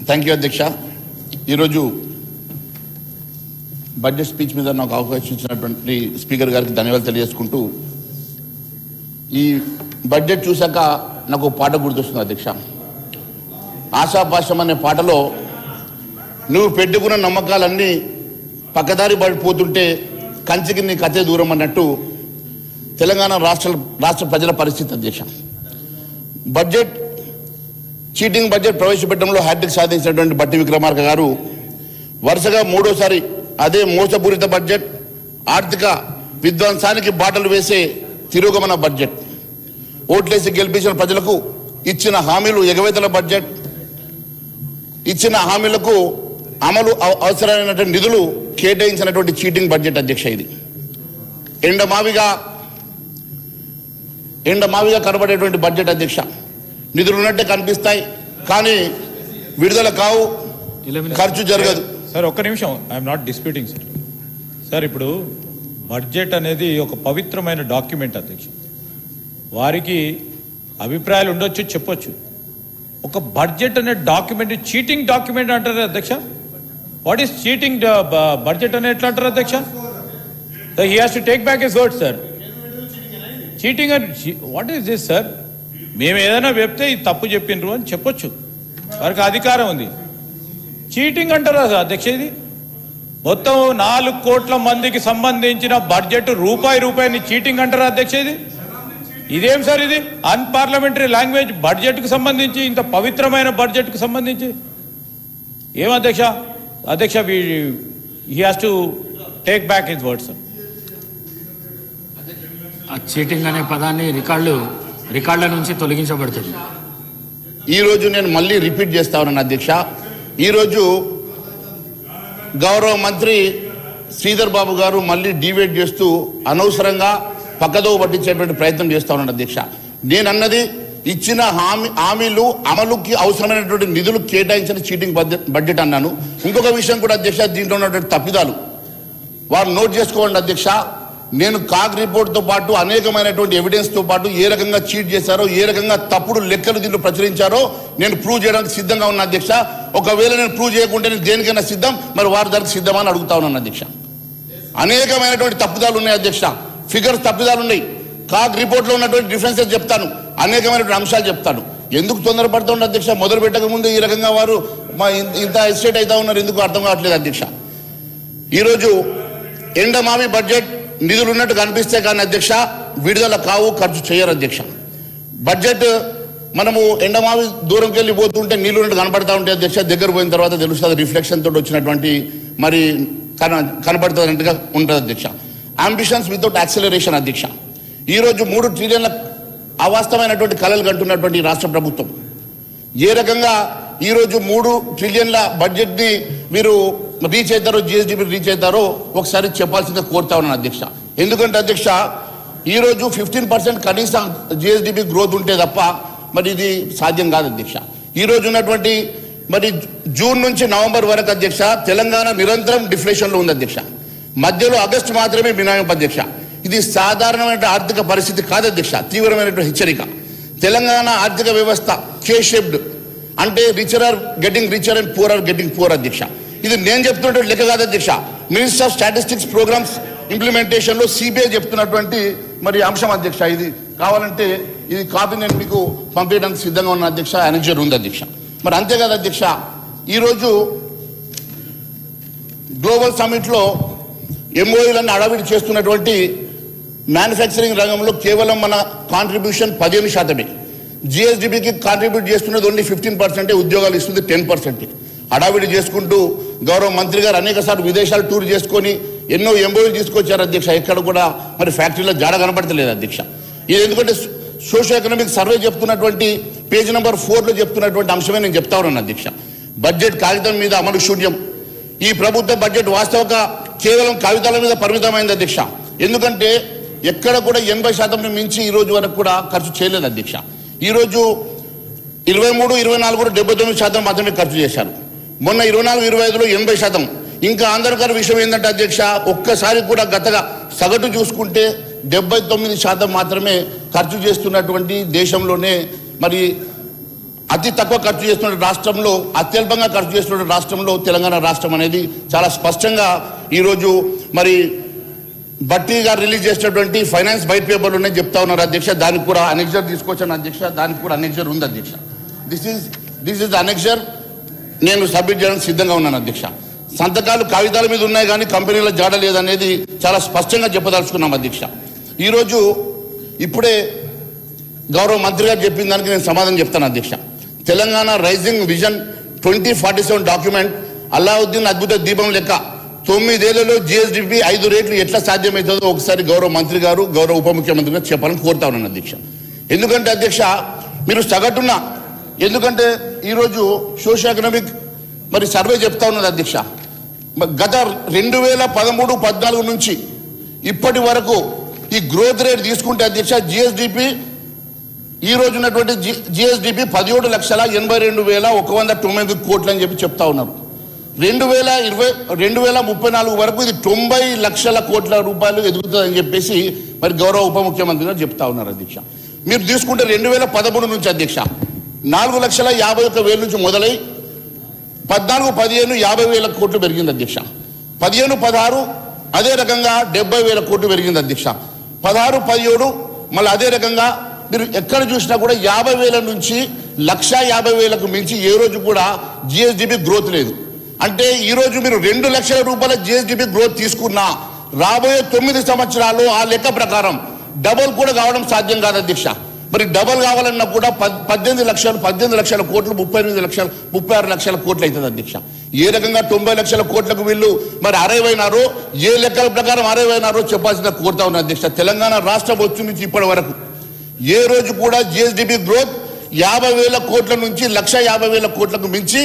Thank you అధ్యక్ష. ఈరోజు budget speech మీద నాకు అవకాశం ఇచ్చినటువంటి స్పీకర్ గారికి ధన్యవాదాలు తెలియజేసుకుంటూ, ఈ బడ్జెట్ చూశాక నాకు పాట గుర్తొస్తుంది అధ్యక్ష. ఆశాపాశం అనే పాటలో నువ్వు పెట్టుకున్న నమ్మకాలన్నీ పక్కదారి పడిపోతుంటే కంచికి నీ కథే దూరం అన్నట్టు తెలంగాణ రాష్ట్ర ప్రజల పరిస్థితి అధ్యక్ష. బడ్జెట్ చీటింగ్ బడ్జెట్ ప్రవేశపెట్టడంలో హ్యాట్రిక్ సాధించినటువంటి బట్టి విక్రమార్క గారు వరుసగా మూడోసారి అదే మోసపూరిత బడ్జెట్, ఆర్థిక విధ్వంసానికి బాటలు వేసే తిరోగమన బడ్జెట్, ఓట్లేసి గెలిపించిన ప్రజలకు ఇచ్చిన హామీలు ఎగవేతల బడ్జెట్, ఇచ్చిన హామీలకు అమలు అవసరమైనటువంటి నిధులు కేటాయించినటువంటి చీటింగ్ బడ్జెట్ అధ్యక్ష. ఇది ఎండమావిగా కనబడేటువంటి బడ్జెట్ అధ్యక్ష. నిధులు ఉన్నట్టే కనిపిస్తాయి కానీ విడుదల కావు, ఖర్చు జరగదు. సార్ ఒక్క నిమిషం, I'm not disputing sir. Sir ఇప్పుడు బడ్జెట్ అనేది ఒక పవిత్రమైన డాక్యుమెంట్ అధ్యక్ష. వారికి అభిప్రాయాలు ఉండొచ్చు, చెప్పొచ్చు. ఒక బడ్జెట్ అనే డాక్యుమెంట్ చీటింగ్ డాక్యుమెంట్ అంటారు అధ్యక్ష. వాట్ ఈస్ చీటింగ్ బడ్జెట్ అని ఎట్లా అంటారు అధ్యక్ష? He has to take back his word sir. Cheating అని వాట్ ఈస్ దిస్ సార్? మేము ఏదైనా చెప్తే ఇది తప్పు చెప్పిండ్రు అని చెప్పొచ్చు, వారికి అధికారం ఉంది. చీటింగ్ అంటారా అధ్యక్ష? ఇది మొత్తం 4 కోట్ల మందికి సంబంధించిన బడ్జెట్ రూపాయిని చీటింగ్ అంటారా అధ్యక్ష? ఇదేం సార్? ఇది అన్పార్లమెంటరీ లాంగ్వేజ్ బడ్జెట్కు సంబంధించి, ఇంత పవిత్రమైన బడ్జెట్కు సంబంధించి ఏం అధ్యక్ష? అధ్యక్ష he has to take back his words. Cheating అనే పదాన్ని రికార్డుల నుంచి తొలగించబడుతుంది. ఈరోజు నేను మళ్ళీ రిపీట్ చేస్తా ఉన్నాను అధ్యక్ష. ఈరోజు గౌరవ మంత్రి శ్రీధర్ బాబు గారు మళ్ళీ డిబేట్ చేస్తూ అనవసరంగా పక్కదో పట్టించేటువంటి ప్రయత్నం చేస్తా ఉన్నాడు అధ్యక్ష. నేనన్నది ఇచ్చిన హామీలు అమలుకి అవసరమైనటువంటి నిధులు కేటాయించిన చీటింగ్ బడ్జెట్ అన్నాను. ఇంకొక విషయం కూడా అధ్యక్ష, దీంట్లో ఉన్నటువంటి తప్పిదాలు వారు నోట్ చేసుకోండి అధ్యక్ష. నేను కాగ్ రిపోర్ట్తో పాటు అనేకమైనటువంటి ఎవిడెన్స్తో పాటు ఏ రకంగా చీట్ చేశారో, ఏ రకంగా తప్పుడు లెక్కలు దీంట్లో ప్రచురించారో నేను ప్రూవ్ చేయడానికి సిద్ధంగా ఉన్నా అధ్యక్ష. ఒకవేళ నేను ప్రూవ్ చేయకుంటే నేను దేనికైనా సిద్ధం, మరి వారి దానికి సిద్ధమా అని అడుగుతా ఉన్నాను అధ్యక్ష. అనేకమైనటువంటి తప్పిదాలు ఉన్నాయి అధ్యక్ష, ఫిగర్స్ తప్పిదాలు ఉన్నాయి. కాగ్ రిపోర్ట్లో ఉన్నటువంటి డిఫరెన్సెస్ చెప్తాను, అనేకమైనటువంటి అంశాలు చెప్తాను. ఎందుకు తొందరపడుతూ ఉన్నారు అధ్యక్ష? మొదలు పెట్టక ముందు ఈ రకంగా వారు ఇంత ఎస్టేట్ అవుతా ఉన్నారు, ఎందుకు అర్థం కావట్లేదు అధ్యక్ష. ఈరోజు ఎండమావి బడ్జెట్ నిధులు ఉన్నట్టు కనిపిస్తే కానీ అధ్యక్ష విడుదల కావు, ఖర్చు చేయరు అధ్యక్ష. బడ్జెట్ మనము ఎండమావి దూరంకి వెళ్ళి పోతుంటే నీళ్ళు ఉన్నట్టు కనపడతా ఉంటే అధ్యక్ష, దగ్గర పోయిన తర్వాత తెలుస్తుంది రిఫ్లెక్షన్ తోటి వచ్చినటువంటి మరి కనపడుతున్నట్టుగా ఉంటుంది అధ్యక్ష. అంబిషన్స్ వితౌట్ యాక్సిలరేషన్ అధ్యక్ష. ఈరోజు 3 ట్రిలియన్ల అవాస్తవమైనటువంటి కళలు కంటున్నటువంటి రాష్ట్ర ప్రభుత్వం ఏ రకంగా ఈరోజు 3 ట్రిలియన్ల బడ్జెట్ని మీరు రీచ్ అవుతారో, జిఎస్డిపి రీచ్ అవుతారో ఒకసారి చెప్పాల్సిందిగా కోరుతా ఉన్నాను అధ్యక్ష. ఎందుకంటే అధ్యక్ష ఈరోజు 15% కనీసం జిఎస్డిపి గ్రోత్ ఉంటే తప్ప మరి ఇది సాధ్యం కాదు అధ్యక్ష. ఈరోజు ఉన్నటువంటి మరి జూన్ నుంచి నవంబర్ వరకు అధ్యక్ష తెలంగాణ నిరంతరం డిఫ్లేషన్లో ఉంది అధ్యక్ష. మధ్యలో ఆగస్టు మాత్రమే మినహాయింపు అధ్యక్ష. ఇది సాధారణమైన ఆర్థిక పరిస్థితి కాదు అధ్యక్ష, తీవ్రమైనటువంటి హెచ్చరిక. తెలంగాణ ఆర్థిక వ్యవస్థ కే షేప్డ్, అంటే richer are getting richer and poor are getting poor అధ్యక్ష. ఇది నేను చెప్తున్నటువంటి లెక్క కాదు అధ్యక్ష, మినిస్టర్ ఆఫ్ స్టాటిస్టిక్స్ ప్రోగ్రామ్స్ ఇంప్లిమెంటేషన్లో సిబిఐ చెప్తున్నటువంటి మరి అంశం అధ్యక్ష. ఇది కావాలంటే ఇది కాపీ నేను మీకు పంపించడానికి సిద్ధంగా ఉన్న అధ్యక్ష, అనెక్జర్ ఉంది అధ్యక్ష. మరి అంతేకాదు అధ్యక్ష, ఈరోజు గ్లోబల్ సమ్మిట్లో ఎంఓయూలను అడవిడి చేస్తున్నటువంటి మ్యానుఫ్యాక్చరింగ్ రంగంలో కేవలం మన కాంట్రిబ్యూషన్ 15%. జిఎస్డిపికి కాంట్రిబ్యూట్ చేస్తున్నది ఓన్లీ 15%, ఉద్యోగాలు ఇస్తుంది 10%. అడావిడి చేసుకుంటూ గౌరవ మంత్రి గారు అనేకసార్లు విదేశాలు టూర్ చేసుకొని ఎన్నో ఎంఓయూలు తీసుకొచ్చారు అధ్యక్ష. ఎక్కడ కూడా మరి ఫ్యాక్టరీలో జాడ కనపడతలేదు అధ్యక్ష. ఇది ఎందుకంటే సోషల్ ఎకనామిక్ సర్వే చెప్తున్నటువంటి పేజ్ నెంబర్ 4లో చెప్తున్నటువంటి అంశమే నేను చెప్తా ఉన్నాను అధ్యక్ష. బడ్జెట్ కాగితం మీద అమలు శూన్యం. ఈ ప్రభుత్వ బడ్జెట్ వాస్తవంగా కేవలం కాగితాల మీద పరిమితమైంది అధ్యక్ష. ఎందుకంటే ఎక్కడ కూడా 80% మించి ఈ రోజు వరకు కూడా ఖర్చు చేయలేదు అధ్యక్ష. ఈరోజు 23, 24 కూడా 79% మాత్రమే ఖర్చు చేశారు. మొన్న 24, 25లో 80%. ఇంకా ఆంధ్రకర విషయం ఏంటంటే అధ్యక్ష, ఒక్కసారి కూడా గతగా సగటు చూసుకుంటే 79% మాత్రమే ఖర్చు చేస్తున్నటువంటి దేశంలోనే మరి అతి తక్కువ ఖర్చు చేస్తున్న రాష్ట్రంలో, అత్యల్పంగా ఖర్చు చేస్తున్న రాష్ట్రంలో తెలంగాణ రాష్ట్రం అనేది చాలా స్పష్టంగా ఈరోజు మరి భట్టి గారు రిలీజ్ చేసినటువంటి ఫైనాన్స్ వైట్ పేపర్లు ఉన్నాయి చెప్తా ఉన్నారు అధ్యక్ష. దానికి కూడా అనెక్జర్ తీసుకొచ్చాను అధ్యక్ష. దానికి కూడా అనెక్జర్ ఉంది అధ్యక్ష. This is annexure. నేను సబ్మిట్ చేయడానికి సిద్ధంగా ఉన్నాను అధ్యక్ష. సంతకాలు కాగితాల మీద ఉన్నాయి కానీ కంపెనీల జాడ లేదనేది చాలా స్పష్టంగా చెప్పదలుచుకున్నాం అధ్యక్ష. ఈరోజు ఇప్పుడే గౌరవ మంత్రి గారు చెప్పిన దానికి నేను సమాధానం చెప్తాను అధ్యక్ష. Telangana rising vision 2047 document Allauddin అద్భుత దీపం లెక్క 9 ఏళ్లలో జిఎస్డిపి 5 రేట్లు ఎట్లా సాధ్యమవుతుందో ఒకసారి గౌరవ మంత్రి గారు, గౌరవ ఉప ముఖ్యమంత్రి గారు చెప్పాలని కోరుతా ఉన్నాను అధ్యక్ష. ఎందుకంటే అధ్యక్ష మీరు సగటున, ఎందుకంటే ఈరోజు సోషియో ఎకనామిక్ మరి సర్వే చెప్తా ఉన్నది అధ్యక్ష. గత 2013-14 నుంచి ఇప్పటి వరకు ఈ గ్రోత్ రేట్ తీసుకుంటే అధ్యక్ష జిఎస్డిపి ఈ రోజు ఉన్నటువంటి జిఎస్డిపి 17,82,109 కోట్లు అని చెప్పి చెప్తా ఉన్నారు. 2034 వరకు ఇది 90 లక్షల కోట్ల రూపాయలు ఎదుగుతుందని చెప్పేసి మరి గౌరవ ఉప ముఖ్యమంత్రి గారు చెప్తా ఉన్నారు అధ్యక్ష. మీరు తీసుకుంటే 2013 నుంచి అధ్యక్ష 4,51,000 నుంచి మొదలై 14-15 50,000 కోట్లు పెరిగింది అధ్యక్ష. 15-16 అదే రకంగా 70,000 కోట్లు పెరిగింది అధ్యక్ష. 16-17 మళ్ళీ అదే రకంగా మీరు ఎక్కడ చూసినా కూడా 50,000 నుంచి 1,50,000కు మించి ఏ రోజు కూడా జిఎస్డిపి గ్రోత్ లేదు. అంటే ఈ రోజు మీరు 2 లక్షల రూపాయల జిఎస్డిపి గ్రోత్ తీసుకున్నా రాబోయే 9 సంవత్సరాలు ఆ లెక్క ప్రకారం డబుల్ కూడా కావడం సాధ్యం కాదు అధ్యక్ష. మరి డబుల్ కావాలన్నా కూడా 18 లక్షల కోట్లు 36 లక్షల కోట్లు అవుతుంది అధ్యక్ష. ఏ రకంగా 90 లక్షల కోట్లకు వీళ్ళు మరి అరైవైనారో, ఏ లెక్కల ప్రకారం అరైవైనారో చెప్పాల్సిన కోరుతా ఉన్న అధ్యక్ష. తెలంగాణ రాష్ట్రం వచ్చి నుంచి ఇప్పటి వరకు ఏ రోజు కూడా జిఎస్డిపి గ్రోత్ 50,000 కోట్ల నుంచి 1,50,000 కోట్లకు మించి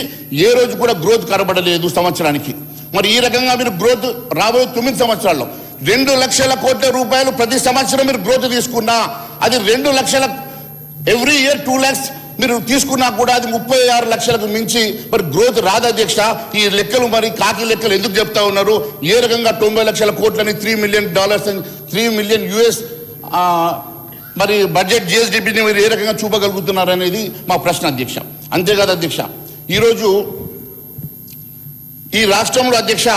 ఏ రోజు కూడా గ్రోత్ కనబడలేదు సంవత్సరానికి. మరి ఈ రకంగా మీరు గ్రోత్ రాబోయే 9 సంవత్సరాల్లో 2 లక్షల కోట్ల రూపాయలు ప్రతి సంవత్సరం మీరు గ్రోత్ తీసుకున్నా అది 2 లక్షల ఎవ్రీ ఇయర్ 2 lakhs మీరు తీసుకున్నా కూడా అది 36 లక్షలకు మించి మరి గ్రోత్ రాదు అధ్యక్ష. ఈ లెక్కలు మరి కాకి లెక్కలు ఎందుకు చెప్తా ఉన్నారు? ఏ రకంగా 90 లక్షల కోట్లని $3 మిలియన్ $3 మిలియన్ US మరి బడ్జెట్ జిఎస్డిపిని మీరు ఏ రకంగా చూపగలుగుతున్నారు అనేది మా ప్రశ్న అధ్యక్ష. అంతేకాదు అధ్యక్ష, ఈరోజు ఈ రాష్ట్రంలో అధ్యక్ష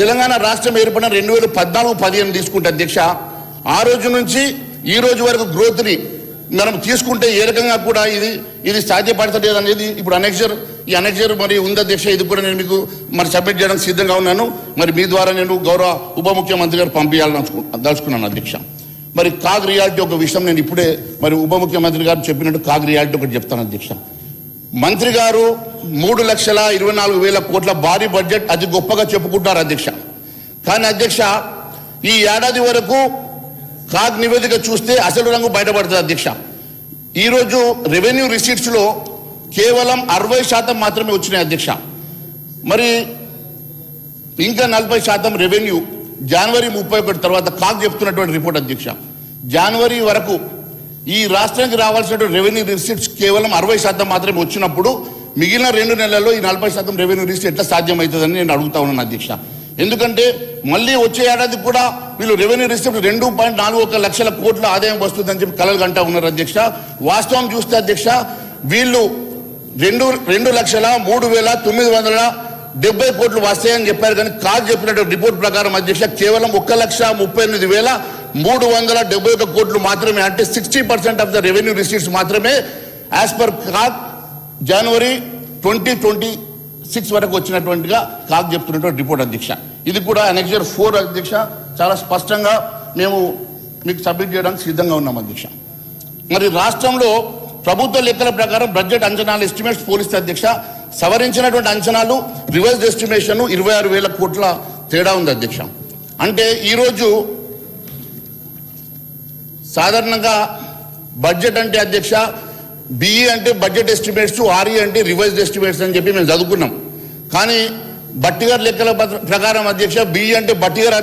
తెలంగాణ రాష్ట్రం ఏర్పడిన 2014-15 తీసుకుంటే అధ్యక్ష ఆ రోజు నుంచి ఈ రోజు వరకు గ్రోత్ని మనం తీసుకుంటే ఏ రకంగా కూడా ఇది సాధ్యపడతలేదు అనేది ఇప్పుడు ఈ అనెక్జర్ మరి ఉంది అధ్యక్ష. ఇది కూడా నేను మీకు మరి సబ్మిట్ చేయడానికి సిద్ధంగా ఉన్నాను. మరి మీ ద్వారా నేను గౌరవ ఉప ముఖ్యమంత్రి గారు పంపించాలని అధ్యక్ష. మరి కాగ్ రియాలిటీ ఒక విషయం నేను ఇప్పుడే మరి ఉప ముఖ్యమంత్రి గారు చెప్పినట్టు కాగ్ రియాలిటీ ఒకటి చెప్తాను అధ్యక్ష. మంత్రి గారు 3,24,000 కోట్ల భారీ బడ్జెట్ అతి గొప్పగా చెప్పుకుంటారు అధ్యక్ష. కానీ అధ్యక్ష ఈ ఏడాది వరకు కాగ్ నివేదిక చూస్తే అసలు రంగు బయటపడుతుంది అధ్యక్ష. ఈరోజు రెవెన్యూ రిసీట్స్ లో కేవలం 60% మాత్రమే వచ్చినాయి అధ్యక్ష. మరి ఇంకా 40% రెవెన్యూ జనవరి 31 తర్వాత కాగ్ చెప్తున్నటువంటి రిపోర్ట్ అధ్యక్ష. జనవరి వరకు ఈ రాష్ట్రానికి రావాల్సినటువంటి రెవెన్యూ రిసీట్స్ కేవలం 60% మాత్రమే వచ్చినప్పుడు మిగిలిన 2 నెలల్లో ఈ 40% రెవెన్యూ రిసీట్ ఎట్లా సాధ్యమవుతుందని నేను అడుగుతా ఉన్నాను అధ్యక్ష. ఎందుకంటే మళ్ళీ వచ్చే ఏడాది కూడా వీళ్ళు రెవెన్యూ రిసీట్ 2.41 లక్షల కోట్ల ఆదాయం వస్తుందని చెప్పి కలలు గంటా ఉన్నారు అధ్యక్ష. వాస్తవం చూస్తే అధ్యక్ష వీళ్ళు 2,03,970 కోట్లు వస్తాయని చెప్పారు. కానీ కాగ్ చెప్పినటువంటి రిపోర్ట్ ప్రకారం అధ్యక్ష కేవలం 1,38,371 కోట్లు మాత్రమే, అంటే 60% ఆఫ్ ద రెవెన్యూ రిసీట్స్ మాత్రమే యాజ్ పర్ కాగ్ జనవరి 2026 వరకు వచ్చినటువంటిగా కాగ్ చెప్తున్నటువంటి రిపోర్ట్ అధ్యక్ష. ఇది కూడా అనెక్జర్ 4 అధ్యక్ష చాలా స్పష్టంగా మేము మీకు సబ్మిట్ చేయడానికి సిద్ధంగా ఉన్నాం అధ్యక్ష. మరి రాష్ట్రంలో ప్రభుత్వ లెక్కల ప్రకారం బడ్జెట్ అంచనాలు ఎస్టిమేట్స్ పోలిస్తే అధ్యక్ష సవరించినటువంటి అంచనాలు రివర్స్ ఎస్టిమేషన్ 26,000 కోట్ల తేడా ఉంది అధ్యక్ష. అంటే ఈరోజు సాధారణంగా బడ్జెట్ అంటే అధ్యక్ష బిఈ అంటే బడ్జెట్ ఎస్టిమేట్స్, ఆర్ఈ అంటే రివైజ్డ్ ఎస్టిమేట్స్ అని చెప్పి మేము చదువుకున్నాం. కానీ భట్టి గారి లెక్కల ప్రకారం అధ్యక్ష బిఈ అంటే భట్టి గారి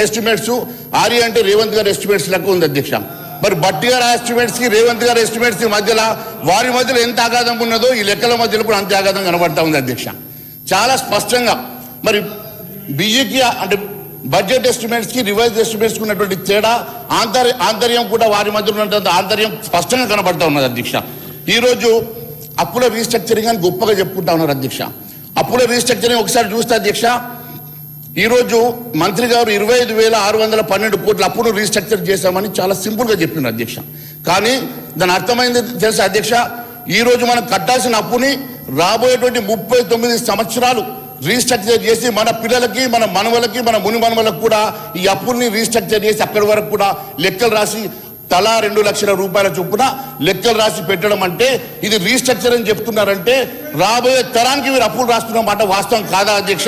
ఎస్టిమేట్స్, ఆర్ఈ అంటే రేవంత్ గారి ఎస్టిమేట్స్ లెక్క ఉంది అధ్యక్ష. మరి భట్టి గారి ఎస్టిమేట్స్ కి రేవంత్ గారి ఎస్టిమేట్స్ మధ్యలో వారి మధ్యలో ఎంత ఆఘాతం ఉన్నదో ఈ లెక్కల మధ్యలో కూడా అంతే ఆఘాతం కనబడతా ఉంది అధ్యక్ష. చాలా స్పష్టంగా మరి బిఈకి అంటే బడ్జెట్ ఎస్టిమేట్స్ కి రివైజ్ ఎస్టిమేట్స్ కి ఉన్నటువంటి తేడా ఆంతర్యం కూడా వారి మధ్య ఉన్నటువంటి ఆంతర్యం స్పష్టంగా కనబడతా ఉన్నది అధ్యక్ష. ఈ రోజు అప్పుల రీస్ట్రక్చరింగ్ అని గొప్పగా చెప్పుకుంటా ఉన్నారు అధ్యక్ష. అప్పుల రీస్ట్రక్చరింగ్ ఒకసారి చూస్తే అధ్యక్ష, ఈ రోజు మంత్రి గారు 25,612 కోట్ల అప్పును రీస్ట్రక్చర్ చేశామని చాలా సింపుల్ గా చెప్పినారు అధ్యక్ష. కానీ దాని అర్థమైంది తెలుసా అధ్యక్ష, ఈ రోజు మనం కట్టాల్సిన అప్పుని రాబోయేటువంటి 39 సంవత్సరాలు రీస్ట్రక్చర్ చేసి మన పిల్లలకి, మన మనవలకి, మన ముని మనవలకు కూడా ఈ అప్పుల్ని రీస్ట్రక్చర్ చేసి అక్కడి వరకు కూడా లెక్కలు రాసి తలా 2 లక్షల రూపాయల చొప్పున లెక్కలు రాసి పెట్టడం అంటే ఇది రీస్ట్రక్చర్ అని చెప్తున్నారంటే రాబోయే తరానికి మీరు అప్పులు రాస్తున్న మాట వాస్తవం కాదా అధ్యక్ష?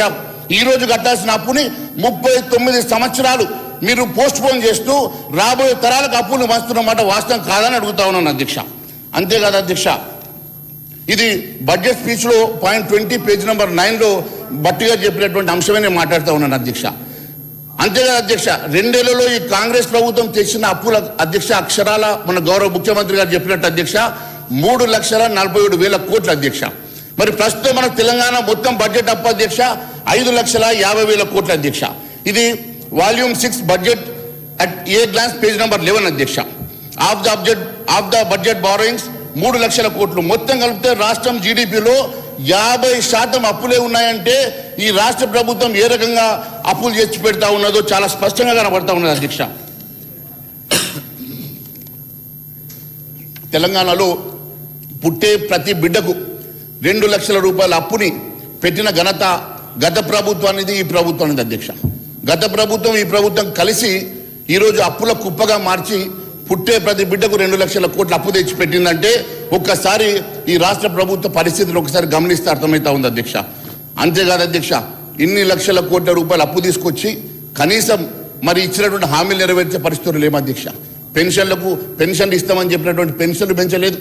ఈ రోజు కట్టాల్సిన అప్పుని 39 సంవత్సరాలు మీరు పోస్ట్ పోన్ చేస్తూ రాబోయే తరాలకు అప్పులు వస్తున్న మాట వాస్తవం కాదని అడుగుతా ఉన్నాను అధ్యక్ష. అంతేకాదు అధ్యక్ష, ఇది బడ్జెట్ స్పీచ్ లో పాయింట్ 20 పేజ్ నెంబర్ 9 లో బట్టిగా చెప్పినటువంటి అంశమే నేను మాట్లాడుతూ ఉన్నాను అధ్యక్ష. అంతేకాదు అధ్యక్ష, 2 ఏళ్లలో ఈ కాంగ్రెస్ ప్రభుత్వం తెచ్చిన అప్పుల అధ్యక్ష అక్షరాల మన గౌరవ ముఖ్యమంత్రి గారు చెప్పినట్టు అధ్యక్ష 3,47,000 కోట్ల అధ్యక్ష. మరి ప్రస్తుతం మన తెలంగాణ మొత్తం బడ్జెట్ అప్పు అధ్యక్ష 5,50,000 కోట్ల అధ్యక్ష. ఇది volume 6 budget at a glance page number 11 అధ్యక్ష. ఆఫ్ ద బడ్జెట్ బారోయింగ్స్ 3 లక్షల కోట్లు. మొత్తం కలిపితే రాష్ట్రం జీడిపిలో 50% అప్పులే ఉన్నాయంటే ఈ రాష్ట్ర ప్రభుత్వం ఏ రకంగా అప్పులు చేసి పెడతా ఉన్నదో చాలా స్పష్టంగా కనబడతా ఉన్నది అధ్యక్ష. తెలంగాణలో పుట్టే ప్రతి బిడ్డకు 2 లక్షల రూపాయల అప్పుని పెట్టిన ఘనత గత ప్రభుత్వానికి ఈ ప్రభుత్వానికి అధ్యక్ష. గత ప్రభుత్వం ఈ ప్రభుత్వం కలిసి ఈరోజు అప్పుల కుప్పగా మార్చి పుట్టే ప్రతి బిడ్డకు 2 లక్షల కోట్ల అప్పు తెచ్చి పెట్టిందంటే ఒక్కసారి ఈ రాష్ట్ర ప్రభుత్వ పరిస్థితులు ఒకసారి గమనిస్తే అర్థమవుతా ఉంది అధ్యక్ష. అంతేకాదు అధ్యక్ష, ఇన్ని లక్షల కోట్ల రూపాయలు అప్పు తీసుకొచ్చి కనీసం మరి ఇచ్చినటువంటి హామీలు నెరవేర్చే పరిస్థితులు లేవు అధ్యక్ష. పెన్షన్లు ఇస్తామని చెప్పినటువంటి పెన్షన్లు పెంచలేదు.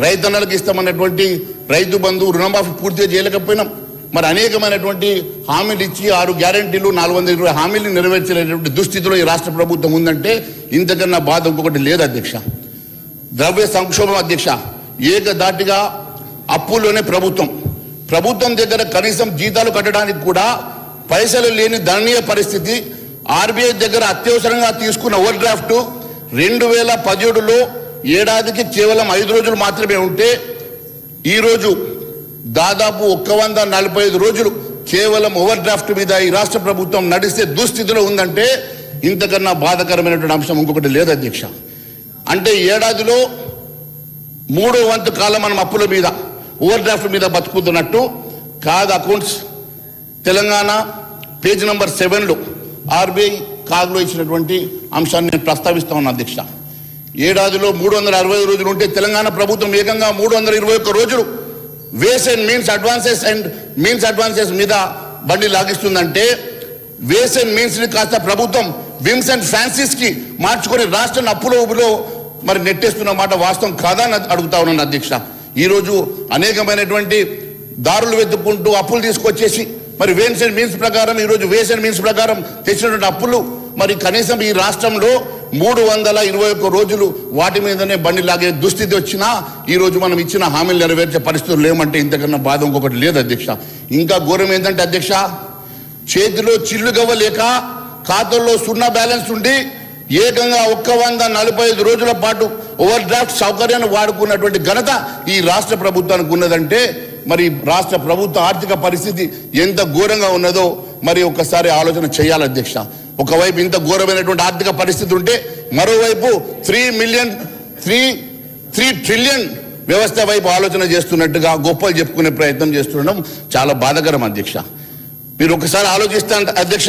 రైతన్నలకు ఇస్తామన్నటువంటి రైతు బంధు రుణమాఫీ పూర్తిగా చేయలేకపోయినాం. మరి అనేకమైనటువంటి హామీలు ఇచ్చి 6 గ్యారెంటీలు 420 హామీలు నెరవేర్చలేనటువంటి దుస్థితిలో ఈ రాష్ట్ర ప్రభుత్వం ఉందంటే ఇంతకన్నా బాధ ఇంకొకటి లేదు అధ్యక్ష. ద్రవ్య సంక్షోభం అధ్యక్ష, ఏకధాటిగా అప్పుల్లోనే ప్రభుత్వం దగ్గర కనీసం జీతాలు కట్టడానికి కూడా పైసలు లేని దయనీయ పరిస్థితి. ఆర్బీఐ దగ్గర అత్యవసరంగా తీసుకున్న ఓవర్ డ్రాఫ్ట్ 2017లో ఏడాదికి కేవలం 5 రోజులు మాత్రమే ఉంటే ఈరోజు దాదాపు 145 రోజులు కేవలం ఓవర్ డ్రాఫ్ట్ మీద ఈ రాష్ట్ర ప్రభుత్వం నడిస్తే దుస్థితిలో ఉందంటే ఇంతకన్నా బాధాకరమైనటువంటి అంశం ఇంకొకటి లేదు అధ్యక్ష. అంటే ఏడాదిలో 3వ వంతు కాలం మనం అప్పుల మీద ఓవర్ డ్రాఫ్ట్ మీద బతుకుతున్నట్టు కాదు. అకౌంట్స్ తెలంగాణ పేజ్ నెంబర్ 7లో ఆర్బీఐ కాగ్లో ఇచ్చినటువంటి అంశాన్ని నేను ప్రస్తావిస్తా ఉన్నా అధ్యక్ష. ఏడాదిలో 360 రోజులు ఉంటే తెలంగాణ ప్రభుత్వం ఏకంగా 321 రోజులు వేస్ అండ్ మీన్స్ అడ్వాన్సెస్ మీద బండి లాగిస్తుందంటే వేస్ అండ్ మీన్స్ ని కాస్త ప్రభుత్వం విమ్స్ అండ్ ఫ్యాన్సీస్ కి మార్చుకొని రాష్ట్రాన్ని అప్పులో ఊబిలో మరి నెట్టేస్తున్న మాట వాస్తవం కాదా అని అడుగుతా ఉన్నాను అధ్యక్ష. ఈ రోజు అనేకమైనటువంటి దారులు వెతుక్కుంటూ అప్పులు తీసుకొచ్చేసి మరి వేస్ అండ్ మీన్స్ ప్రకారం తెచ్చినటువంటి అప్పులు మరి కనీసం ఈ రాష్ట్రంలో 321 రోజులు వాటి మీదనే బండి లాగే దుస్థితి వచ్చినా ఈ రోజు మనం ఇచ్చిన హామీలు నెరవేర్చే పరిస్థితులు లేమంటే ఇంతకన్నా బాధ ఇంకొకటి లేదు అధ్యక్ష. ఇంకా ఘోరం ఏంటంటే అధ్యక్ష, చేతిలో చిల్లు గవ్వలేక ఖాతాల్లో 0 బ్యాలెన్స్ ఉండి ఏకంగా 145 రోజుల పాటు ఓవర్ డ్రాఫ్ట్ సౌకర్యాన్ని వాడుకున్నటువంటి ఘనత ఈ రాష్ట్ర ప్రభుత్వానికి ఉన్నదంటే మరి రాష్ట్ర ప్రభుత్వ ఆర్థిక పరిస్థితి ఎంత ఘోరంగా ఉన్నదో మరి ఒక్కసారి ఆలోచన చేయాలి అధ్యక్ష. ఒకవైపు ఇంత ఘోరమైనటువంటి ఆర్థిక పరిస్థితి ఉంటే మరోవైపు 3 ట్రిలియన్ వ్యవస్థ వైపు ఆలోచన చేస్తున్నట్టుగా గొప్పలు చెప్పుకునే ప్రయత్నం చేస్తుండడం చాలా బాధాకరం అధ్యక్ష. మీరు ఒకసారి ఆలోచిస్తే అధ్యక్ష,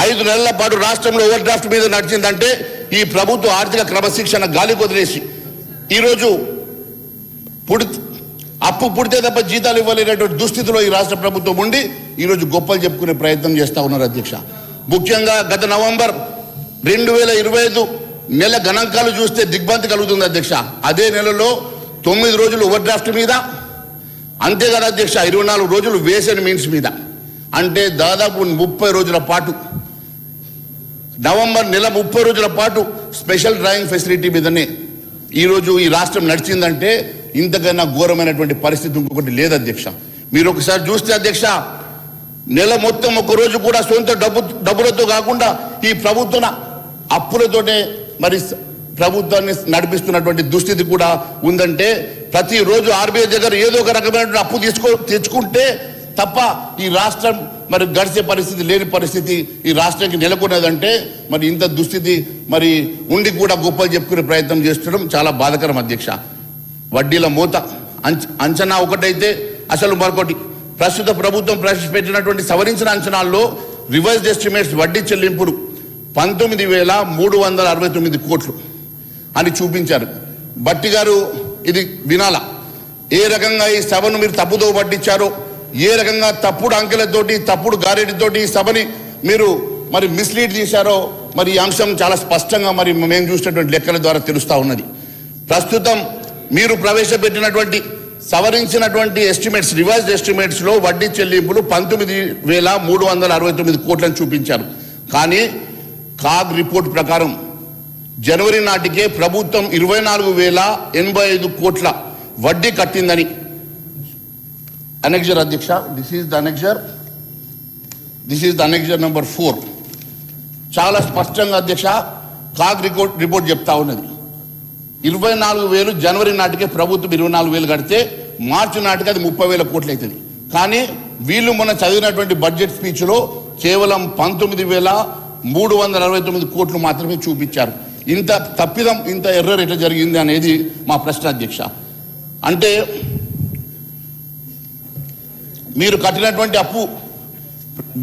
5 నెలల పాటు రాష్ట్రంలో ఓవర్ డ్రాఫ్ట్ మీద నడిచిందంటే ఈ ప్రభుత్వ ఆర్థిక క్రమశిక్షణ గాలి కొదిలేసి ఈరోజు అప్పు పుడితే తప్ప జీతాలు ఇవ్వలేనటువంటి దుస్థితిలో ఈ రాష్ట్ర ప్రభుత్వం ఉండి ఈరోజు గొప్పలు చెప్పుకునే ప్రయత్నం చేస్తా ఉన్నారు అధ్యక్ష. ముఖ్యంగా గత నవంబర్ 2025 నెల గణాంకాలు చూస్తే దిగ్భ్రాంతి కలుగుతుంది అధ్యక్ష. అదే నెలలో 9 రోజులు ఓవర్ డ్రాఫ్ట్ మీద, అంతేకాదు అధ్యక్ష 24 రోజులు వేస్ అండ్ మీన్స్ మీద, అంటే దాదాపు 30 రోజుల పాటు నవంబర్ నెల 30 రోజుల పాటు స్పెషల్ డ్రాయింగ్ ఫెసిలిటీ మీదనే ఈరోజు ఈ రాష్ట్రం నడిచిందంటే ఇంతకన్నా ఘోరమైనటువంటి పరిస్థితి ఇంకొకటి లేదు అధ్యక్ష. మీరు ఒకసారి చూస్తే అధ్యక్ష, నెల మొత్తం ఒక రోజు కూడా సొంత డబ్బులతో కాకుండా ఈ ప్రభుత్వ అప్పులతోనే మరి ప్రభుత్వాన్ని నడిపిస్తున్నటువంటి దుస్థితి కూడా ఉందంటే, ప్రతిరోజు ఆర్బీఐ దగ్గర ఏదో ఒక రకమైనటువంటి అప్పు తెచ్చుకుంటే తప్ప ఈ రాష్ట్రం మరి గడిచే పరిస్థితి లేని పరిస్థితి ఈ రాష్ట్రానికి నెలకొన్నదంటే, మరి ఇంత దుస్థితి మరి ఉండి కూడా గొప్పలు చెప్పుకునే ప్రయత్నం చేస్తడం చాలా బాధాకరం అధ్యక్ష. వడ్డీల మూత అంచనా ఒకటైతే అసలు మరొకటి. ప్రస్తుత ప్రభుత్వం ప్రవేశపెట్టినటువంటి సవరించిన అంచనాల్లో రివైజ్డ్ ఎస్టిమేట్స్ వడ్డీ చెల్లింపులు 19,369 కోట్లు అని చూపించారు. బట్టి గారు ఇది వినాలా, ఏ రకంగా ఈ సభను మీరు తప్పుదో పట్టించారో, ఏ రకంగా తప్పుడు అంకెలతోటి తప్పుడు గారెడితోటి ఈ సభని మీరు మరి మిస్లీడ్ చేశారో మరి ఈ అంశం చాలా స్పష్టంగా మరి మేము చూసినటువంటి లెక్కల ద్వారా తెలుస్తా ఉన్నది. ప్రస్తుతం మీరు ప్రవేశపెట్టినటువంటి సవరించినటువంటి ఎస్టిమేట్స్ రివైజ్డ్ ఎస్టిమేట్స్ లో వడ్డీ చెల్లింపులు 19,369 కోట్లను చూపించారు. కానీ కాగ్ రిపోర్ట్ ప్రకారం జనవరి నాటికే ప్రభుత్వం 24,085 కోట్ల వడ్డీ కట్టిందని. అనెక్జర్ అధ్యక్ష, this is the annexure number 4. చాలా స్పష్టంగా అధ్యక్ష కాగ్ రిపోర్ట్ చెప్తా ఉన్నది. 24,000 జనవరి నాటికే ప్రభుత్వం 24,000 కడితే మార్చి నాటికి అది 30,000 కోట్లు అవుతుంది. కానీ వీళ్ళు మొన్న చదివినటువంటి బడ్జెట్ స్పీచ్ లో కేవలం 19,369 కోట్లు మాత్రమే చూపించారు. ఇంత తప్పిదం, ఇంత ఎర్రర్ ఎట్లా జరిగింది అనేది మా ప్రశ్న అధ్యక్ష. అంటే మీరు కట్టినటువంటి అప్పు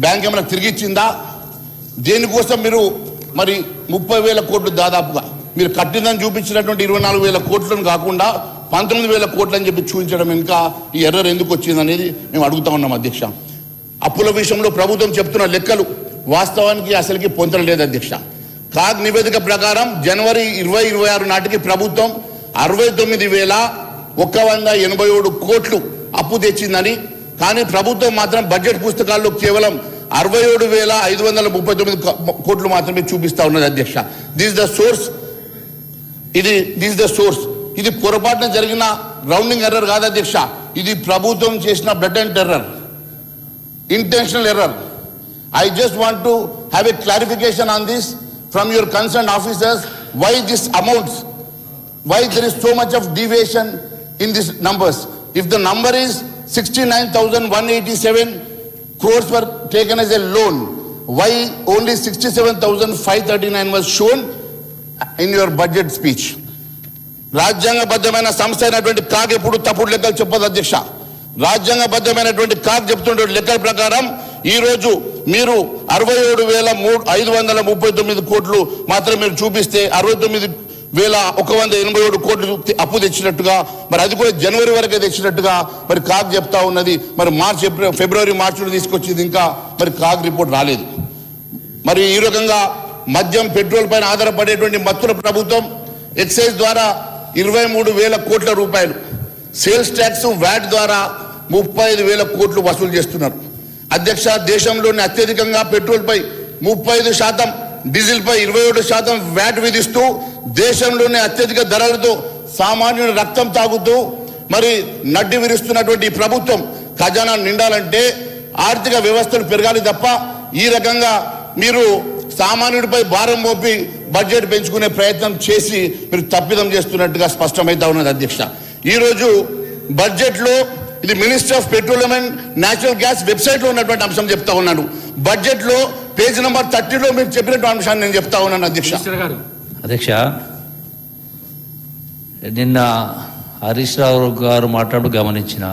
బ్యాంక్ ఏమైనా తిరిగి ఇచ్చిందా? దేనికోసం మీరు మరి 30,000 కోట్లు దాదాపుగా మీరు కట్టిందని చూపించినటువంటి 24,000 కోట్లను కాకుండా 19,000 కోట్లు అని చెప్పి చూపించడం ఇంకా ఈ ఎర్రర్ ఎందుకు వచ్చింది అనేది మేము అడుగుతా ఉన్నాం అధ్యక్ష. అప్పుల విషయంలో ప్రభుత్వం చెప్తున్న లెక్కలు వాస్తవానికి అసలుకి పొందడం లేదు అధ్యక్ష. కాగ్ నివేదిక ప్రకారం జనవరి 2026 నాటికి ప్రభుత్వం 69,187 కోట్లు అప్పు తెచ్చిందని, కానీ ప్రభుత్వం మాత్రం బడ్జెట్ పుస్తకాల్లో కేవలం 67,539 కోట్లు మాత్రమే చూపిస్తా ఉన్నది అధ్యక్ష. This the source. ఇది పొరపాటున జరిగిన రౌండింగ్ ఎర్రర్ కాదు అధ్యక్ష, ఇది ప్రభుత్వం చేసిన blatant error, intentional error. I just want to have a clarification on this from your concerned officers, why this amounts, why there is so much of deviation in these numbers. If the number is 69,187 crores were taken as a loan, why only 67,539 was shown in your budget speech? రాజ్యాంగబద్ధమైన సంస్థ అయినటువంటి CAG ఎప్పుడు తప్పుడు లెక్కలు చెప్పదు అధ్యక్ష. రాజ్యాంగబద్ధమైనటువంటి CAG చెప్తున్న లెక్కల ప్రకారం ఈ రోజు మీరు 67,539 కోట్లు మాత్రం మీరు చూపిస్తే 69,187 కోట్లు అప్పు తెచ్చినట్టుగా, మరి అది కూడా జనవరి వరకే తెచ్చినట్టుగా మరి కాగ్ చెప్తా ఉన్నది. మరి ఫిబ్రవరి మార్చిలో తీసుకొచ్చింది, ఇంకా మరి కాగ్ రిపోర్ట్ రాలేదు. మరి ఈ రకంగా మద్యం పెట్రోల్ పైన ఆధారపడేటువంటి మత్తుల ప్రభుత్వం ఎక్సైజ్ ద్వారా 23,000 కోట్ల రూపాయలు, సేల్స్ ట్యాక్స్ వ్యాట్ ద్వారా 35,000 కోట్లు వసూలు చేస్తున్నారు అధ్యక్ష. దేశంలోని అత్యధికంగా పెట్రోల్ పై 35%, డీజిల్ పై 27% వ్యాట్ విధిస్తూ దేశంలోనే అత్యధిక ధరలతో సామాన్యుల రక్తం తాగుతూ మరి నడ్డి విరుస్తున్నటువంటి ప్రభుత్వం ఖజానా నిండాలంటే ఆర్థిక వ్యవస్థలు పెరగాలి తప్ప ఈ రకంగా మీరు సామాన్యుడిపై భారం మోపి బడ్జెట్ పెంచుకునే ప్రయత్నం చేసి మీరు తప్పిదం చేస్తున్నట్టుగా స్పష్టమైతా ఉన్నది అధ్యక్ష. ఈరోజు బడ్జెట్ లో ఇది minister of petroleum and natural gas website లో ఉన్నటువంటి అంశం చెప్తా ఉన్నాను. బడ్జెట్ లో పేజ్ నెంబర్ 30లో మీరు చెప్పినటువంటి అంశాన్ని నేను చెప్తా ఉన్నాను అధ్యక్ష. నిన్న హరీష్ రావు గారు మాట్లాడు గమనించిన,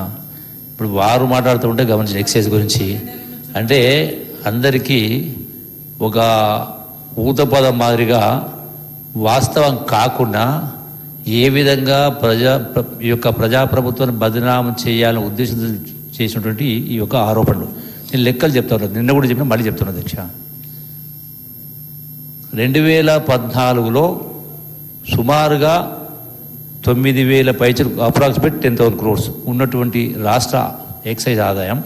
ఇప్పుడు వారు మాట్లాడుతూ ఉంటే గమనించిన ఎక్సైజ్ గురించి. అంటే అందరికీ ఒక ఊతపదం మాదిరిగా వాస్తవం కాకుండా ఏ విధంగా ప్రజాప్రభుత్వాన్ని బదనామం చేయాలని ఉద్దేశం చేసినటువంటి ఈ యొక్క ఆరోపణలు నేను లెక్కలు చెప్తా ఉన్నాను. నిన్న కూడా చెప్పిన మళ్ళీ చెప్తున్నాను అధ్యక్ష. 2014లో సుమారుగా 9,000 పైచలు, అప్రాక్సిమేట్ 10,000 crores ఉన్నటువంటి రాష్ట్ర ఎక్సైజ్ ఆదాయం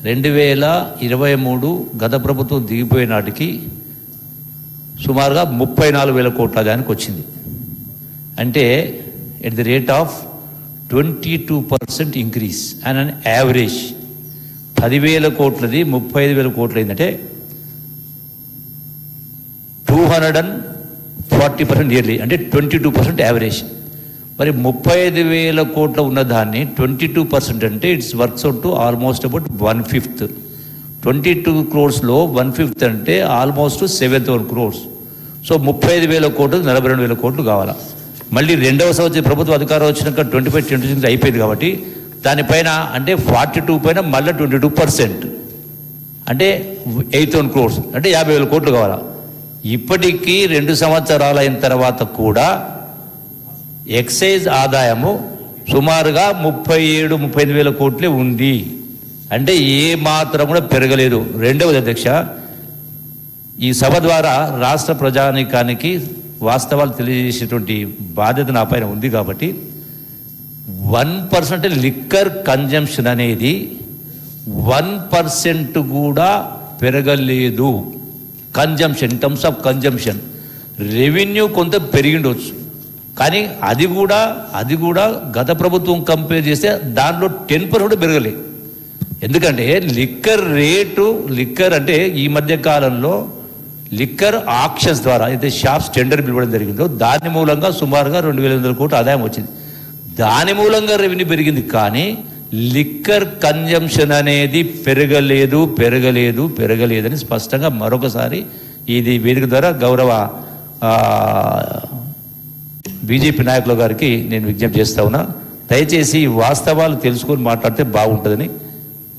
2023 గత ప్రభుత్వం దిగిపోయే నాటికి సుమారుగా 34,000 కోట్ల దానికి వచ్చింది. అంటే at the rate of 22% increase and an average 10,000 కోట్లది 35,000 కోట్లు అయిందంటే 240% ఇయర్లీ, అంటే 22% యావరేజ్. మరి 35,000 కోట్ల ఉన్న దాన్ని 22% అంటే it's works out to almost about 1/5. 22 crores-లో 1/5 అంటే ఆల్మోస్ట్ 7,000 crores. సో 35,000 కోట్లు 42,000 కోట్లు కావాలా. మళ్ళీ రెండవ సంవత్సరం ప్రభుత్వ అధికారం వచ్చినాక 25-26 అయిపోయింది కాబట్టి దానిపైన అంటే 42 పైన మళ్ళీ 22% అంటే 8,000 crores అంటే 50,000 కోట్లు కావాలా. ఇప్పటికీ 2 సంవత్సరాలు అయిన తర్వాత కూడా ఎక్సైజ్ ఆదాయము సుమారుగా 37-38,000 కోట్లే ఉంది. అంటే ఏ మాత్రం కూడా పెరగలేదు. రెండవది అధ్యక్ష, ఈ సభ ద్వారా రాష్ట్ర ప్రజానీకానికి వాస్తవాలు తెలియజేసేటువంటి బాధ్యత నా పైన ఉంది కాబట్టి 1% లిక్కర్ కన్జంప్షన్ అనేది 1% కూడా పెరగలేదు. Consumption, in terms of consumption revenue కొంత పెరిగిండవచ్చు, కానీ అది కూడా గత ప్రభుత్వం కంపేర్ చేస్తే దాంట్లో 10% కూడా పెరగలేదు. ఎందుకంటే లిక్కర్ అంటే ఈ మధ్య కాలంలో లిక్కర్ ఆక్షన్స్ ద్వారా అయితే షాప్స్ టెండర్ పిలవడం జరిగిందో దాని మూలంగా సుమారుగా 2,800 కోట్ల ఆదాయం వచ్చింది. దాని మూలంగా రెవెన్యూ పెరిగింది, కానీ లిక్కర్ కన్జంప్షన్ అనేది పెరగలేదని స్పష్టంగా మరొకసారి ఇది వేదిక ద్వారా గౌరవ బీజేపీ నాయకుల గారికి నేను విజ్ఞప్తి చేస్తా ఉన్నా. దయచేసి వాస్తవాలు తెలుసుకొని మాట్లాడితే బాగుంటుందని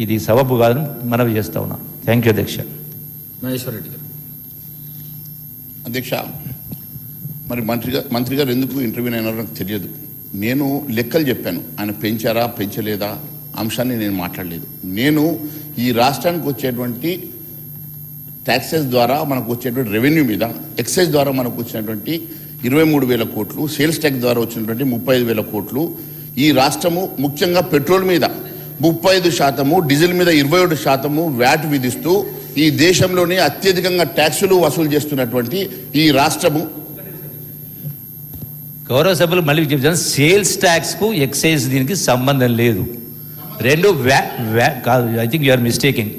ఇది సబబు కాదని మనవి చేస్తా ఉన్నా. థ్యాంక్ యూ అధ్యక్ష. మహేశ్వర్ రెడ్డి గారు. అధ్యక్ష, మరి మంత్రి గారు ఎందుకు ఇంటర్వ్యూ అయినారో నాకు తెలియదు. నేను లెక్కలు చెప్పాను, ఆయన పెంచారా పెంచలేదా అంశాన్ని నేను మాట్లాడలేదు. నేను ఈ రాష్ట్రానికి వచ్చేటువంటి ట్యాక్సెస్ ద్వారా మనకు వచ్చేటువంటి రెవెన్యూ మీద, ఎక్సైజ్ ద్వారా మనకు వచ్చినటువంటి 23,000 కోట్లు, సేల్స్ ట్యాక్స్ ద్వారా వచ్చినటువంటి 35,000 కోట్లు, ఈ రాష్ట్రము ముఖ్యంగా పెట్రోల్ మీద 35%, డీజిల్ మీద 27% వ్యాట్ విధిస్తూ ఈ దేశంలోనే అత్యధికంగా ట్యాక్సులు వసూలు చేస్తున్నటువంటి ఈ రాష్ట్రము. గౌరవ సభ్యులు మళ్ళీ చెప్తాను, సేల్స్ ట్యాక్స్కు ఎక్సైజ్ దీనికి సంబంధం లేదు. రెండు కాదు, I think you're mistaking.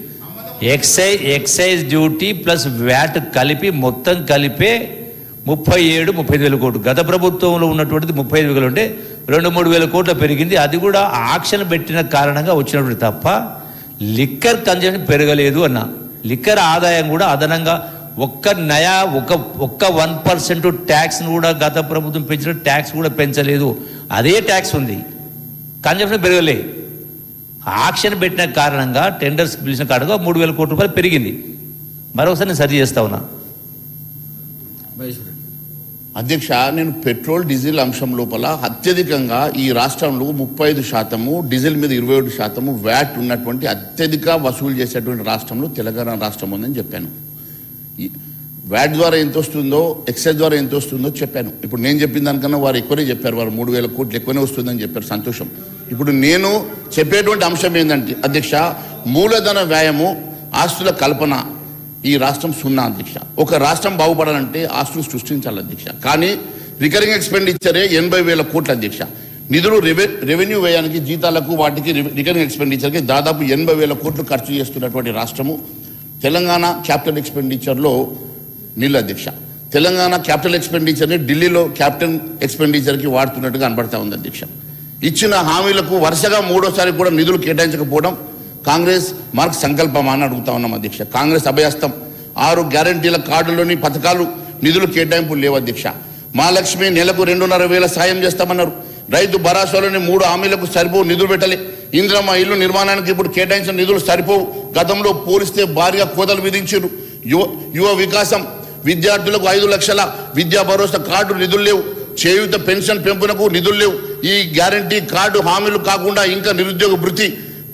Excise duty plus VAT కలిపి మొత్తం కలిపే 37-38,000 కోట్లు. గత ప్రభుత్వంలో ఉన్నటువంటిది 35,000 ఉంటే 2-3,000 కోట్ల పెరిగింది. అది కూడా ఆక్షన్ పెట్టిన కారణంగా వచ్చినటువంటి తప్ప లిక్కర్ కన్జంప్షన్ పెరగలేదు అన్న. లిక్కర్ ఆదాయం కూడా అదనంగా ఒక్క 1% ట్యాక్స్ను కూడా గత ప్రభుత్వం పెంచిన ట్యాక్స్ కూడా పెంచలేదు, అదే ట్యాక్స్ ఉంది, కన్జంప్షన్ పెరగలే. ఆక్షన్ పెట్టిన కారణంగా టెండర్స్ పిలిచిన కారణంగా 3,000 కోట్ల రూపాయలు పెరిగింది. మరొకసారి నేను సరి చేస్తా ఉన్నా. అధ్యక్ష, నేను పెట్రోల్ డీజిల్ అంశం లోపల అత్యధికంగా ఈ రాష్ట్రంలో 35%, డీజిల్ మీద 27% వ్యాట్ ఉన్నటువంటి అత్యధిక వసూలు చేసేటువంటి రాష్ట్రంలో తెలంగాణ రాష్ట్రం ఉందని చెప్పాను. వ్యాట్ ద్వారా ఎంత వస్తుందో, ఎక్సైజ్ ద్వారా ఎంత వస్తుందో చెప్పాను. ఇప్పుడు నేను చెప్పిన దానికన్నా వారు ఎక్కువనే చెప్పారు. వారు 3,000 కోట్లు ఎక్కువనే వస్తుందని చెప్పారు, సంతోషం. ఇప్పుడు నేను చెప్పేటువంటి అంశం ఏంటంటే అధ్యక్ష, మూలధన వ్యాయము, ఆస్తుల కల్పన ఈ రాష్ట్రం 0 అధ్యక్ష. ఒక రాష్ట్రం బాగుపడాలంటే ఆస్తులు సృష్టించాలి అధ్యక్ష. కానీ రికరింగ్ ఎక్స్పెండిచరే 80,000 కోట్లు అధ్యక్ష. నిధులు రెవెన్యూ వ్యయానికి, జీతాలకు, వాటికి రికరింగ్ ఎక్స్పెండిచర్కి దాదాపు 80,000 కోట్లు ఖర్చు చేస్తున్నటువంటి రాష్ట్రము తెలంగాణ. క్యాపిటల్ ఎక్స్పెండిచర్లో నిల్ అధ్యక్ష. తెలంగాణ క్యాపిటల్ ఎక్స్పెండిచర్ని ఢిల్లీలో క్యాపిటల్ ఎక్స్పెండిచర్కి వాడుతున్నట్టుగా కనబడతా ఉంది అధ్యక్ష. ఇచ్చిన హామీలకు వరుసగా 3వ సారి కూడా నిధులు కేటాయించకపోవడం కాంగ్రెస్ మార్క్ సంకల్పమా అని అడుగుతా ఉన్నాం అధ్యక్ష. కాంగ్రెస్ అభయహస్తం 6 గ్యారంటీల కార్డులోని పథకాలు నిధులు కేటాయింపులు లేవు అధ్యక్ష. మహాలక్ష్మి నెలకు 2,500 సాయం చేస్తామన్నారు. రైతు భరోసాలోని 3 హామీలకు సరిపోవు, నిధులు పెట్టలే. ఇందిరమ్మ ఇల్లు నిర్మాణానికి ఇప్పుడు కేటాయించిన నిధులు సరిపోవు, గతంలో పోలిస్తే భారీగా కోతలు విధించారు. యువ వికాసం, విద్యార్థులకు 5 లక్షల విద్యా భరోసా కార్డు నిధులు లేవు. చేయూత పెన్షన్ పెంపునకు నిధులు లేవు. ఈ గ్యారంటీ కార్డు హామీలు కాకుండా ఇంకా నిరుద్యోగ భృతి,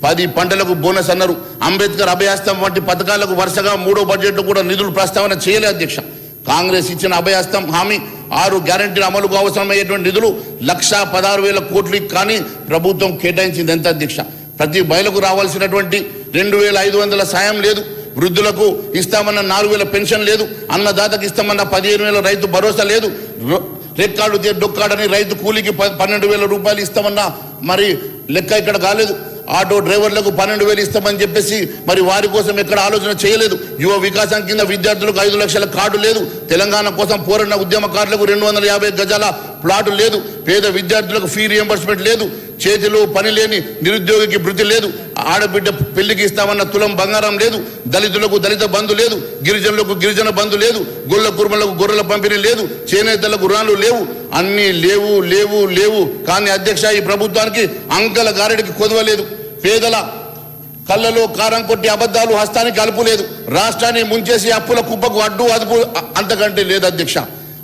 10 పంటలకు బోనస్ అన్నారు. అంబేద్కర్ అభయహస్తం వంటి పథకాలకు వరుసగా 3వ బడ్జెట్లో కూడా నిధులు ప్రస్తావన చేయలే అధ్యక్ష. కాంగ్రెస్ ఇచ్చిన అభయహస్తం హామీ 6 గ్యారంటీల అమలుకు అవసరమయ్యేటువంటి నిధులు 1,16,000 కోట్లు, కానీ ప్రభుత్వం కేటాయించింది ఎంత అధ్యక్ష? ప్రతి మహిళకు రావాల్సినటువంటి 2,500 సాయం లేదు. వృద్ధులకు ఇస్తామన్న 4,000 పెన్షన్ లేదు. అన్నదాతకు ఇస్తామన్న 15,000 రైతు భరోసా లేదు. రెక్కాడు డొక్కాడని రైతు కూలీకి 12,000 రూపాయలు ఇస్తామన్నా మరి లెక్క ఇక్కడ కాలేదు. ఆటో డ్రైవర్లకు 12,000 ఇస్తామని చెప్పేసి మరి వారి కోసం ఎక్కడ ఆలోచన చేయలేదు. యువ వికాసం కింద విద్యార్థులకు 5 లక్షల కార్డు లేదు. తెలంగాణ కోసం పోరాడిన ఉద్యమకారులకు 250 గజాల ప్లాటు లేదు. పేద విద్యార్థులకు ఫీ రియంబర్స్మెంట్ లేదు. చేతిలో పని లేని నిరుద్యోగికి భృతి లేదు. ఆడబిడ్డ పెళ్లికి ఇస్తామన్న తులం బంగారం లేదు. దళితులకు దళిత బంధు లేదు. గిరిజనులకు గిరిజన బంధు లేదు. గొల్ల కుర్మలకు గొర్రెల పంపిణీ లేదు. చేనేతలకు రుణాలు లేవు. అన్నీ లేవు లేవు లేవు. కానీ అధ్యక్ష, ఈ ప్రభుత్వానికి అంకల గారెడికి కొదవలేదు. పేదల కళ్ళలో కారం కొట్టి అబద్ధాలు హస్తానికి అలుపులేదు. రాష్ట్రాన్ని ముంచేసి అప్పుల కుప్పకు అడ్డు అదుపు అంతకంటే లేదు అధ్యక్ష.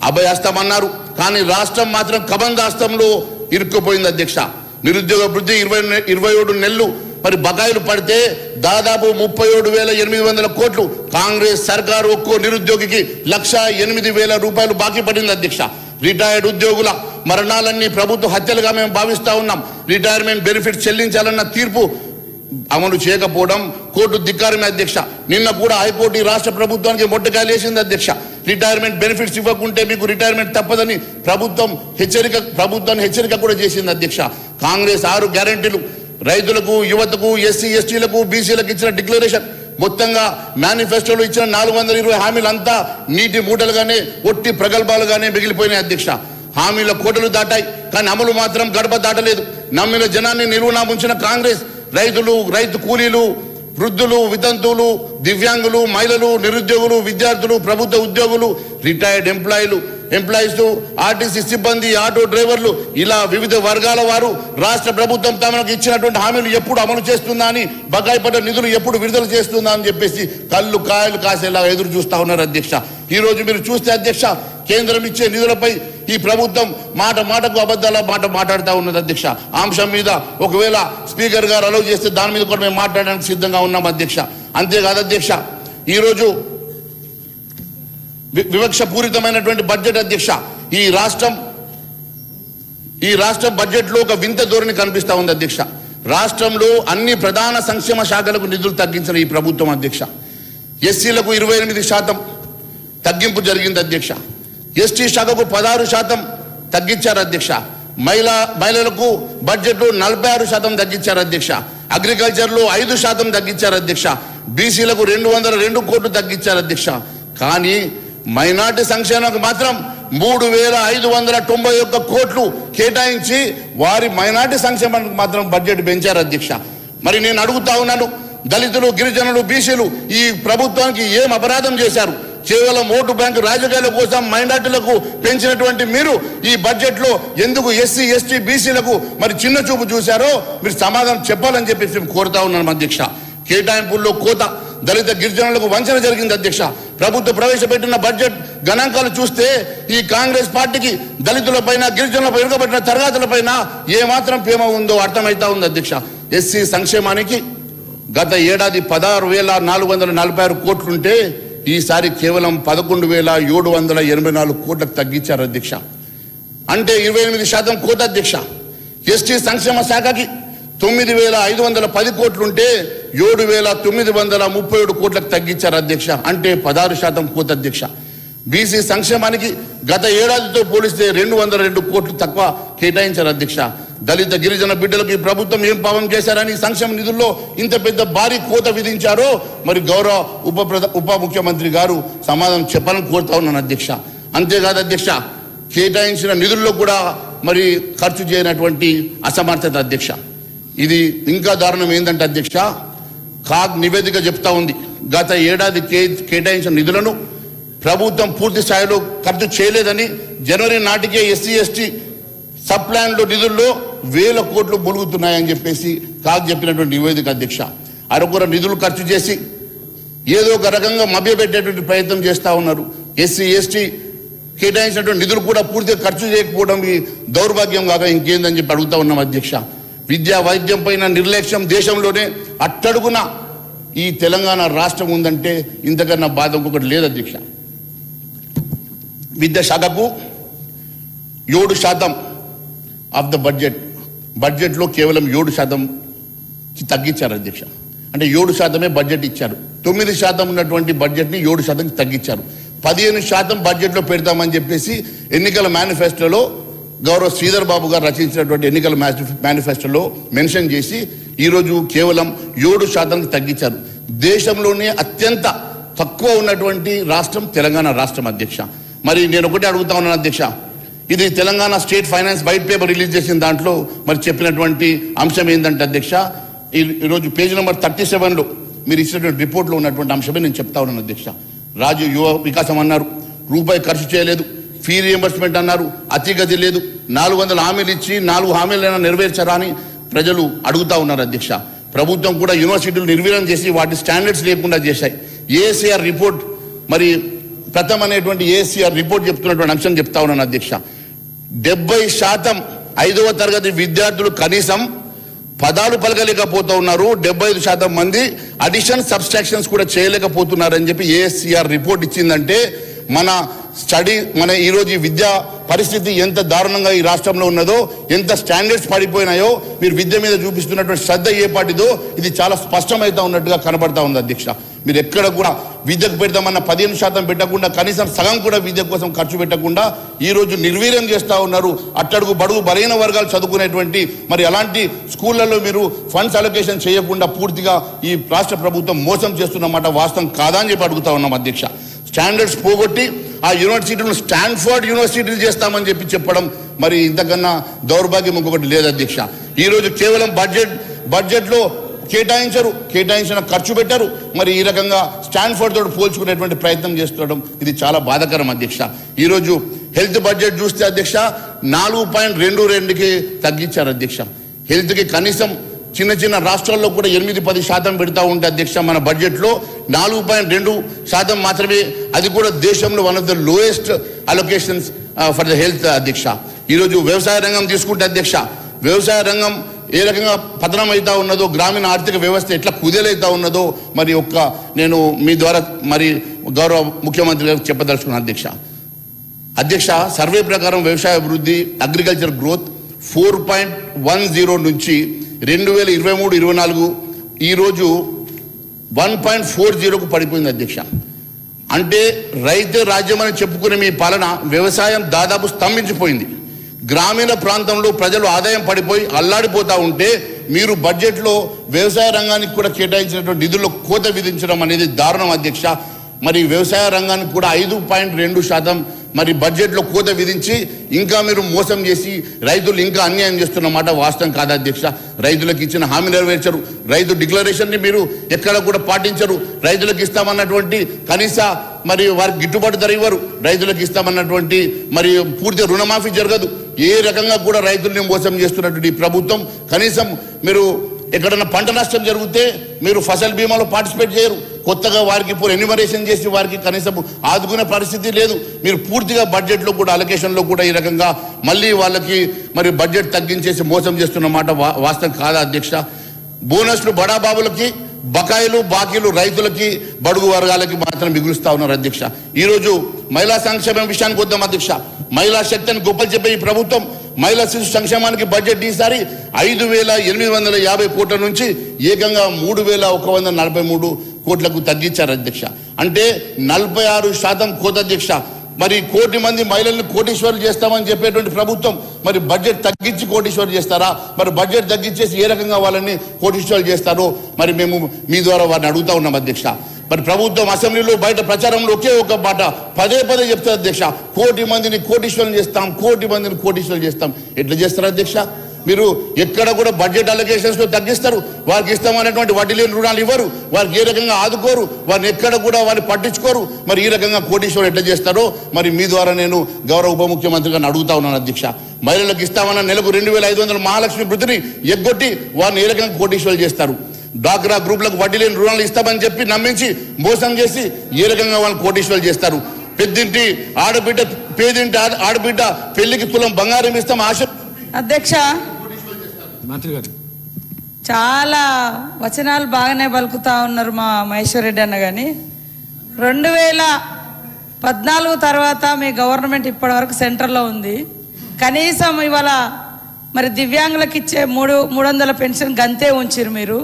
అభయహస్తం అన్నారు, కానీ రాష్ట్రం మాత్రం కబంధాస్తంలో ఇరుక్కుపోయింది అధ్యక్ష. నిరుద్యోగ వృద్ధి 27 నెలలు మరి బకాయిలు పడితే దాదాపు 37,800 కోట్లు. కాంగ్రెస్ సర్కారు ఒక్కో నిరుద్యోగికి 1,08,000 రూపాయలు బాకీ పడింది అధ్యక్ష. రిటైర్డ్ ఉద్యోగుల మరణాలన్నీ ప్రభుత్వ హత్యలుగా మేము భావిస్తా ఉన్నాం. రిటైర్మెంట్ బెనిఫిట్ చెల్లించాలన్న తీర్పు అమలు చేయకపోవడం కోర్టు ధిక్కారమే అధ్యక్ష. నిన్న కూడా హైకోర్టు ఈ రాష్ట్ర ప్రభుత్వానికి మొట్టకాయలు వేసింది అధ్యక్ష. రిటైర్మెంట్ బెనిఫిట్స్ ఇవ్వకుంటే మీకు రిటైర్మెంట్ తప్పదని ప్రభుత్వాన్ని హెచ్చరిక కూడా చేసింది అధ్యక్ష. కాంగ్రెస్ 6 గ్యారెంటీలు రైతులకు, యువతకు, ఎస్సీ ఎస్టీలకు, బీసీలకు ఇచ్చిన డిక్లరేషన్, మొత్తంగా మేనిఫెస్టోలో ఇచ్చిన 420 హామీలు అంతా నీటి మూటలుగానే, ఒట్టి ప్రగల్భాలుగానే మిగిలిపోయినాయి అధ్యక్ష. హామీల కోటలు దాటాయి, కానీ అమలు మాత్రం గడప దాటలేదు. నమ్మిన జనాన్ని నిలువునా ముంచిన కాంగ్రెస్ రైతులు, రైతు కూలీలు, వృద్ధులు, వితంతువులు, దివ్యాంగులు, మహిళలు, నిరుద్యోగులు, విద్యార్థులు, ప్రభుత్వ ఉద్యోగులు, రిటైర్డ్ ఎంప్లాయీస్, ఆర్టీసీ సిబ్బంది, ఆటో డ్రైవర్లు, ఇలా వివిధ వర్గాల వారు రాష్ట్ర ప్రభుత్వం తమకు ఇచ్చినటువంటి హామీలు ఎప్పుడు అమలు చేస్తుందా అని, బకాయి పడ్డ నిధులు ఎప్పుడు విడుదల చేస్తుందా అని చెప్పేసి కళ్ళు కాయలు కాసేలా ఎదురు చూస్తా ఉన్నారు అధ్యక్ష. ఈ రోజు మీరు చూస్తే అధ్యక్ష, కేంద్రం ఇచ్చే నిధులపై ఈ ప్రభుత్వం మాటకు అబద్ధాల మాట్లాడుతూ ఉన్నది అధ్యక్ష. అంశం మీద ఒకవేళ స్పీకర్ గారు అలౌ చేస్తే దాని మీద కూడా మేము మాట్లాడడానికి సిద్ధంగా ఉన్నాం అధ్యక్ష. అంతేకాదు అధ్యక్ష, ఈరోజు వివక్ష పూరితమైనటువంటి బడ్జెట్ అధ్యక్ష. ఈ రాష్ట్రం బడ్జెట్ లో ఒక వింత ధోరణి కనిపిస్తా ఉంది అధ్యక్ష. రాష్ట్రంలో అన్ని ప్రధాన సంక్షేమ శాఖలకు నిధులు తగ్గించిన ఈ ప్రభుత్వం అధ్యక్ష. ఎస్సీలకు 28% తగ్గింపు జరిగింది అధ్యక్ష. ఎస్టీ శాఖకు 16% తగ్గించారు అధ్యక్ష. మహిళలకు బడ్జెట్ లో 46% తగ్గించారు అధ్యక్ష. అగ్రికల్చర్ లో 5% తగ్గించారు అధ్యక్ష. బీసీలకు 202 కోట్లు తగ్గించారు అధ్యక్ష. కానీ మైనార్టీ సంక్షేమానికి మాత్రం 3,591 కోట్లు కేటాయించి వారి మైనార్టీ సంక్షేమానికి మాత్రం బడ్జెట్ పెంచారు అధ్యక్ష. మరి నేను అడుగుతా ఉన్నాను, దళితులు, గిరిజనులు, బీసీలు ఈ ప్రభుత్వానికి ఏం అపరాధం చేశారు? కేవలం ఓటు బ్యాంకు రాజకీయాల కోసం మైనార్టీలకు పెంచినటువంటి మీరు ఈ బడ్జెట్ లో ఎందుకు ఎస్సీ ఎస్టీ బీసీలకు మరి చిన్న చూపు చూశారో మీరు సమాధానం చెప్పాలని చెప్పేసి కోరుతా ఉన్నాను అధ్యక్ష. కేటాయింపుల్లో కోత, దళిత గిరిజనులకు వంచన జరిగింది అధ్యక్ష. ప్రభుత్వం ప్రవేశపెట్టిన బడ్జెట్ గణాంకాలు చూస్తే ఈ కాంగ్రెస్ పార్టీకి దళితులపైన, గిరిజనులపై, వెనుకబడిన తరగతులపైన ఏమాత్రం ప్రేమ ఉందో అర్థమైతా ఉంది అధ్యక్ష. ఎస్సీ సంక్షేమానికి గత ఏడాది 16,446 కోట్లుంటే ఈసారి కేవలం 11,784 కోట్లకు తగ్గించారు అధ్యక్ష. అంటే 28% కోత అధ్యక్ష. ఎస్టీ సంక్షేమ శాఖకి 9,510 కోట్లుంటే 7,937 కోట్లకు తగ్గించారు అధ్యక్ష. అంటే 16% కోత అధ్యక్ష. బీసీ సంక్షేమానికి గత ఏడాదితో పోలిస్తే 202 కోట్లు తక్కువ కేటాయించారు అధ్యక్ష. దళిత గిరిజన బిడ్డలకు ఈ ప్రభుత్వం ఏం పాపం చేశారని సంక్షేమ నిధుల్లో ఇంత పెద్ద భారీ కోత విధించారో మరి గౌరవ ఉప ముఖ్యమంత్రి గారు సమాధానం చెప్పాలని కోరుతా ఉన్నాను అధ్యక్ష. అంతేకాదు అధ్యక్ష, కేటాయించిన నిధుల్లో కూడా మరి ఖర్చు చేయనటువంటి అసమర్థత అధ్యక్ష. ఇది ఇంకా దారుణం ఏంటంటే అధ్యక్ష, కాగ్ నివేదిక చెప్తా ఉంది, గత ఏడాది కేటాయించిన నిధులను ప్రభుత్వం పూర్తి స్థాయిలో ఖర్చు చేయలేదని, జనవరి నాటికే ఎస్సీ ఎస్టీ సబ్ ప్లాన్లో నిధుల్లో 1,000 కోట్లు ములుగుతున్నాయని చెప్పేసి కాగ్ చెప్పినటువంటి నివేదిక అధ్యక్ష. అరకొర నిధులు ఖర్చు చేసి ఏదో ఒక రకంగా మభ్యపెట్టేటువంటి ప్రయత్నం చేస్తూ ఉన్నారు. ఎస్సీ ఎస్టీ కేటాయించినటువంటి నిధులు కూడా పూర్తిగా ఖర్చు చేయకపోవడం ఈ దౌర్భాగ్యం కాక ఇంకేందని చెప్పి అడుగుతా ఉన్నాం అధ్యక్ష. విద్యా వైద్యం పైన నిర్లక్ష్యం దేశంలోనే అట్టడుగున ఈ తెలంగాణ రాష్ట్రం ఉందంటే ఇంతకన్నా బాధ ఇంకొకటి లేదు అధ్యక్ష. విద్యాశాఖకు 7% ఆఫ్ ద బడ్జెట్లో కేవలం 7% తగ్గించారు అధ్యక్ష. అంటే 7% బడ్జెట్ ఇచ్చారు. 9% ఉన్నటువంటి బడ్జెట్ని 7% తగ్గించారు. 15% బడ్జెట్లో పెడతామని చెప్పేసి ఎన్నికల మేనిఫెస్టోలో గౌరవ శ్రీధర్ బాబు గారు రచించినటువంటి ఎన్నికల మేనిఫెస్టోలో మెన్షన్ చేసి ఈరోజు కేవలం 7% తగ్గించారు. దేశంలోనే అత్యంత తక్కువ ఉన్నటువంటి రాష్ట్రం తెలంగాణ రాష్ట్రం అధ్యక్ష. మరి నేను ఒకటే అడుగుతా ఉన్నాను అధ్యక్ష, ఇది Telangana state finance white paper release చేసిన దాంట్లో మరి చెప్పినటువంటి అంశం ఏంటంటే అధ్యక్ష, ఈరోజు పేజ్ నెంబర్ 37లో మీరు ఇచ్చినటువంటి రిపోర్ట్లో ఉన్నటువంటి అంశమే నేను చెప్తా ఉన్నాను అధ్యక్ష. రాజు యువ వికాసం అన్నారు, రూపాయి ఖర్చు చేయలేదు. ఫీ రియంబర్స్మెంట్ అన్నారు, అతిగతి లేదు. 400 హామీలు ఇచ్చి 4 హామీలైనా నెరవేర్చారా అని ప్రజలు అడుగుతా ఉన్నారు అధ్యక్ష. ప్రభుత్వం కూడా యూనివర్సిటీలు నిర్వీర్యం చేసి వాటి స్టాండర్డ్స్ లేకుండా చేశాయి. ఏఎస్ఆర్ రిపోర్ట్ మరి ప్రథమ అనేటువంటి ఏఎస్ఆర్ రిపోర్ట్ చెప్తున్నటువంటి అంశం చెప్తా ఉన్నాను అధ్యక్ష. 70% 5వ తరగతి విద్యార్థులు కనీసం పదాలు పలకలేకపోతూ ఉన్నారు. 75% మంది అడిషన్ సబ్స్ట్రాక్షన్స్ కూడా చేయలేకపోతున్నారని చెప్పి ఏఎస్ఆర్ రిపోర్ట్ ఇచ్చిందంటే మన ఈరోజు ఈ విద్యా పరిస్థితి ఎంత దారుణంగా ఈ రాష్ట్రంలో ఉన్నదో, ఎంత స్టాండర్డ్స్ పడిపోయినాయో, మీరు విద్య మీద చూపిస్తున్నటువంటి శ్రద్ధ ఏ పాటిదో ఇది చాలా స్పష్టమైతే ఉన్నట్టుగా కనబడతా ఉంది అధ్యక్ష. మీరు ఎక్కడ కూడా విద్యకు పెడతామన్న 15% పెట్టకుండా కనీసం సగం కూడా విద్య కోసం ఖర్చు పెట్టకుండా ఈరోజు నిర్వీర్యం చేస్తూ ఉన్నారు. అట్టడుగు బడుగు బలైన వర్గాలు చదువుకునేటువంటి మరి అలాంటి స్కూళ్లలో మీరు ఫండ్స్ అలొకేషన్ చేయకుండా పూర్తిగా ఈ రాష్ట్ర ప్రభుత్వం మోసం చేస్తున్నమాట వాస్తవం కాదా అని చెప్పి అడుగుతా ఉన్నాం అధ్యక్ష. స్టాండర్డ్స్ పోగొట్టి ఆ యూనివర్సిటీలను స్టాన్ఫోర్డ్ యూనివర్సిటీలు చేస్తామని చెప్పడం మరి ఇంతకన్నా దౌర్భాగ్యం ఇంకొకటి లేదు అధ్యక్ష. ఈరోజు కేవలం బడ్జెట్లో కేటాయించిన ఖర్చు పెట్టారు. మరి ఈ రకంగా స్టాన్ఫోర్డ్ తోటి పోల్చుకునేటువంటి ప్రయత్నం చేస్తుండడం ఇది చాలా బాధాకరం అధ్యక్ష. ఈరోజు హెల్త్ బడ్జెట్ చూస్తే అధ్యక్ష 4.22కి తగ్గించారు అధ్యక్ష. హెల్త్కి కనీసం చిన్న రాష్ట్రాల్లో కూడా 8-10% పెడతా ఉంటే అధ్యక్ష మన బడ్జెట్లో 4.2% మాత్రమే, అది కూడా దేశంలో one of the lowest allocations for the health అధ్యక్ష. ఈరోజు వ్యవసాయ రంగం తీసుకుంటే అధ్యక్ష, వ్యవసాయ రంగం ఏ రకంగా పతనం అవుతా ఉన్నదో, గ్రామీణ ఆర్థిక వ్యవస్థ ఎట్లా కుదేలవుతా ఉన్నదో మరి నేను మీ ద్వారా మరి గౌరవ ముఖ్యమంత్రి గారికి చెప్పదలుచుకున్నాను అధ్యక్ష. సర్వే ప్రకారం వ్యవసాయ అభివృద్ధి అగ్రికల్చర్ గ్రోత్ 4.10 నుంచి 2023-24 ఈరోజు 1.40కు పడిపోయింది అధ్యక్ష. అంటే రైతు రాజ్యం అని చెప్పుకునే మీ పాలన వ్యవసాయం దాదాపు స్తంభించిపోయింది. గ్రామీణ ప్రాంతంలో ప్రజలు ఆదాయం పడిపోయి అల్లాడిపోతూ ఉంటే మీరు బడ్జెట్లో వ్యవసాయ రంగానికి కూడా కేటాయించినటువంటి నిధుల్లో కోత విధించడం అనేది దారుణం అధ్యక్ష. మరి వ్యవసాయ రంగానికి కూడా 5.2% మరి బడ్జెట్లో కోత విధించి ఇంకా మీరు మోసం చేసి రైతులు ఇంకా అన్యాయం చేస్తున్నమాట వాస్తవం కాదా అధ్యక్ష. రైతులకు ఇచ్చిన హామీ నెరవేర్చరు, రైతు డిక్లరేషన్ని మీరు ఎక్కడ కూడా పాటించరు. రైతులకు ఇస్తామన్నటువంటి కనీస మరి వారికి గిట్టుబాటు ధర ఇవ్వరు. రైతులకు ఇస్తామన్నటువంటి మరి పూర్తి రుణమాఫీ జరగదు. ఏ రకంగా కూడా రైతుల్ని మోసం చేస్తున్నటువంటి ప్రభుత్వం కనీసం మీరు ఎక్కడన్నా పంట నష్టం జరిగితే మీరు ఫసల్ బీమాలో పార్టిసిపేట్ చేయరు. కొత్తగా వారికి ఇప్పుడు ఎన్యుమరేషన్ చేసి వారికి కనీసం ఆదుకునే పరిస్థితి లేదు. మీరు పూర్తిగా బడ్జెట్లో కూడా అలొకేషన్లో కూడా ఈ రకంగా మళ్ళీ వాళ్ళకి మరి బడ్జెట్ తగ్గించేసి మోసం చేస్తున్నమాట వాస్తవం కాదా అధ్యక్ష. బోనస్లు బడాబాబులకి, బకాయిలు బాకీలు రైతులకి, బడుగు వర్గాలకి మాత్రం మిగులుస్తా ఉన్నారు అధ్యక్ష. ఈరోజు మహిళా సంక్షేమం విషయానికి వద్దాం అధ్యక్ష. మహిళా శక్తిని గొప్పలు చెప్పే ఈ ప్రభుత్వం మహిళా శిశు సంక్షేమానికి బడ్జెట్ ఈసారి 5,850 కోట్ల నుంచి ఏకంగా 3,143 కోట్లకు తగ్గించారు అధ్యక్ష. అంటే 46% కోత అధ్యక్ష. మరి 1 కోటి మంది మహిళల్ని కోటీశ్వరులు చేస్తామని చెప్పేటువంటి ప్రభుత్వం మరి బడ్జెట్ తగ్గించి కోటీశ్వరులు చేస్తారా? మరి బడ్జెట్ తగ్గించేసి ఏ రకంగా వాళ్ళని కోటీశ్వరులు చేస్తారో మరి మేము మీ ద్వారా వారిని అడుగుతా ఉన్నాం అధ్యక్ష. మరి ప్రభుత్వం అసెంబ్లీలో బయట ప్రచారంలో ఒకే ఒక మాట పదే చెప్తారు అధ్యక్ష, 1 కోటి మందిని కోటీశ్వరులు చేస్తాం, 1 కోటి మందిని కోటీశ్వరులు చేస్తాం. ఎట్లా చేస్తారు అధ్యక్ష? మీరు ఎక్కడ కూడా బడ్జెట్ అలొకేషన్స్ లో తగ్గిస్తారు, వారికి ఇస్తామనేటువంటి వడ్డీ లేని రుణాలు ఇవ్వరు, వారికి ఏ రకంగా ఆదుకోరు, వారిని ఎక్కడ కూడా వారిని పట్టించుకోరు. మరి ఈ రకంగా కోటీశ్వరులు ఎట్లా చేస్తారో మరి మీ ద్వారా నేను గౌరవ ఉప ముఖ్యమంత్రి గారిని అడుగుతా ఉన్నాను అధ్యక్ష. మహిళలకు ఇస్తామన్న నెలకు 2,500 మహాలక్ష్మి వృత్తిని ఎగ్గొట్టి వారిని ఏ రకంగా కోటీశ్వరులు చేస్తారు? డ్వాక్రా గ్రూపులకు వడ్డీ లేని రుణాలు ఇస్తామని చెప్పి నమ్మించి మోసం చేసి ఏ రకంగా వాళ్ళని కోటీశ్వరులు చేస్తారు? పెద్దింటి ఆడబిడ్డ, పేదింటి ఆడబిడ్డ పెళ్లికి తులం బంగారం ఇస్తాం ఆశ. అధ్యక్ష, మంత్రి గారు చాలా వచనాలు బాగానే పలుకుతా ఉన్నారు మా మహేశ్వర్ రెడ్డి అన్న. కానీ 2014 తర్వాత మీ గవర్నమెంట్ ఇప్పటి వరకు సెంటర్లో ఉంది. కనీసం ఇవాళ మరి దివ్యాంగులకు ఇచ్చే 300 పెన్షన్ గంతే ఉంచిరు మీరు.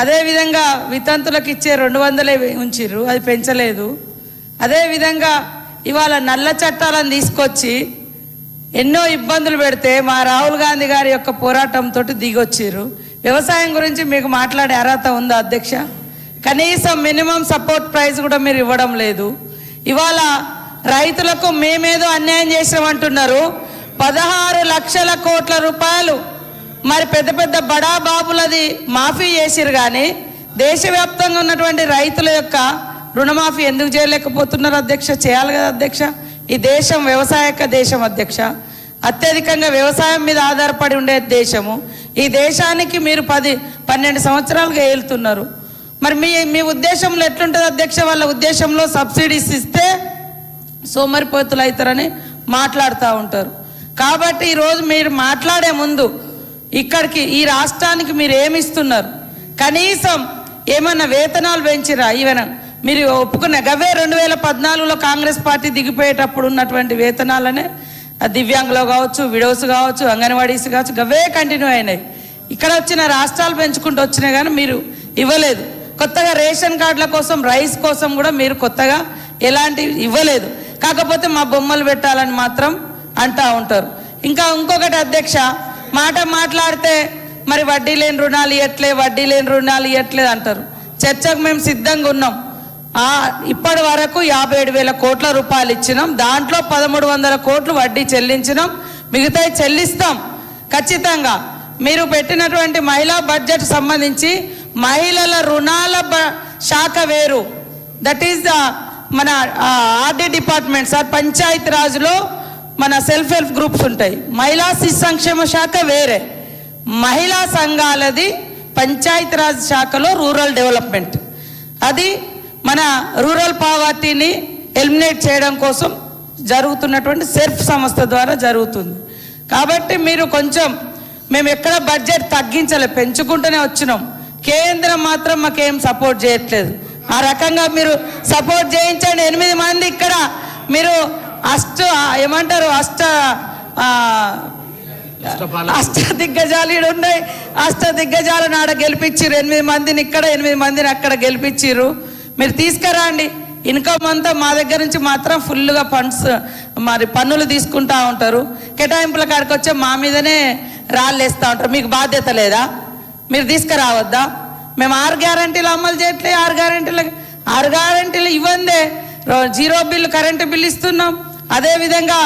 అదేవిధంగా వితంతులకు ఇచ్చే 200 ఉంచిరు, అది పెంచలేదు. అదేవిధంగా ఇవాళ నల్ల చట్టాలను తీసుకొచ్చి ఎన్నో ఇబ్బందులు పెడితే మా రాహుల్ గాంధీ గారి యొక్క పోరాటంతో దిగొచ్చారు. వ్యవసాయం గురించి మీకు మాట్లాడే అర్హత ఉందా అధ్యక్ష? కనీసం మినిమం సపోర్ట్ ప్రైస్ కూడా మీరు ఇవ్వడం లేదు. ఇవాళ రైతులకు మేమేదో అన్యాయం చేసామంటున్నారు. 16 లక్షల కోట్ల రూపాయలు మరి పెద్ద పెద్ద బడా బాబులది మాఫీ చేసిరు, కానీ దేశవ్యాప్తంగా ఉన్నటువంటి రైతుల యొక్క రుణమాఫీ ఎందుకు చేయలేకపోతున్నారు అధ్యక్ష? చేయాలి కదా అధ్యక్ష. ఈ దేశం వ్యవసాయక దేశం అధ్యక్ష. అత్యధికంగా వ్యవసాయం మీద ఆధారపడి ఉండే దేశము. ఈ దేశానికి మీరు 10-12 సంవత్సరాలుగా ఏలుతున్నారు. మరి మీ ఉద్దేశంలో ఎట్లుంటుంది అధ్యక్ష? వాళ్ళ ఉద్దేశంలో సబ్సిడీస్ ఇస్తే సోమరిపోతులు అవుతారని మాట్లాడుతూ ఉంటారు. కాబట్టి ఈరోజు మీరు మాట్లాడే ముందు ఇక్కడికి ఈ రాష్ట్రానికి మీరు ఏమి ఇస్తున్నారు? కనీసం ఏమన్నా వేతనాలు పెంచిరా? ఈవెన మీరు ఒప్పుకున్న గవే 2014లో కాంగ్రెస్ పార్టీ దిగిపోయేటప్పుడు ఉన్నటువంటి వేతనాలనే దివ్యాంగులు కావచ్చు, విడోస్ కావచ్చు, అంగన్వాడీస్ కావచ్చు, గవే కంటిన్యూ అయినాయి. ఇక్కడ వచ్చిన రాష్ట్రాలు పెంచుకుంటూ వచ్చినాయి, కానీ మీరు ఇవ్వలేదు. కొత్తగా రేషన్ కార్డుల కోసం, రైస్ కోసం కూడా మీరు కొత్తగా ఎలాంటివి ఇవ్వలేదు. కాకపోతే మా బొమ్మలు పెట్టాలని మాత్రం అంటూ ఉంటారు. ఇంకొకటి అధ్యక్ష, మాట్లాడితే మరి వడ్డీ లేని రుణాలు ఇవ్వట్లేదు అంటారు. చర్చకు మేము సిద్ధంగా ఉన్నాం. ఇప్పటి వరకు 57,000 కోట్ల రూపాయలు ఇచ్చినాం. దాంట్లో 1,300 కోట్లు వడ్డీ చెల్లించినాం. మిగతాయి చెల్లిస్తాం ఖచ్చితంగా. మీరు పెట్టినటువంటి మహిళా బడ్జెట్ సంబంధించి మహిళల రుణాల శాఖ వేరు, దట్ ఈస్ మన ఆర్డీ డిపార్ట్మెంట్ సార్. పంచాయతీ రాజులో మన సెల్ఫ్ హెల్ప్ గ్రూప్స్ ఉంటాయి. మహిళా శిశు సంక్షేమ శాఖ వేరే, మహిళా సంఘాలది పంచాయతీరాజ్ శాఖలో రూరల్ డెవలప్మెంట్. అది మన రూరల్ పావర్టీని ఎలిమినేట్ చేయడం కోసం జరుగుతున్నటువంటి సెర్ఫ్ సంస్థ ద్వారా జరుగుతుంది. కాబట్టి మీరు కొంచెం, మేము ఎక్కడ బడ్జెట్ తగ్గించలే, పెంచుకుంటూనే వచ్చినాం. కేంద్రం మాత్రం మాకేం సపోర్ట్ చేయట్లేదు. ఆ రకంగా మీరు సపోర్ట్ చేయించండి. 8 మంది ఇక్కడ మీరు అష్ట దిగ్గజాలు ఉన్నాయి. దిగ్గజాలను ఆడ గెలిపించారు. 8 మందిని ఇక్కడ, 8 మందిని అక్కడ గెలిపించారు. మీరు తీసుకురండి. ఇన్కమ్ అంతా మా దగ్గర నుంచి మాత్రం ఫుల్గా ఫండ్స్ మరి పన్నులు తీసుకుంటా ఉంటారు. కేటాయింపుల కాడికి వచ్చే మా మీదనే రాళ్ళేస్తూ ఉంటారు. మీకు బాధ్యత లేదా? మీరు తీసుకురావద్దా? మేము 6 గ్యారంటీలు అమలు చేయట్లే. 6 గ్యారంటీలు ఇవ్వందే 0 బిల్లు కరెంటు బిల్లు ఇస్తున్నాం. అదేవిధంగా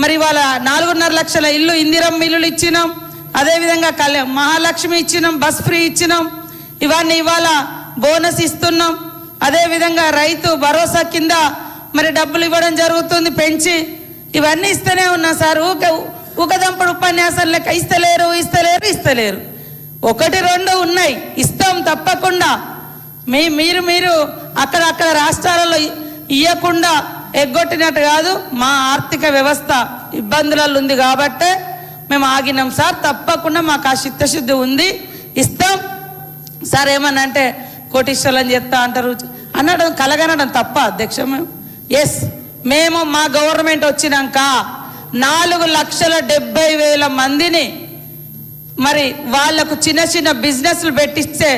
మరి ఇవాళ 4.5 లక్షల ఇల్లు ఇందిరమ్మ ఇల్లులు ఇచ్చినాం. అదేవిధంగా మహాలక్ష్మి ఇచ్చినాం, బస్ ఫ్రీ ఇచ్చినాం. ఇవన్నీ ఇవాళ బోనస్ ఇస్తున్నాం. అదేవిధంగా రైతు భరోసా కింద మరి డబ్బులు ఇవ్వడం జరుగుతుంది పెంచి. ఇవన్నీ ఇస్తూనే ఉన్నా సార్. ఊకదంపుడు ఉపన్యాసం లెక్క ఇస్తలేరు. 1-2 ఉన్నాయి, ఇస్తాం తప్పకుండా. మీరు అక్కడ రాష్ట్రాలలో ఇవ్వకుండా ఎగ్గొట్టినట్టు కాదు. మా ఆర్థిక వ్యవస్థ ఇబ్బందులలో ఉంది కాబట్టే మేము ఆగినాం సార్. తప్పకుండా మాకు ఆ చిత్తశుద్ధి ఉంది, ఇస్తాం సార్. ఏమన్నా అంటే కోటీశ్వరులని చెప్తా అంటారు అనడం, కలగనడం తప్ప అధ్యక్ష. మేము మా గవర్నమెంట్ వచ్చినాక 4,70,000 మందిని మరి వాళ్లకు చిన్న చిన్న బిజినెస్లు పెట్టిస్తే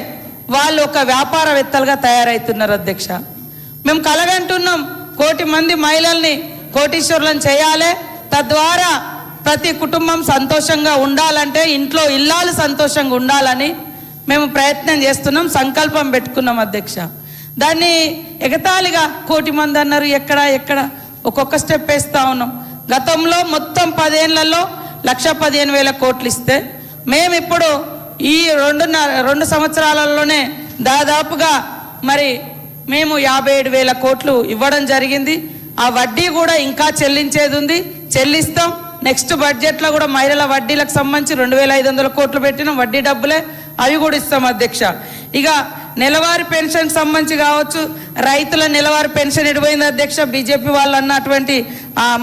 వాళ్ళు ఒక వ్యాపారవేత్తలుగా తయారవుతున్నారు అధ్యక్ష. మేము కలగంటున్నాం 1 కోటి మంది మహిళల్ని కోటీశ్వరులను చేయాలి. తద్వారా ప్రతి కుటుంబం సంతోషంగా ఉండాలంటే, ఇంట్లో ఇల్లాలు సంతోషంగా ఉండాలని మేము ప్రయత్నం చేస్తున్నాం, సంకల్పం పెట్టుకున్నాం అధ్యక్ష. దాన్ని ఎగతాళిగా 1 కోటి మంది అన్నారు. ఎక్కడ ఒక్కొక్క స్టెప్ వేస్తా ఉన్నాం. గతంలో మొత్తం 10 ఏళ్లలో 1,15,000 కోట్లు ఇస్తే మేము ఇప్పుడు ఈ 2 సంవత్సరాలలోనే దాదాపుగా మరి మేము 57,000 కోట్లు ఇవ్వడం జరిగింది. ఆ వడ్డీ కూడా ఇంకా చెల్లించేది ఉంది, చెల్లిస్తాం. నెక్స్ట్ బడ్జెట్లో కూడా మహిళల వడ్డీలకు సంబంధించి 2,500 కోట్లు పెట్టిన వడ్డీ డబ్బులే, అవి కూడా ఇస్తాం అధ్యక్ష. ఇక నెలవారీ పెన్షన్ సంబంధించి కావచ్చు, రైతుల నెలవారీ పెన్షన్ ఎడిపోయింది అధ్యక్ష. బీజేపీ వాళ్ళు అన్నటువంటి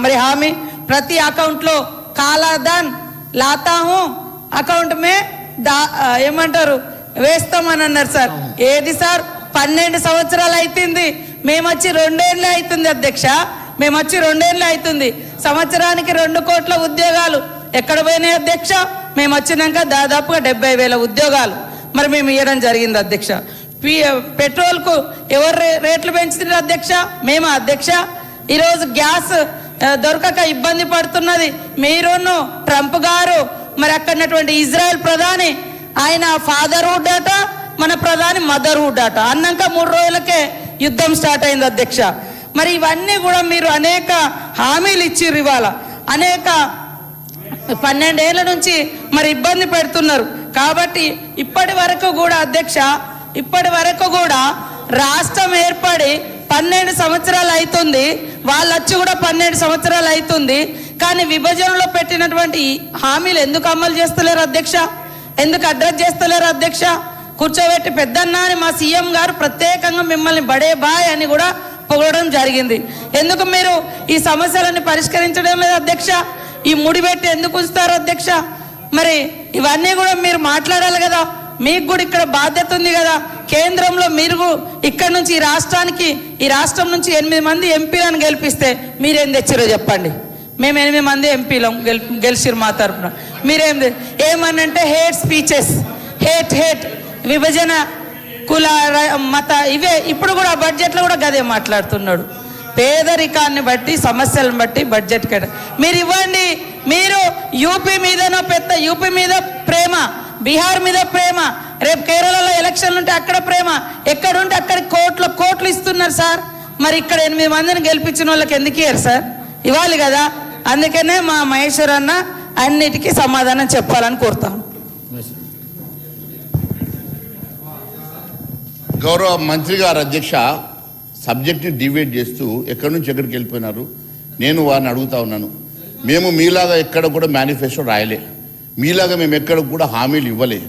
మరి హామీ, ప్రతి అకౌంట్లో కాలాదాన్ లాతాహు అకౌంట్ మే ఏమంటారు వేస్తామని అన్నారు సార్. ఏది సార్? 12 సంవత్సరాలు అవుతుంది. మేము వచ్చి 2 ఏళ్ళే అవుతుంది అధ్యక్ష. మేము వచ్చి 2 ఏళ్ళే అవుతుంది. సంవత్సరానికి 2 కోట్ల ఉద్యోగాలు ఎక్కడ పోయినాయి అధ్యక్ష? మేము వచ్చినాక దాదాపుగా 70,000 ఉద్యోగాలు మరి మేము ఇవ్వడం జరిగింది అధ్యక్ష. పెట్రోల్కు ఎవరు రేట్లు పెంచుతున్నారు అధ్యక్ష? మేమా అధ్యక్ష? ఈరోజు గ్యాస్ దొరకక ఇబ్బంది పడుతున్నది. మీరును ట్రంప్ గారు, మరి అక్కడటువంటి ఇజ్రాయెల్ ప్రధాని ఆయన ఫాదర్హుడ్ అట, మన ప్రధాని మదర్హుడ్ అట. అన్నాక 3 రోజులకే యుద్ధం స్టార్ట్ అయింది అధ్యక్ష. మరి ఇవన్నీ కూడా మీరు అనేక హామీలు ఇచ్చిర్రు, ఇవాళ అనేక 12 ఏళ్ల నుంచి మరి ఇబ్బంది పెడుతున్నారు. కాబట్టి ఇప్పటి వరకు కూడా అధ్యక్ష, ఇప్పటి వరకు కూడా రాష్ట్రం ఏర్పడి 12 సంవత్సరాలు అవుతుంది, వాళ్ళు వచ్చి కూడా 12 సంవత్సరాలు అవుతుంది. కానీ విభజనలో పెట్టినటువంటి హామీలు ఎందుకు అమలు చేస్తలేరు అధ్యక్ష? ఎందుకు అడ్రస్ చేస్తలేరు అధ్యక్ష? కూర్చోబెట్టి పెద్దన్న అని మా సీఎం గారు ప్రత్యేకంగా మిమ్మల్ని బడే బాయ్ అని కూడా పొగడడం జరిగింది. ఎందుకు మీరు ఈ సమస్యలను పరిష్కరించడం లేదు అధ్యక్ష? ఈ ముడిపెట్టి ఎందుకు ఉంచుతారు అధ్యక్ష? మరి ఇవన్నీ కూడా మీరు మాట్లాడాలి కదా, మీకు కూడా ఇక్కడ బాధ్యత ఉంది కదా. కేంద్రంలో మీరు ఇక్కడ నుంచి ఈ రాష్ట్రం నుంచి 8 మంది ఎంపీలను గెలిపిస్తే మీరేం తెచ్చారో చెప్పండి. మేము 8 మంది ఎంపీలం గెలిచిరు మా తరఫున. ఏమనంటే హేట్ స్పీచెస్, హేట్ విభజన, కుల మత, ఇవే ఇప్పుడు కూడా బడ్జెట్లో కూడా గదే మాట్లాడుతున్నాడు. పేదరికాన్ని బట్టి, సమస్యలను బట్టి బడ్జెట్ మీరు ఇవ్వండి. మీరు యూపీ మీదనో పెద్ద యూపీ మీద ప్రేమ, బీహార్ మీద ప్రేమ, రేపు కేరళలో ఎలక్షన్లు ఉంటే అక్కడ ప్రేమ, ఎక్కడుంటే అక్కడ కోట్లు ఇస్తున్నారు సార్. మరి ఇక్కడ 8 మందిని గెలిపించిన వాళ్ళకి ఎందుకు ఇయ్యారు సార్? ఇవ్వాలి కదా. అందుకనే మా మహేశ్వర్ అన్న అన్నిటికీ సమాధానం చెప్పాలని కోరుతాను. గౌరవ మంత్రి గారు అధ్యక్ష, సబ్జెక్ట్ని డివైడ్ చేస్తూ ఎక్కడి నుంచి ఎక్కడికి వెళ్ళిపోయినారు. నేను వారిని అడుగుతా ఉన్నాను. మేము మీలాగా ఎక్కడ కూడా మేనిఫెస్టో రాయలే, మీలాగా మేము ఎక్కడ కూడా హామీలు ఇవ్వలే.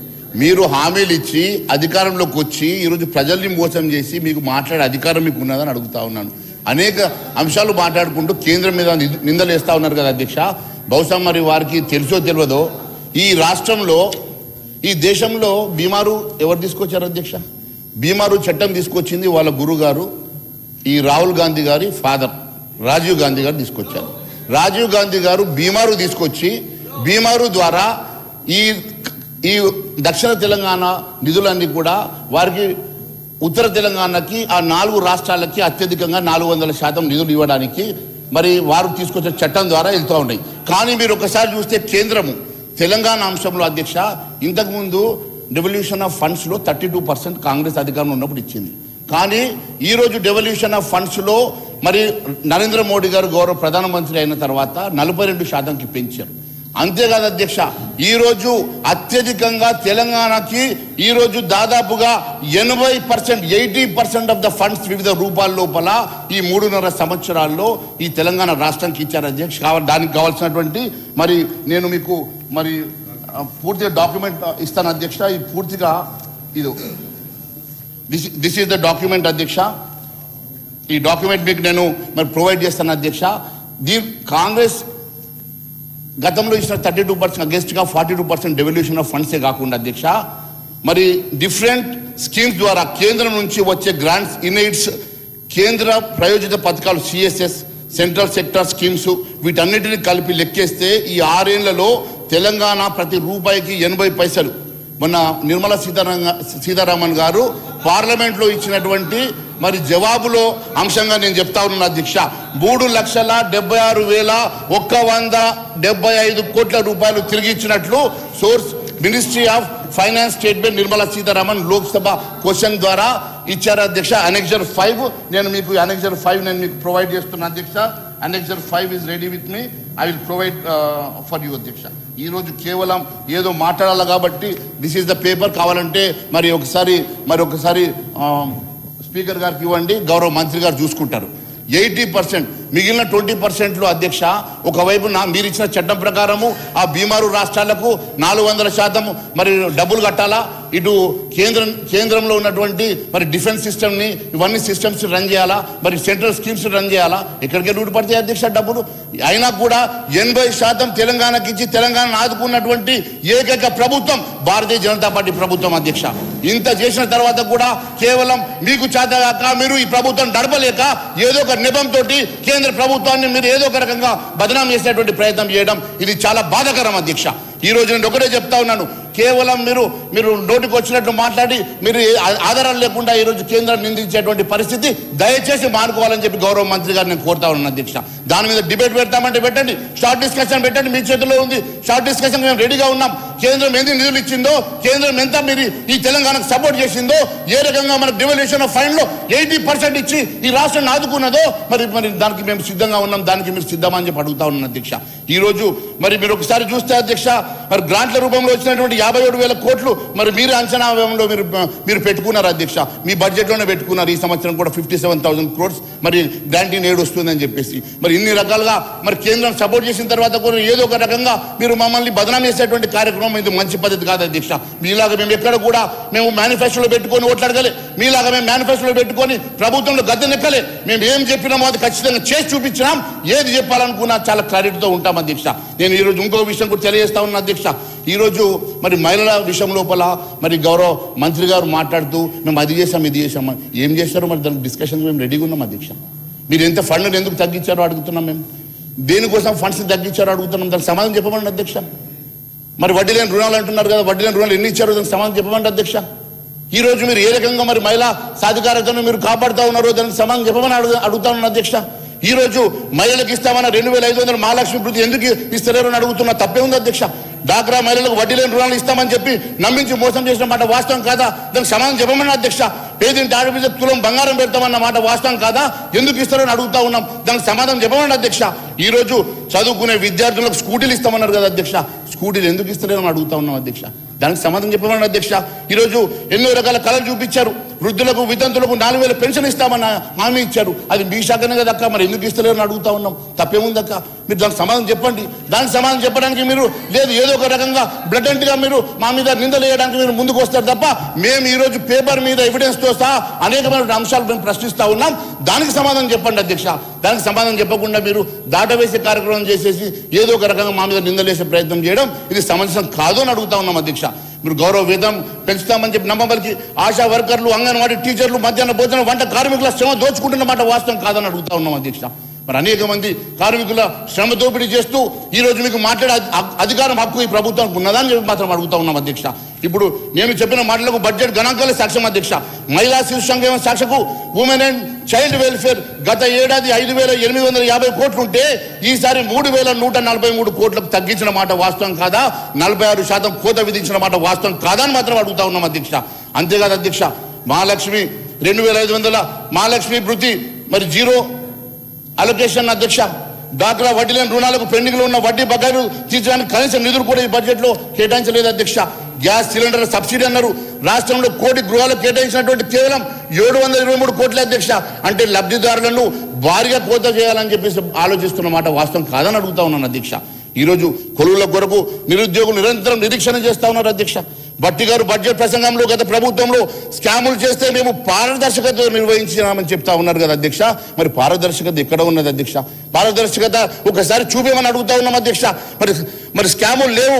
మీరు హామీలు ఇచ్చి అధికారంలోకి వచ్చి ఈరోజు ప్రజల్ని మోసం చేసి మీకు మాట్లాడే అధికారం మీకు ఉన్నదని అడుగుతా ఉన్నాను. అనేక అంశాలు మాట్లాడుకుంటూ కేంద్రం మీద నిందలు వేస్తూ ఉన్నారు కదా అధ్యక్ష. బహుశా మరి వారికి తెలుసో తెలియదో, ఈ రాష్ట్రంలో, ఈ దేశంలో బీమారు ఎవరు తీసుకొచ్చారు అధ్యక్ష? బీమారు చట్టం తీసుకొచ్చింది వాళ్ళ గురువు గారు, ఈ రాహుల్ గాంధీ గారి ఫాదర్ రాజీవ్ గాంధీ గారు తీసుకొచ్చారు. రాజీవ్ గాంధీ గారు బీమారు తీసుకొచ్చి, బీమారు ద్వారా ఈ దక్షిణ తెలంగాణ నిధులన్నీ కూడా వారికి ఉత్తర తెలంగాణకి, ఆ 4 రాష్ట్రాలకి అత్యధికంగా 400% నిధులు ఇవ్వడానికి మరి వారు తీసుకొచ్చే చట్టం ద్వారా వెళ్తూ ఉన్నాయి. కానీ మీరు ఒకసారి చూస్తే కేంద్రము తెలంగాణ అంశంలో అధ్యక్ష, ఇంతకుముందు డెవల్యూషన్ ఆఫ్ ఫండ్స్లో 32% కాంగ్రెస్ అధికారంలో ఉన్నప్పుడు ఇచ్చింది. కానీ ఈరోజు డెవల్యూషన్ ఆఫ్ ఫండ్స్లో మరి నరేంద్ర మోడీ గారు గౌరవ ప్రధానమంత్రి అయిన తర్వాత 42%కి పెంచారు. అంతేకాదు అధ్యక్ష, ఈరోజు అత్యధికంగా తెలంగాణకి ఈరోజు దాదాపుగా 80% ఆఫ్ ద ఫండ్స్ వివిధ రూపాల లోపల ఈ 3.5 సంవత్సరాల్లో ఈ తెలంగాణ రాష్ట్రానికి ఇచ్చారు అధ్యక్ష. దానికి కావాల్సినటువంటి మరి నేను మీకు మరి పూర్తిగా డాక్యుమెంట్ ఇస్తాను అధ్యక్ష. ఇది పూర్తిగా దిస్ ఈస్ ద డాక్యుమెంట్ అధ్యక్ష. ఈ డాక్యుమెంట్ మీకు నేను మరి ప్రొవైడ్ చేస్తాను అధ్యక్ష. కాంగ్రెస్ గతంలో ఇచ్చిన 32% అగేన్స్ట్గా 42% డెవల్యూషన్ ఆఫ్ ఫండ్సే కాకుండా అధ్యక్ష, మరి డిఫరెంట్ స్కీమ్స్ ద్వారా కేంద్రం నుంచి వచ్చే గ్రాంట్స్, ఇన్ఎయిడ్స్, కేంద్ర ప్రయోజిత పథకాలు, CSS, సెంట్రల్ సెక్టర్ స్కీమ్స్, వీటన్నిటిని కలిపి లెక్కేస్తే ఈ 6 ఏళ్లలో తెలంగాణ ప్రతి రూపాయికి 80 పైసలు. మొన్న నిర్మలా సీతారామన్ గారు పార్లమెంట్లో ఇచ్చినటువంటి మరి జవాబులో అంశంగా నేను చెప్తా ఉన్నాను అధ్యక్ష. 3,76,175 కోట్ల రూపాయలు తిరిగి ఇచ్చినట్లు source ministry of finance statement Nirmala Sitharaman Lok Sabha question ద్వారా ఇచ్చారు అధ్యక్ష. అనెక్సర్ 5 నేను మీకు అనెక్సర్ 5 నేను మీకు ప్రొవైడ్ చేస్తున్నా అధ్యక్ష. Annexure 5 is ready with me, I will provide for you అధ్యక్ష. ఈరోజు కేవలం ఏదో మాట్లాడాలి కాబట్టి దిస్ ఈజ్ ద పేపర్. కావాలంటే మరి ఒకసారి స్పీకర్ గారికి ఇవ్వండి, గౌరవ మంత్రి గారు చూసుకుంటారు. 80%, మిగిలిన 20%లో అధ్యక్ష, ఒకవైపు మీరు ఇచ్చిన చట్టం ప్రకారము ఆ బీమారు రాష్ట్రాలకు 400% మరి డబ్బులు కట్టాలా, ఇటు కేంద్రంలో ఉన్నటువంటి మరి డిఫెన్స్ సిస్టమ్ని, ఇవన్నీ సిస్టమ్స్ రన్ చేయాలా, మరి సెంట్రల్ స్కీమ్స్ రన్ చేయాలా, ఎక్కడికే రూట్ పడతాయి అధ్యక్ష డబ్బులు. అయినా కూడా 80% తెలంగాణకి ఇచ్చి తెలంగాణను ఆదుకున్నటువంటి ఏకైక ప్రభుత్వం భారతీయ జనతా పార్టీ ప్రభుత్వం అధ్యక్ష. ఇంత చేసిన తర్వాత కూడా కేవలం మీకు చేతగాక మీరు ఈ ప్రభుత్వం నడపలేక ఏదో ఒక నెపంతో కేంద్ర ప్రభుత్వాన్ని మీరు ఏదో ఒక రకంగా బదనాం చేసేటువంటి ప్రయత్నం చేయడం ఇది చాలా బాధాకరం అధ్యక్ష. ఈ రోజు నేను ఒకటే చెప్తా ఉన్నాను, కేవలం మీరు నోటికి వచ్చినట్టు మాట్లాడి మీరు ఆధారాలు లేకుండా ఈరోజు కేంద్రాన్ని నిందించేటువంటి పరిస్థితి దయచేసి మానుకోవాలని చెప్పి గౌరవ మంత్రి గారు నేను కోరుతా ఉన్నాను అధ్యక్ష. దాని మీద డిబేట్ పెడతామంటే పెట్టండి, షార్ట్ డిస్కషన్ పెట్టండి, మీ చేతిలో ఉంది. షార్ట్ డిస్కషన్ మేము రెడీగా ఉన్నాం. కేంద్రం ఎంత నిధులు ఇచ్చిందో, కేంద్రం ఎంత మీరు ఈ తెలంగాణకు సపోర్ట్ చేసిందో, ఏ రకంగా మనకు డివల్యూషన్ ఆఫ్ ఫండ్ లో 80% ఇచ్చి ఈ రాష్ట్రాన్ని ఆదుకున్నదో మరి దానికి మేము సిద్ధంగా ఉన్నాం. దానికి మీరు సిద్ధమని చెప్పి అడుగుతా ఉన్నాను అధ్యక్ష. ఈ రోజు మరి మీరు ఒకసారి చూస్తే అధ్యక్ష, మరి గ్రాంట్ల రూపంలో వచ్చినటువంటి 57,000 కోట్లు మరి మీరు అంచనా వ్యయంలో మీరు పెట్టుకున్నారు అధ్యక్ష. మీ బడ్జెట్ లోనే పెట్టుకున్నారు. ఈ సంవత్సరం కూడా 57,000 crores మరి గ్రాంటింగ్ ఎయిడ్ వస్తుందని చెప్పేసి మరి ఇన్ని రకాలుగా మరి కేంద్రం సపోర్ట్ చేసిన తర్వాత కూడా ఏదో ఒక రకంగా మీరు మమ్మల్ని బదనాం చేసేటువంటి కార్యక్రమం ఇది మంచి పద్ధతి కాదు అధ్యక్ష. మీలాగా మేము ఎక్కడ కూడా మేము మేనిఫెస్టోలో పెట్టుకొని ఓట్లాడగలే, మీలాగా మేము మేనిఫెస్టోలో పెట్టుకొని ప్రభుత్వంలో గద్దెనెక్కలే. మేము ఏం చెప్పినామో అది ఖచ్చితంగా చేసి చూపించినాం. ఏది చెప్పాలనుకున్నా చాలా క్లారిటీతో ఉంటాం అధ్యక్ష. నేను ఈ రోజు ఇంకో విషయం కూడా తెలియజేస్తా ఉన్నా అధ్యక్ష. ఈ రోజు మరి మహిళల విషయం లోపల మరి గౌరవ మంత్రి గారు మాట్లాడుతూ మేము అది చేసాం ఇది చేసాం, ఏం చేశారో మరి దానికి డిస్కషన్ మేము రెడీగా ఉన్నాం అధ్యక్ష. మీరు ఎంత ఫండ్ ఎందుకు తగ్గించారో అడుగుతున్నాం. మేము దేనికోసం ఫండ్స్ తగ్గించారో అడుగుతున్నాం. దానికి సమాధానం చెప్పమండి అధ్యక్ష. మరి వడ్డీ లేని రుణాలు అంటున్నారు కదా, వడ్డీ లేని రుణాలు ఎన్ని ఇచ్చారో దానికి సమాధానం చెప్పమండి అధ్యక్ష. ఈ రోజు మీరు ఏ రకంగా మరి మహిళా సాధికారతను మీరు కాపాడుతూ ఉన్నారో దానికి సమాధానం చెప్పమని అడుగుతా ఉన్నాను అధ్యక్ష. ఈ రోజు మహిళలకు ఇస్తామన్న 2,500 మహాలక్ష్మి వృత్తి ఎందుకు ఇస్తలేరు అని అడుగుతున్నా. తప్పే ఉంది అధ్యక్ష. డాక్రా మహిళలకు వడ్డీ లేని రుణాలు ఇస్తామని చెప్పి నమ్మించి మోసం చేసిన మాట వాస్తవం కాదా? దానికి సమాధానం చెప్పమని అధ్యక్ష. పేదింటి ఆడపిల్ల తులం బంగారం పెడతామన్న మాట వాస్తవం కాదా? ఎందుకు ఇస్తారని అడుగుతా ఉన్నాం. దానికి సమాధానం చెప్పమని అధ్యక్ష. ఈ రోజు చదువుకునే విద్యార్థులకు స్కూటీలు ఇస్తామన్నారు కదా అధ్యక్ష, స్కూటీలు ఎందుకు ఇస్తలేరని అడుగుతా ఉన్నాం అధ్యక్ష. దానికి సమాధానం చెప్పమని అధ్యక్ష. ఈరోజు ఎన్నో రకాల కళలు చూపించారు. వృద్ధులకు వితంతులకు 4,000 పెన్షన్ ఇస్తామన్న హామీ ఇచ్చారు. అది మీ శాఖనే కదా అక్క, మరి ఎందుకు ఇస్తలేరని అడుగుతా ఉన్నాం. తప్పేముందక్క, మీరు దానికి సమాధానం చెప్పండి. దానికి సమాధానం చెప్పడానికి మీరు లేదు ఏదో ఒక రకంగా బ్లటెంట్ గా మీరు మా మీద నిందలు వేయడానికి మీరు ముందుకు వస్తారు తప్ప మేము ఈ రోజు పేపర్ మీద ఎవిడెన్స్ తో సహా అనేకమైన అంశాలు మేము ప్రశ్నిస్తా ఉన్నాం. దానికి సమాధానం చెప్పండి అధ్యక్ష. దానికి సమాధానం చెప్పకుండా మీరు దాటవేసే కార్యక్రమం చేసేసి ఏదో ఒక రకంగా మా మీద నిందలేసే ప్రయత్నం చేయడం ఇది సమంజసం కాదు అని అడుగుతా ఉన్నాం అధ్యక్ష. మీరు గౌరవ వేతనం పెంచుతామని చెప్పి నమ్మబలికి ఆశా వర్కర్లు, అంగన్వాడీ టీచర్లు, మధ్యాహ్న భోజనం, వంట కార్మికుల శ్రమ దోచుకుంటున్న మాట వాస్తవం కాదని అడుగుతా ఉన్నాం అధ్యక్ష. మరి అనేక మంది కార్మికుల శ్రమ దోపిడీ చేస్తూ ఈ రోజు మీకు మాట్లాడే అధికారం హక్కు ఈ ప్రభుత్వానికి ఉన్నదని చెప్పి మాత్రం అడుగుతా ఉన్నాం అధ్యక్ష. ఇప్పుడు నేను చెప్పిన మాటలకు బడ్జెట్ గణాంకాలే సాక్ష్యం అధ్యక్ష. మహిళా శిశు సంక్షేమ శాఖకు ఉమెన్ అండ్ చైల్డ్ వెల్ఫేర్ గత ఏడాది 5,850 కోట్లు ఉంటే ఈసారి 3,143 కోట్లకు తగ్గించిన మాట వాస్తవం కాదా? 46% కోత విధించిన మాట వాస్తవం కాదా అని మాత్రం అడుగుతా ఉన్నాం అధ్యక్ష. అంతేకాదు అధ్యక్ష, మహాలక్ష్మి 2,500 మహాలక్ష్మి వృత్తి మరి జీరో అలొకేషన్ అధ్యక్ష. డాక్రా వడ్డీ లేని రుణాలకు పెండింగ్ లో ఉన్న వడ్డీ బకాయిలు తీర్చడానికి కనీసం నిధులు కూడా ఈ బడ్జెట్ లో కేటాయించలేదు అధ్యక్ష. గ్యాస్ సిలిండర్ సబ్సిడీ అన్నారు. రాష్ట్రంలో 1 కోటి గృహాలకు కేటాయించినటువంటి కేవలం 723 కోట్ల అధ్యక్ష. అంటే లబ్ధిదారులను భారీగా కోత చేయాలని చెప్పేసి ఆలోచిస్తున్న మాట వాస్తవం కాదని అడుగుతా ఉన్నాను అధ్యక్ష. ఈ రోజు కొలువుల కొరకు నిరుద్యోగులు నిరంతరం నిరీక్షణ చేస్తా ఉన్నారు అధ్యక్ష. భట్టి గారు బడ్జెట్ ప్రసంగంలో గత ప్రభుత్వంలో స్కాములు చేస్తే మేము పారదర్శకత నిర్వహించినామని చెప్తా ఉన్నారు కదా అధ్యక్ష. మరి పారదర్శకత ఎక్కడ ఉన్నది అధ్యక్ష? పారదర్శకత ఒకసారి చూపేమని అడుగుతా ఉన్నాం అధ్యక్ష. మరి స్కాములు లేవు,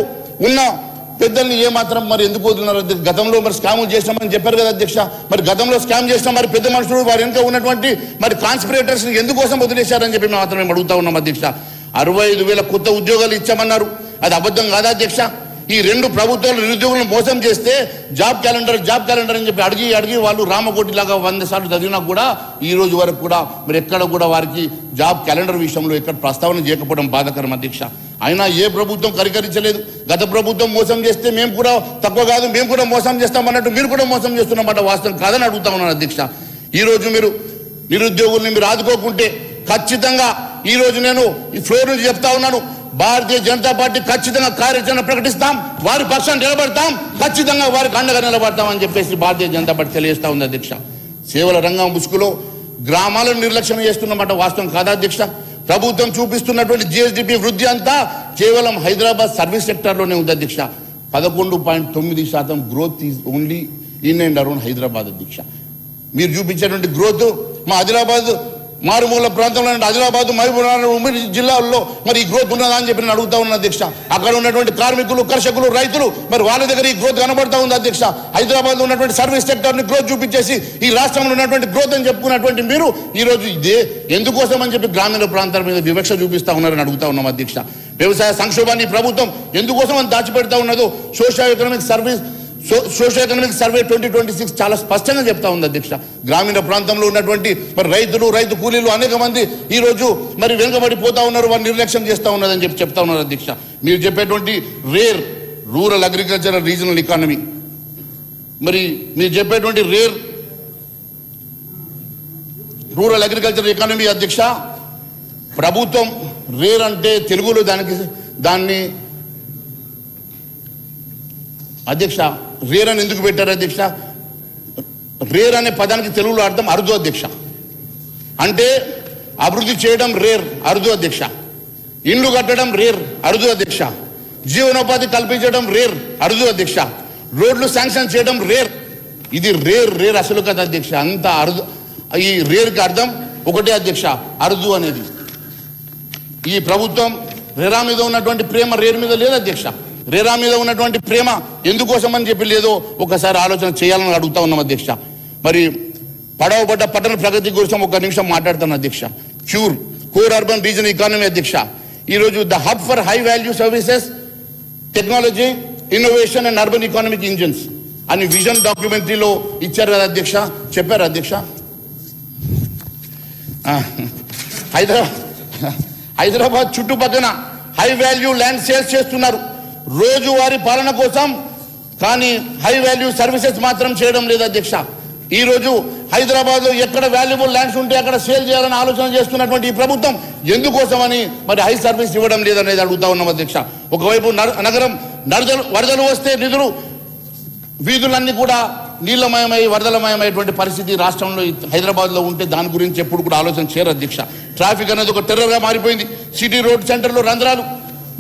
ఉన్న పెద్దల్ని ఏమాత్రం మరి ఎందుకు వదిలినారు? గతంలో మరి స్కాములు చేసినామని చెప్పారు కదా అధ్యక్ష. మరి గతంలో స్కామ్ చేసిన మరి పెద్ద మనుషులు వారి వెనుక ఉన్నటువంటి మరి కాన్స్పిరేటర్స్ ఎందుకోసం వదిలేశారని చెప్పి మాత్రం మేము అడుగుతా ఉన్నాం అధ్యక్ష. 65,000 కొత్త ఉద్యోగాలు ఇచ్చామన్నారు. అది అబద్ధం కాదా అధ్యక్ష? ఈ 2 ప్రభుత్వాలు నిరుద్యోగులను మోసం చేస్తే జాబ్ క్యాలెండర్ అని చెప్పి అడిగి వాళ్ళు రామకోటి లాగా 100 సార్లు చదివినా కూడా ఈ రోజు వరకు కూడా మరి ఎక్కడ కూడా వారికి జాబ్ క్యాలెండర్ విషయంలో ఎక్కడ ప్రస్తావన చేయకపోవడం బాధాకరం అధ్యక్ష. అయినా ఏ ప్రభుత్వం కరికరించలేదు. గత ప్రభుత్వం మోసం చేస్తే మేము కూడా తక్కువ కాదు, మేము కూడా మోసం చేస్తామన్నట్టు మీరు కూడా మోసం చేస్తున్నమాట వాస్తవం కాదని అడుగుతా ఉన్నాను అధ్యక్ష. ఈ రోజు మీరు నిరుద్యోగుల్ని మీరు ఆదుకోకుంటే ఖచ్చితంగా ఈ రోజు నేను ఈ ఫ్లోర్ నుంచి చెప్తా ఉన్నాను, భారతీయ జనతా పార్టీ ఖచ్చితంగా కార్యాచరణ ప్రకటిస్తాం, వారి పక్షాన్ని నిలబడతాం, ఖచ్చితంగా వారికి అండగా నిలబడతాం అని చెప్పేసి భారతీయ జనతా పార్టీ తెలియజేస్తా ఉంది అధ్యక్ష. సేవల రంగం ముసుగులో గ్రామాలను నిర్లక్ష్యం చేస్తున్నమాట వాస్తవం కాదా అధ్యక్ష? ప్రభుత్వం చూపిస్తున్నటువంటి జిఎస్డిపి వృద్ధి అంతా కేవలం హైదరాబాద్ సర్వీస్ సెక్టార్లోనే ఉంది అధ్యక్ష. 11.9% growth is only in and around Hyderabad అధ్యక్ష. మీరు చూపించేటువంటి గ్రోత్ మా ఆదిలాబాద్ మారుమూల ప్రాంతంలో ఆదిలాబాద్ మహబూబ్నగర్ ఉమ్మడి జిల్లాల్లో మరి ఈ గ్రోత్ ఉన్నదా అని చెప్పి నేను అడుగుతా ఉన్నాను అధ్యక్ష. అక్కడ ఉన్నటువంటి కార్మికులు, కర్షకులు, రైతులు మరి వాళ్ళ దగ్గర ఈ గ్రోత్ కనబడతా ఉంది అధ్యక్ష. హైదరాబాద్లో ఉన్నటువంటి సర్వీస్ సెక్టర్ని గ్రోత్ చూపించేసి ఈ రాష్ట్రంలో ఉన్నటువంటి గ్రోత్ అని చెప్పుకున్నటువంటి మీరు ఈ రోజు ఇదే ఎందుకోసం అని చెప్పి గ్రామీణ ప్రాంతాల మీద వివక్ష చూపిస్తా ఉన్నారని అడుగుతా ఉన్నాం అధ్యక్ష. వ్యవసాయ సంక్షోభాన్ని ప్రభుత్వం ఎందుకోసం అని దాచిపెడతా ఉన్నదో సోషియో ఎకనామిక్ సర్వే 2026 చాలా స్పష్టంగా చెప్తా ఉంది అధ్యక్ష. గ్రామీణ ప్రాంతంలో ఉన్నటువంటి మరి రైతులు, రైతు కూలీలు అనేక మంది ఈ రోజు మరి వెనుకబడిపోతా ఉన్నారు, వారు నిర్లక్ష్యం చేస్తూ ఉన్నదని చెప్పి చెప్తా ఉన్నారు అధ్యక్ష. మీరు చెప్పేటువంటి rare rural agriculture regional economy, మరి మీరు చెప్పేటువంటి రేర్ రూరల్ అగ్రికల్చర్ ఎకానమీ అధ్యక్ష, ప్రభుత్వం రేర్ అంటే తెలుగులో దాన్ని అధ్యక్ష రేర్ అని ఎందుకు పెట్టారు అధ్యక్ష? రేర్ అనే పదానికి తెలుగులో అర్థం అరుదు అధ్యక్ష. అంటే అభివృద్ధి చేయడం రేర్, అరుదు అధ్యక్ష. ఇండ్లు కట్టడం రేర్, అరుదు అధ్యక్ష. జీవనోపాధి కల్పించడం రేర్, అరుదు అధ్యక్ష. రోడ్లు శాంక్షన్ చేయడం రేర్. ఇది రేర్ అసలు కదా అధ్యక్ష. అంత అరుదు. ఈ రేర్కి అర్థం ఒకటే అధ్యక్ష, అరుదు అనేది. ఈ ప్రభుత్వం రేరా మీద ఉన్నటువంటి ప్రేమ రేర్ మీద లేదు అధ్యక్ష. రేరా మీద ఉన్నటువంటి ప్రేమ ఎందుకోసం అని చెప్పి లేదో ఒకసారి ఆలోచన చేయాలని అడుగుతా ఉన్నాం అధ్యక్ష. మరి పడవబడ్డ పట్టణ ప్రగతి కోసం ఒక నిమిషం మాట్లాడుతాను అధ్యక్ష. కోర్ అర్బన్ రీజన్ ఎకానమీ అధ్యక్ష, ఈరోజు the hub for high value services, technology, innovation and urban economic engines అని విజన్ డాక్యుమెంటరీలో ఇచ్చారు కదా అధ్యక్ష, చెప్పారు అధ్యక్ష. హైదరాబాద్ చుట్టుపక్కల హై వాల్యూ ల్యాండ్ సేల్స్ చేస్తున్నారు రోజువారీ పాలన కోసం, కానీ హై వాల్యూ సర్వీసెస్ మాత్రం చేయడం లేదు అధ్యక్ష. ఈ రోజు హైదరాబాద్ లో ఎక్కడ వాల్యుబుల్ ల్యాండ్స్ ఉంటే అక్కడ సేల్ చేయాలని ఆలోచన చేస్తున్నటువంటి ఈ ప్రభుత్వం ఎందుకోసమని మరి హై సర్వీస్ ఇవ్వడం లేదనేది అడుగుతా ఉన్నాం అధ్యక్ష. ఒకవైపు నగరం వరదలు వస్తే వీధులన్నీ కూడా నీళ్లమయమై వరదలమయమైనటువంటి పరిస్థితి రాష్ట్రంలో హైదరాబాద్ లో ఉంటే దాని గురించి ఎప్పుడు కూడా ఆలోచన చేయరు అధ్యక్ష. ట్రాఫిక్ అనేది ఒక టెర్రర్ గా మారిపోయింది. సిటీ రోడ్ సెంటర్లో రంధ్రాలు,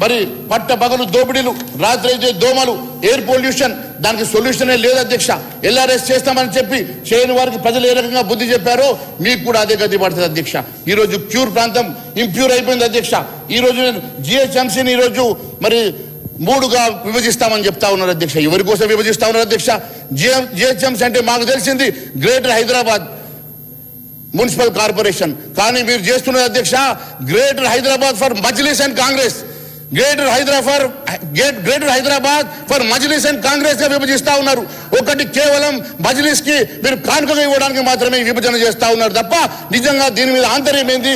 మరి పట్ట పగలు దోపిడీలు, రాత్రి అయితే దోమలు, ఎయిర్ పొల్యూషన్, దానికి సొల్యూషనే లేదు అధ్యక్ష. ఎల్ఆర్ఎస్ చేస్తామని చెప్పి చేయని వారికి ప్రజలు ఏ రకంగా బుద్ధి చెప్పారో మీకు కూడా అదే గతి పడుతుంది అధ్యక్ష. ఈ రోజు క్యూర్ ప్రాంతం ఇంప్యూర్ అయిపోయింది అధ్యక్ష. ఈ రోజు జిహెచ్ఎంసీని ఈ రోజు మరి 3గా విభజిస్తామని చెప్తా ఉన్నారు అధ్యక్ష. ఎవరి కోసం విభజిస్తా ఉన్నారు అధ్యక్ష? జిహెచ్ఎంసీ అంటే మాకు తెలిసింది గ్రేటర్ హైదరాబాద్ మున్సిపల్ కార్పొరేషన్, కానీ మీరు చేస్తున్నారు అధ్యక్ష greater Hyderabad for Majlis and Congress, greater Hyderabad for Majlis and Congress గా విభజిస్తా ఉన్నారు. ఒకటి కేవలం మజ్లిస్ కి మీరు కానుకగా ఇవ్వడానికి మాత్రమే విభజన చేస్తా ఉన్నారు తప్ప నిజంగా దీని మీద ఆంతర్యం ఏంది,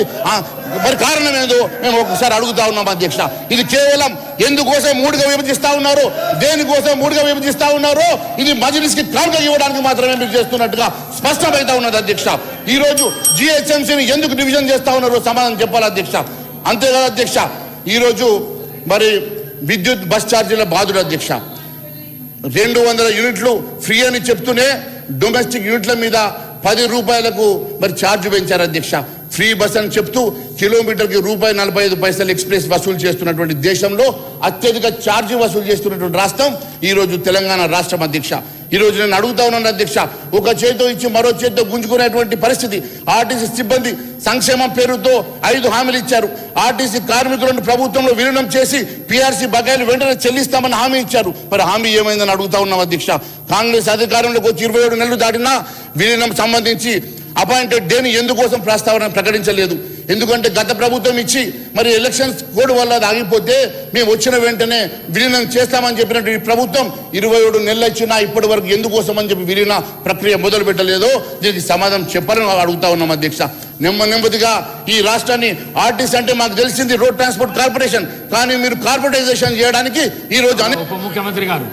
మరి కారణం ఏందో మేము ఒకసారి అడుగుతా ఉన్నాం అధ్యక్ష. ఇది కేవలం ఎందుకోసం 3గా విభజిస్తా ఉన్నారో, దేనికోసం 3గా విభజిస్తా ఉన్నారో, ఇది మజ్లిస్ కి కానుక ఇవ్వడానికి మాత్రమే మీరు చేస్తున్నట్టుగా స్పష్టమైతా ఉన్నది అధ్యక్ష. ఈ రోజు జిహెచ్ఎంసీని ఎందుకు డివిజన్ చేస్తా ఉన్నారో సమాధానం చెప్పాలి అధ్యక్ష. అంతేకాదు అధ్యక్ష, ఈ రోజు మరి విద్యుత్ బస్ ఛార్జీల బాధుడు అధ్యక్ష. 200 యూనిట్లు ఫ్రీ అని చెప్తూనే డొమెస్టిక్ యూనిట్ల మీద 10 రూపాయలకు మరి ఛార్జ్ పెంచారు అధ్యక్ష. ఫ్రీ బస్ అని చెప్తూ కిలోమీటర్కి ₹1.45 ఎక్స్ప్రెస్ వసూలు చేస్తున్నటువంటి దేశంలో అత్యధిక ఛార్జీ వసూలు చేస్తున్నటువంటి రాష్ట్రం ఈ రోజు తెలంగాణ రాష్ట్రం అధ్యక్ష. ఈ రోజు నేను అడుగుతా ఉన్నాను అధ్యక్ష, ఒక చేతితో ఇచ్చి మరో చేతితో గుంజుకునేటువంటి పరిస్థితి. ఆర్టీసీ సిబ్బంది సంక్షేమం పేరుతో 5 హామీలు ఇచ్చారు. ఆర్టీసీ కార్మికులను ప్రభుత్వంలో విలీనం చేసి పీఆర్సీ బకాయిలు వెంటనే చెల్లిస్తామని హామీ ఇచ్చారు. మరి హామీ ఏమైందని అడుగుతా ఉన్నాం అధ్యక్ష. కాంగ్రెస్ అధికారంలోకి వచ్చి 27 నెలలు దాటినా విలీనం సంబంధించి అపాయింటెడ్ డేని ఎందుకోసం ప్రస్తావన ప్రకటించలేదు? ఎందుకంటే గత ప్రభుత్వం ఇచ్చి మరి ఎలక్షన్స్ కోడ్ వల్ల అది ఆగిపోతే మేము వచ్చిన వెంటనే విలీనం చేస్తామని చెప్పినట్టు ఈ ప్రభుత్వం 27 నెలలు ఇచ్చినా ఇప్పటి వరకు ఎందుకోసం అని చెప్పి విలీన ప్రక్రియ మొదలు పెట్టలేదో దీనికి సమాధానం చెప్పాలని అడుగుతా ఉన్నాం అధ్యక్ష. నెమ్మదిగా ఈ రాష్ట్రాన్ని ఆర్టీసీ అంటే మాకు తెలిసింది రోడ్ ట్రాన్స్పోర్ట్ కార్పొరేషన్, కానీ మీరు కార్పొరేటైజేషన్ చేయడానికి ఈ రోజు ఉప ముఖ్యమంత్రి గారు,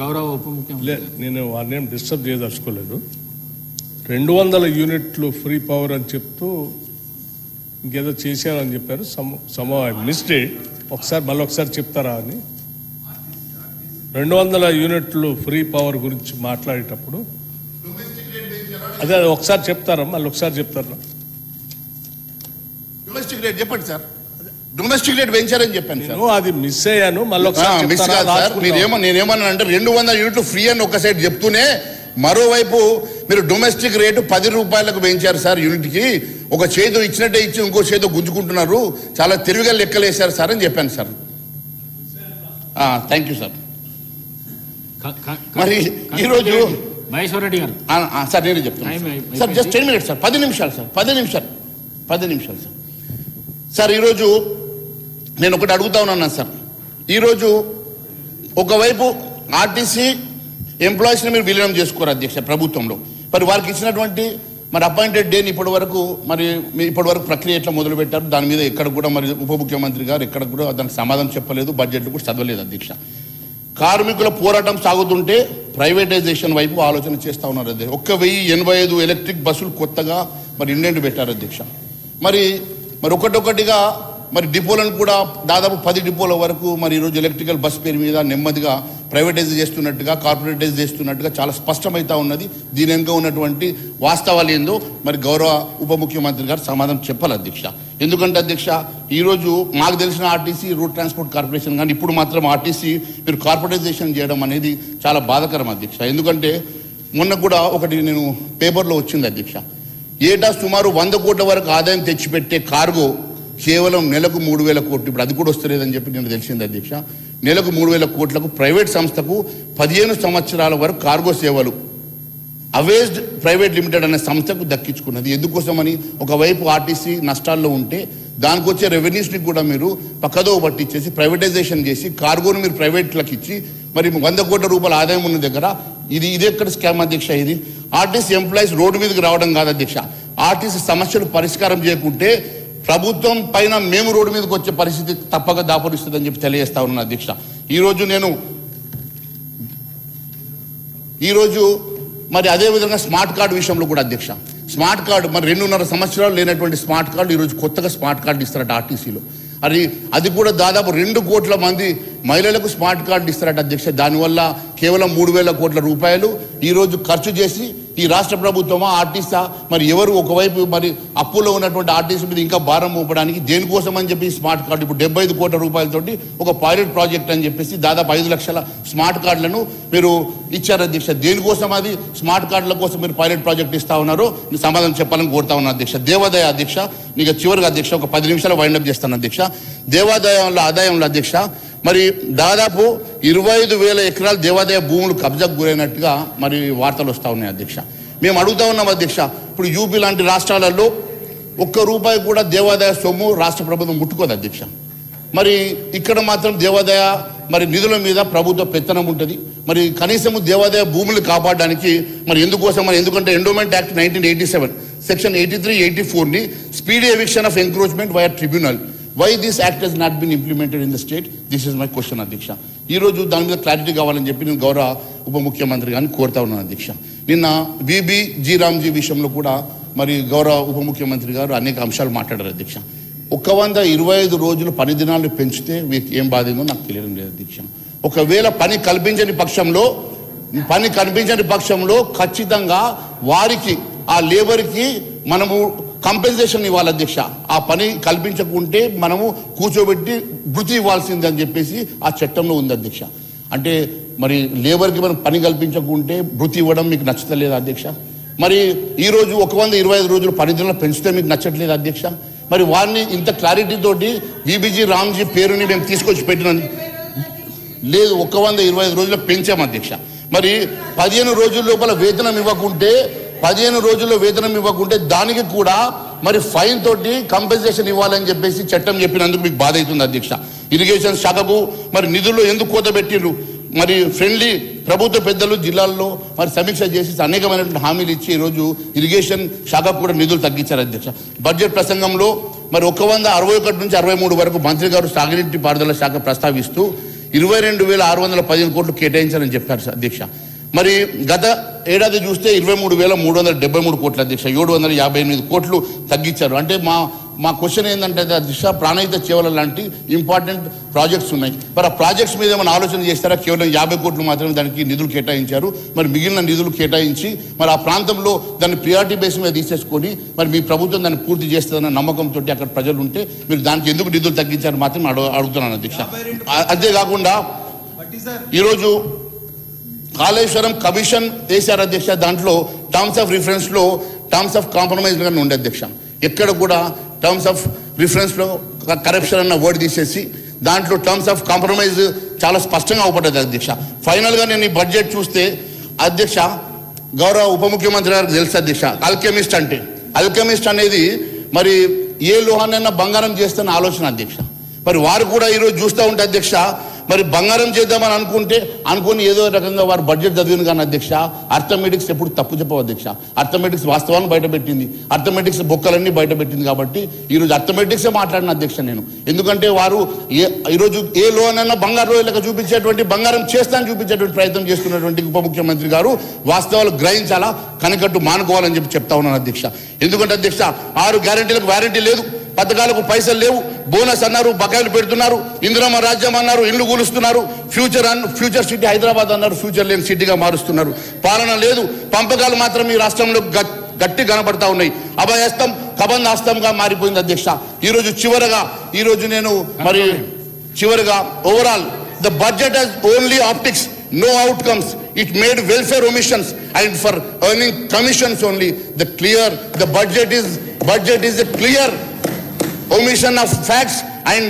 గౌరవ ఉప ముఖ్యమంత్రి, నేను వారిని డిస్టర్బ్ చేయదలుచుకోలేదు. 200 యూనిట్లు ఫ్రీ పవర్ అని చెప్తూ ఇంకేదో చేశారని చెప్పారు. Some I missed it. మళ్ళీ ఒకసారి చెప్తారా అని. 200 యూనిట్లు ఫ్రీ పవర్ గురించి మాట్లాడేటప్పుడు అదే ఒకసారి చెప్తారా? మళ్ళీ ఒకసారి చెప్తారా? డొమెస్టిక్ రేట్ చెప్పండి సార్. డొమెస్టిక్ రేట్ పెంచారని చెప్పాను సార్. అది మిస్ అయ్యాను. మళ్ళీ ఒకసారి నేనేమన్నా అంటే 200 యూనిట్లు ఫ్రీ అని ఒక సైడ్ చెప్తూనే మరోవైపు మీరు డొమెస్టిక్ రేటు 10 రూపాయలకు పెంచారు సార్ యూనిట్కి. ఒక చేతో ఇచ్చినట్టే ఇచ్చి ఇంకో చేతో గుంజుకుంటున్నారు. చాలా తెలివిగా లెక్కలేశారు సార్ అని చెప్పాను సార్. Thank you sir. మరి ఈరోజు మహేశ్వర్ రెడ్డి గారు సార్ నేనే చెప్తాను సార్. జస్ట్ 10 minutes సార్, 10 నిమిషాలు సార్, 10 నిమిషాలు సార్. సార్ ఈరోజు నేను ఒకటి అడుగుతా ఉన్నాను సార్. ఈరోజు ఒకవైపు ఆర్టీసీ ఎంప్లాయీస్ని మీరు విలీనం చేసుకోరు అధ్యక్ష ప్రభుత్వంలో. మరి వారికి ఇచ్చినటువంటి మరి అపాయింటెడ్ డేని ఇప్పటి వరకు ప్రక్రియ ఎట్లా మొదలు పెట్టారు? దాని మీద ఎక్కడ కూడా మరి ఉప ముఖ్యమంత్రి గారు ఎక్కడ కూడా దానికి సమాధానం చెప్పలేదు, బడ్జెట్లో కూడా చదవలేదు అధ్యక్ష. కార్మికుల పోరాటం సాగుతుంటే ప్రైవేటైజేషన్ వైపు ఆలోచన చేస్తూ ఉన్నారు అధ్యక్ష. 1085 ఎలక్ట్రిక్ బస్సులు కొత్తగా మరి ఇండియన్ పెట్టారు అధ్యక్ష. మరి ఒకటొకటిగా మరి డిపోలను కూడా దాదాపు 10 డిపోల వరకు మరి ఈరోజు ఎలక్ట్రికల్ బస్ పేరు మీద నెమ్మదిగా ప్రైవేటైజ్ చేస్తున్నట్టుగా, కార్పొరేటైజ్ చేస్తున్నట్టుగా చాలా స్పష్టమవుతా ఉన్నది. దీని వెనుక ఉన్నటువంటి వాస్తవాలు ఏందో మరి గౌరవ ఉప ముఖ్యమంత్రి గారు సమాధానం చెప్పాలి అధ్యక్ష. ఎందుకంటే అధ్యక్ష ఈరోజు మాకు తెలిసిన ఆర్టీసీ రోడ్ ట్రాన్స్పోర్ట్ కార్పొరేషన్ కానీ ఇప్పుడు మాత్రం ఆర్టీసీ మీరు కార్పొరేటైజేషన్ చేయడం అనేది చాలా బాధాకరం అధ్యక్ష. ఎందుకంటే మొన్న కూడా ఒకటి నేను పేపర్లో వచ్చింది అధ్యక్ష. ఏటా సుమారు 100 కోట్ల వరకు ఆదాయం తెచ్చిపెట్టే కార్గో కేవలం నెలకు 3,000 కోట్లు, ఇప్పుడు అది కూడా వస్తలేదని చెప్పి నేను తెలిసింది అధ్యక్ష. నెలకు 3,000 కోట్లకు ప్రైవేట్ సంస్థకు 15 సంవత్సరాల వరకు కార్గో సేవలు అవేజ్డ్ ప్రైవేట్ లిమిటెడ్ అనే సంస్థకు దక్కించుకున్నది. ఎందుకోసమని ఒకవైపు ఆర్టీసీ నష్టాల్లో ఉంటే దానికి వచ్చే రెవెన్యూస్ని కూడా మీరు పక్కదో పట్టించేసి ప్రైవేటైజేషన్ చేసి కార్గోను మీరు ప్రైవేట్లకు ఇచ్చి మరి 100 కోట్ల రూపాయల ఆదాయం ఉన్న దగ్గర ఇది ఎక్కడ స్కామ్ అధ్యక్ష? ఇది ఆర్టీసీ ఎంప్లాయీస్ రోడ్డు మీదకి రావడం కాదు అధ్యక్ష. ఆర్టీసీ సమస్యలు పరిష్కారం చేయకుంటే ప్రభుత్వం పైన మేము రోడ్డు మీదకి వచ్చే పరిస్థితి తప్పక దాపురిస్తుందని చెప్పి తెలియజేస్తా ఉన్నాను అధ్యక్ష. ఈరోజు మరి అదేవిధంగా స్మార్ట్ కార్డు విషయంలో కూడా అధ్యక్ష, స్మార్ట్ కార్డు మరి 2.5 సంవత్సరాలు లేనటువంటి స్మార్ట్ కార్డు ఈరోజు కొత్తగా స్మార్ట్ కార్డు ఇస్తారట ఆర్టీసీలో. అది కూడా దాదాపు 2 కోట్ల మంది మహిళలకు స్మార్ట్ కార్డు ఇస్తారట అధ్యక్ష. దానివల్ల కేవలం 3,000 కోట్ల రూపాయలు ఈరోజు ఖర్చు చేసి ఈ రాష్ట్ర ప్రభుత్వమా ఆర్టీసా మరి ఎవరు ఒకవైపు మరి అప్పులో ఉన్నటువంటి ఆర్టీసీ మీద ఇంకా భారం మోపడానికి దేనికోసం అని చెప్పి స్మార్ట్ కార్డు ఇప్పుడు 75 కోట్ల రూపాయలతోటి ఒక పైలట్ ప్రాజెక్ట్ అని చెప్పేసి దాదాపు 5 లక్షల స్మార్ట్ కార్డులను మీరు ఇచ్చారు అధ్యక్ష. దేనికోసం అది స్మార్ట్ కార్డుల కోసం మీరు పైలట్ ప్రాజెక్ట్ ఇస్తా ఉన్నారో సమాధానం చెప్పాలని కోరుతా ఉన్నా అధ్యక్ష. దేవాదాయ అధ్యక్ష నీకు చివరిగా అధ్యక్ష ఒక 10 నిమిషాలు వైండప్ చేస్తాను అధ్యక్ష. ఆదాయంలో అధ్యక్ష మరి దాదాపు 25,000 ఎకరాల దేవాదాయ భూములు కబ్జాకు గురైనట్టుగా మరి వార్తలు వస్తూ ఉన్నాయి అధ్యక్ష. మేము అడుగుతా ఉన్నాం అధ్యక్ష, ఇప్పుడు యూపీ లాంటి రాష్ట్రాలలో ₹1 కూడా దేవాదాయ సొమ్ము రాష్ట్ర ప్రభుత్వం ముట్టుకోదు అధ్యక్ష. మరి ఇక్కడ మాత్రం దేవాదాయ మరి నిధుల మీద ప్రభుత్వ పెత్తనం ఉంటుంది. మరి కనీసము దేవాదాయ భూములు కాపాడడానికి మరి ఎందుకంటే ఎండోమెంట్ యాక్ట్ 1987 సెక్షన్ 83, 84ని speedy eviction of encroachment via tribunal. Why this act has not been implemented in the state? This is my question అధ్యక్ష. ఈరోజు దాని మీద క్లారిటీ కావాలని చెప్పి నేను గౌరవ ఉప ముఖ్యమంత్రి గారిని కోరుతా ఉన్నాను అధ్యక్ష. నిన్న జీ రామ్జీ విషయంలో కూడా మరి గౌరవ ఉప ముఖ్యమంత్రి గారు అనేక అంశాలు మాట్లాడారు అధ్యక్ష. 125 రోజులు పని దినాలు పెంచితే వీరికి ఏం బాధిందో నాకు తెలియడం లేదు అధ్యక్ష. ఒకవేళ పని కల్పించని పక్షంలో ఖచ్చితంగా వారికి ఆ లేబర్కి మనము కంపెన్సేషన్ ఇవ్వాలి అధ్యక్ష. ఆ పని కల్పించకుంటే మనము కూర్చోబెట్టి భృతి ఇవ్వాల్సింది అని చెప్పేసి ఆ చట్టంలో ఉంది అధ్యక్ష. అంటే మరి లేబర్కి మనం పని కల్పించకుంటే భృతి ఇవ్వడం మీకు నచ్చట్లేదు అధ్యక్ష. మరి ఈరోజు 125 రోజులు పని దినాలు పెంచితే మీకు నచ్చట్లేదు అధ్యక్ష. మరి వారిని ఇంత క్లారిటీ తోటి జీ రామ్జీ పేరుని మేము తీసుకొచ్చి పెట్టిన లేదు, 125 రోజులు పెంచాం అధ్యక్ష. మరి 15 రోజుల లోపల వేతనం ఇవ్వకుంటే దానికి కూడా మరి ఫైన్ తోటి కంపెన్సేషన్ ఇవ్వాలని చెప్పేసి చట్టం చెప్పినందుకు మీకు బాధ అవుతుంది అధ్యక్ష. ఇరిగేషన్ శాఖకు మరి నిధుల్లో ఎందుకు కోత పెట్టిండ్రు? మరి ఫ్రెండ్లీ ప్రభుత్వ పెద్దలు జిల్లాల్లో మరి సమీక్ష చేసి అనేకమైనటువంటి హామీలు ఇచ్చి ఈరోజు ఇరిగేషన్ శాఖకు కూడా నిధులు తగ్గించారు అధ్యక్ష. బడ్జెట్ ప్రసంగంలో మరి 161 నుంచి 63 వరకు మంత్రి గారు సాగునీటి పారుదల శాఖ ప్రస్తావిస్తూ 22,615 కోట్లు కేటాయించారని చెప్పారు అధ్యక్ష. మరి గత ఏడాది చూస్తే 23,373 కోట్లు అధ్యక్ష, 758 కోట్లు తగ్గించారు. అంటే మా క్వశ్చన్ ఏంటంటే అధ్యక్ష, ప్రాణహిత చేవల లాంటి ఇంపార్టెంట్ ప్రాజెక్ట్స్ ఉన్నాయి. మరి ఆ ప్రాజెక్ట్స్ మీద ఏమైనా ఆలోచన చేస్తారా? కేవలం 50 కోట్లు మాత్రమే దానికి నిధులు కేటాయించారు. మరి మిగిలిన నిధులు కేటాయించి మరి ఆ ప్రాంతంలో దాన్ని ప్రియారిటీ బేస్ మీద తీసేసుకొని మరి మీ ప్రభుత్వం దాన్ని పూర్తి చేస్తుందన్న నమ్మకంతో అక్కడ ప్రజలు ఉంటే మీరు దానికి ఎందుకు నిధులు తగ్గించారు మాత్రం అడుగుతున్నాను అధ్యక్ష. అంతేకాకుండా ఈరోజు కాళేశ్వరం కమిషన్ వేశారు అధ్యక్ష. దాంట్లో టర్మ్స్ ఆఫ్ రిఫరెన్స్లో టర్మ్స్ ఆఫ్ కాంప్రమైజ్ కానీ ఉండే అధ్యక్ష. ఎక్కడ కూడా టర్మ్స్ ఆఫ్ రిఫరెన్స్లో కరప్షన్ అన్న వర్డ్ తీసేసి దాంట్లో టర్మ్స్ ఆఫ్ కాంప్రమైజ్ చాలా స్పష్టంగా అవపడ్డది అధ్యక్ష. ఫైనల్గా నేను ఈ బడ్జెట్ చూస్తే అధ్యక్ష, గౌరవ ఉప ముఖ్యమంత్రి గారికి తెలుసు అధ్యక్ష, అల్కెమిస్ట్ అనేది మరి ఏ లోహాన్నైనా బంగారం చేస్తున్న ఆలోచన అధ్యక్ష. మరి వారు కూడా ఈరోజు చూస్తూ ఉంటే అధ్యక్ష, మరి బంగారం చేద్దామని అనుకుని ఏదో రకంగా వారు బడ్జెట్ చదివిన కానీ అధ్యక్ష, అర్థమెటిక్స్ ఎప్పుడు తప్పు చెప్పవు అధ్యక్ష. అర్థమెటిక్స్ వాస్తవాన్ని బయటపెట్టింది, అర్థమెటిక్స్ బొక్కలన్నీ బయటపెట్టింది. కాబట్టి ఈరోజు అర్థమెటిక్సే మాట్లాడిన అధ్యక్ష నేను. ఎందుకంటే వారు ఈరోజు ఏ లోనైనా బంగారు రోజులకు చూపించేటువంటి బంగారం చేస్తానని చూపించేటువంటి ప్రయత్నం చేస్తున్నటువంటి ఉప ముఖ్యమంత్రి గారు వాస్తవాలు గ్రహించాలా, కనికట్టు మానుకోవాలని చెప్తా ఉన్నాను అధ్యక్ష. ఎందుకంటే అధ్యక్ష, 6 గ్యారెంటీలకు వారంటీ లేదు, పథకాలకు పైసలు లేవు, బోనస్ అన్నారు, బకాయిలు పెడుతున్నారు, ఇందిరమ్మ రాజ్యం అన్నారు, ఇల్లు కూలుస్తున్నారు, ఫ్యూచర్ సిటీ హైదరాబాద్ అన్నారు, ఫ్యూచర్ లేని సిటీగా మారుస్తున్నారు. పాలన లేదు, పంపకాలు మాత్రం ఈ రాష్ట్రంలో గట్టి కనబడతా ఉన్నాయి. అభయస్తం కబంధాస్తంగా మారిపోయింది అధ్యక్ష. ఈరోజు నేను overall the budget has only optics, no outcomes. It made welfare omissions and for earning commissions only. The budget is a clear omission of facts and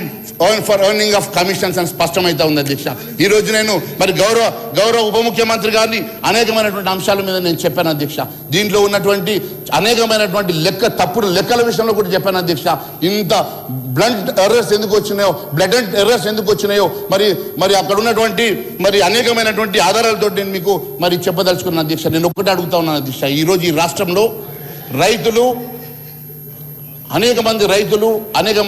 for earning of commissions అని స్పష్టమైతే ఉంది అధ్యక్ష. ఈ రోజు నేను మరి గౌరవ ఉప ముఖ్యమంత్రి గారిని అనేకమైనటువంటి అంశాల మీద నేను చెప్పాను అధ్యక్ష. దీంట్లో ఉన్నటువంటి అనేకమైనటువంటి తప్పుడు లెక్కల విషయంలో కూడా చెప్పాను అధ్యక్ష. ఇంత బ్లంట్ ఎర్రర్స్ ఎందుకు వచ్చినాయో మరి అక్కడ ఉన్నటువంటి మరి అనేకమైనటువంటి ఆధారాలతో నేను మీకు మరి చెప్పదలుచుకున్నాను అధ్యక్ష. నేను ఒక్కటే అడుగుతా ఉన్నాను అధ్యక్ష, ఈరోజు ఈ రాష్ట్రంలో అనేక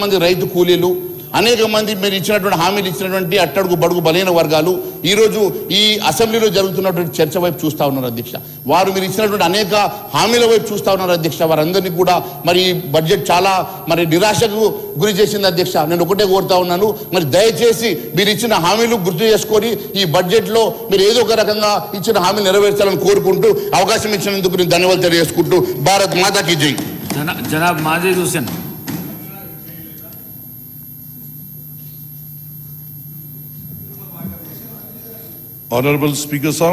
మంది రైతు కూలీలు, అనేక మంది మీరు ఇచ్చినటువంటి హామీలు ఇచ్చినటువంటి అట్టడుగు బడుగు బలైన వర్గాలు ఈరోజు ఈ అసెంబ్లీలో జరుగుతున్నటువంటి చర్చ వైపు చూస్తూ ఉన్నారు అధ్యక్ష. వారు మీరు ఇచ్చినటువంటి అనేక హామీల వైపు చూస్తూ ఉన్నారు అధ్యక్ష. వారందరినీ కూడా మరి బడ్జెట్ చాలా మరి నిరాశకు గురి చేసింది అధ్యక్ష. నేను ఒకటే కోరుతా ఉన్నాను, మరి దయచేసి మీరు ఇచ్చిన హామీలు గుర్తు చేసుకొని ఈ బడ్జెట్లో మీరు ఏదో ఒక రకంగా ఇచ్చిన హామీలు నెరవేర్చాలని కోరుకుంటూ అవకాశం ఇచ్చినందుకు నేను ధన్యవాదాలు తెలియజేసుకుంటూ భారత్ మాతాకి జై. Janab Majeed Hussain. Honorable Speaker Sir,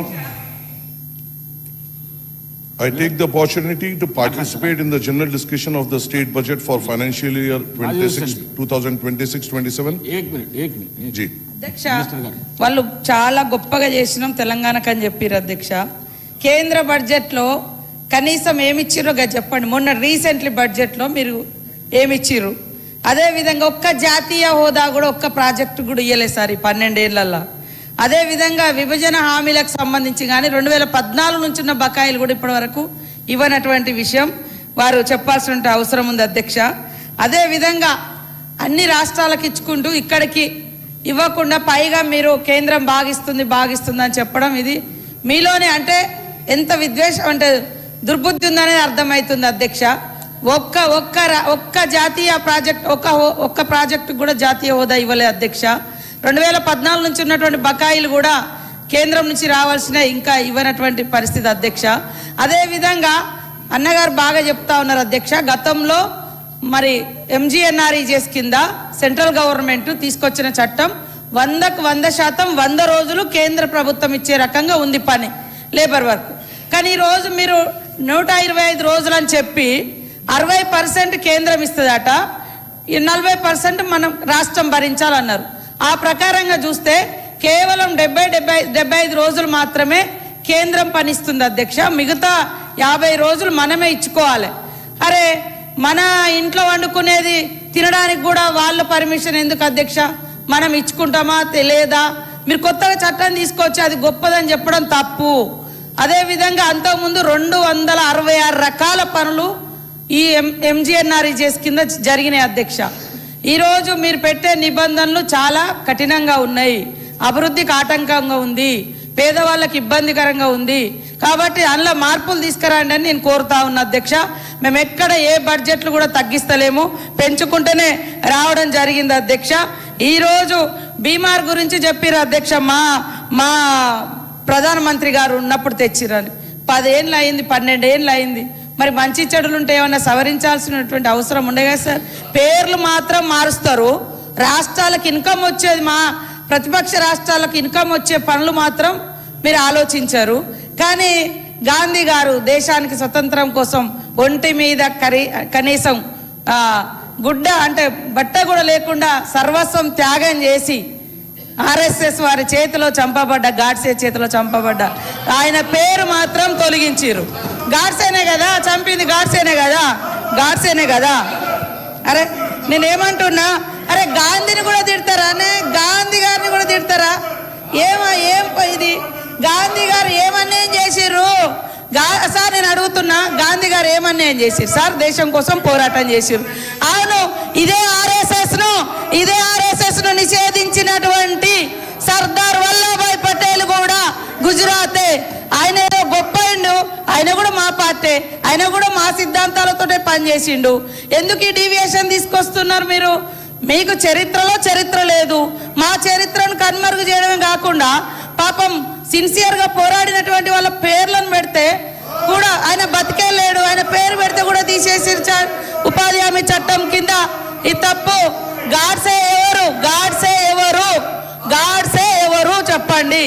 I take the opportunity to participate in the general discussion of the state budget for financial year 2026-27. एक मिनट जी అధ్యక్ష, వాళ్ళు చాలా గొప్పగా చేసినాం తెలంగాణకు అని చెప్పారు అధ్యక్ష. కేంద్ర బడ్జెట్లో కనీసం ఏమిచ్చిర్రో చెప్పండి. మొన్న రీసెంట్లీ బడ్జెట్లో మీరు ఏమిచ్చిర్రు? అదేవిధంగా ఒక్క జాతీయ హోదా కూడా ఒక్క ప్రాజెక్టు కూడా ఇయ్యలేదు సార్ ఈ 12 ఏళ్లలో. అదేవిధంగా విభజన హామీలకు సంబంధించి కానీ 2014 నుంచి ఉన్న బకాయిలు కూడా ఇప్పటి వరకు ఇవ్వనటువంటి విషయం వారు చెప్పాల్సిన అవసరం ఉంది అధ్యక్ష. అదేవిధంగా అన్ని రాష్ట్రాలకు ఇచ్చుకుంటూ ఇక్కడికి ఇవ్వకుండా పైగా మీరు కేంద్రం బాగిస్తుంది అని చెప్పడం ఇది మీలోనే అంటే ఎంత విద్వేషం అంటే దుర్బుద్ధి ఉందనేది అర్థమవుతుంది అధ్యక్ష. ఒక్క జాతీయ ప్రాజెక్ట్ ఒక్క ప్రాజెక్టు కూడా జాతీయ హోదా ఇవ్వలేదు అధ్యక్ష. 2014 నుంచి ఉన్నటువంటి బకాయిలు కూడా కేంద్రం నుంచి రావాల్సిన ఇంకా ఇవ్వనటువంటి పరిస్థితి అధ్యక్ష. అదేవిధంగా అన్నగారు బాగా చెప్తా ఉన్నారు అధ్యక్ష, గతంలో మరి MGNREGS కింద సెంట్రల్ గవర్నమెంట్ తీసుకొచ్చిన చట్టం 100కు 100% 100 రోజులు కేంద్ర ప్రభుత్వం ఇచ్చే రకంగా ఉంది పని లేబర్ వర్క్. కానీ ఈరోజు మీరు 125 రోజులు అని చెప్పి 60% కేంద్రం ఇస్తుందట, 40% మనం రాష్ట్రం భరించాలన్నారు. ఆ ప్రకారంగా చూస్తే కేవలం 70-75 రోజులు మాత్రమే కేంద్రం పనిస్తుంది అధ్యక్ష. మిగతా 50 రోజులు మనమే ఇచ్చుకోవాలి. అరే మన ఇంట్లో వండుకునేది తినడానికి కూడా వాళ్ళ పర్మిషన్ ఎందుకు అధ్యక్ష? మనం ఇచ్చుకుంటామా లేదా? మీరు కొత్తగా చట్టం తీసుకొచ్చి అది గొప్పదని చెప్పడం తప్పు. అదేవిధంగా అంతకుముందు 266 రకాల పనులు ఈ MGNREGS కింద జరిగినాయి అధ్యక్ష. ఈరోజు మీరు పెట్టే నిబంధనలు చాలా కఠినంగా ఉన్నాయి, అభివృద్ధికి ఆటంకంగా ఉంది, పేదవాళ్ళకి ఇబ్బందికరంగా ఉంది. కాబట్టి అందులో మార్పులు తీసుకురండి అని నేను కోరుతా ఉన్నా అధ్యక్ష. మేము ఎక్కడ ఏ బడ్జెట్లు కూడా తగ్గిస్తలేము, పెంచుకుంటూనే రావడం జరిగింది అధ్యక్ష. ఈరోజు బీమార్ గురించి చెప్పారు అధ్యక్ష, మా ప్రధానమంత్రి గారు ఉన్నప్పుడు తెచ్చిరని. 10 ఏళ్ళు అయింది, 12 ఏళ్ళు అయింది. మరి మంచి చెడులుంటే ఏమన్నా సవరించాల్సినటువంటి అవసరం ఉండే కదా సార్? పేర్లు మాత్రం మారుస్తారు, రాష్ట్రాలకు ఇన్కమ్ వచ్చేది, మా ప్రతిపక్ష రాష్ట్రాలకు ఇన్కమ్ వచ్చే పనులు మాత్రం మీరు ఆలోచించారు. కానీ గాంధీ గారు దేశానికి స్వతంత్రం కోసం ఒంటి మీద కనీసం గుడ్డ అంటే బట్ట కూడా లేకుండా సర్వస్వం త్యాగం చేసి ఆర్ఎస్ఎస్ వారి చేతిలో చంపబడ్డ, గాడ్సే చేతిలో చంపబడ్డ ఆయన పేరు మాత్రం తొలగించారు. గాడ్సేనే కదా చంపింది, గాడ్సేనే కదా. అరే నేనేమంటున్నా, అరే గాంధీని కూడా తిడతారా? గాంధీ గారిని కూడా తిడతారా? ఏం ఇది గాంధీ గారు ఏమన్యాయం చేసిర్రు సార్? నేను అడుగుతున్నా, గాంధీ గారు ఏమన్యాయం చేసిర్రు సార్? దేశం కోసం పోరాటం చేసిర్రు. అవును, ఇదే ఆర్ఎస్ఎస్ ను నిషేధించినటువంటి సర్దార్ వల్లభాయ్ పటేల్ కూడా గుజరాతే. ఆయన ఏదో గొప్పయిండు, ఆయన కూడా మా పార్టీ, ఆయన కూడా మా సిద్ధాంతాలతోటే పనిచేసిండు. ఎందుకు ఈ డీవియేషన్ తీసుకొస్తున్నారు మీరు? మీకు చరిత్ర లేదు. మా చరిత్రను కనుమరుగు చేయడమే కాకుండా పాపం సిన్సియర్గా పోరాడినటువంటి వాళ్ళ పేర్లను పెడితే కూడా ఆయన బతికే లేడు, ఆయన పేరు పెడితే కూడా తీసేసి ఉపాధి హామీ చట్టం కింద. ఈ తప్పు. గాడ్సే ఎవరు చెప్పండి?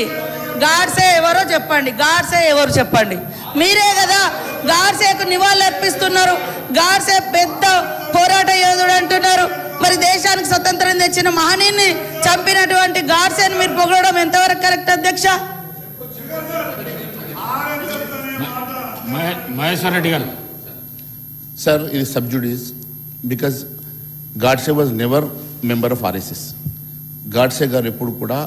గాడ్సే ఎవరు చెప్పండి? మీరే కదా గాడ్సేకు నివాళులు అర్పిస్తున్నారు. గాడ్సే పెద్ద పోరాట యోధుడు అంటున్నారు. మరి దేశానికి స్వతంత్రం తెచ్చిన మహనీయుని చంపినటువంటి గాడ్సేని మీరు పొగడడం ఎంతవరకు కరెక్ట్ అధ్యక్ష? మహేశ్వర్ రెడ్డి గారు. సార్, ఇది sub judice because Godse was never member of RSS. Godse గారు ఎప్పుడు కూడా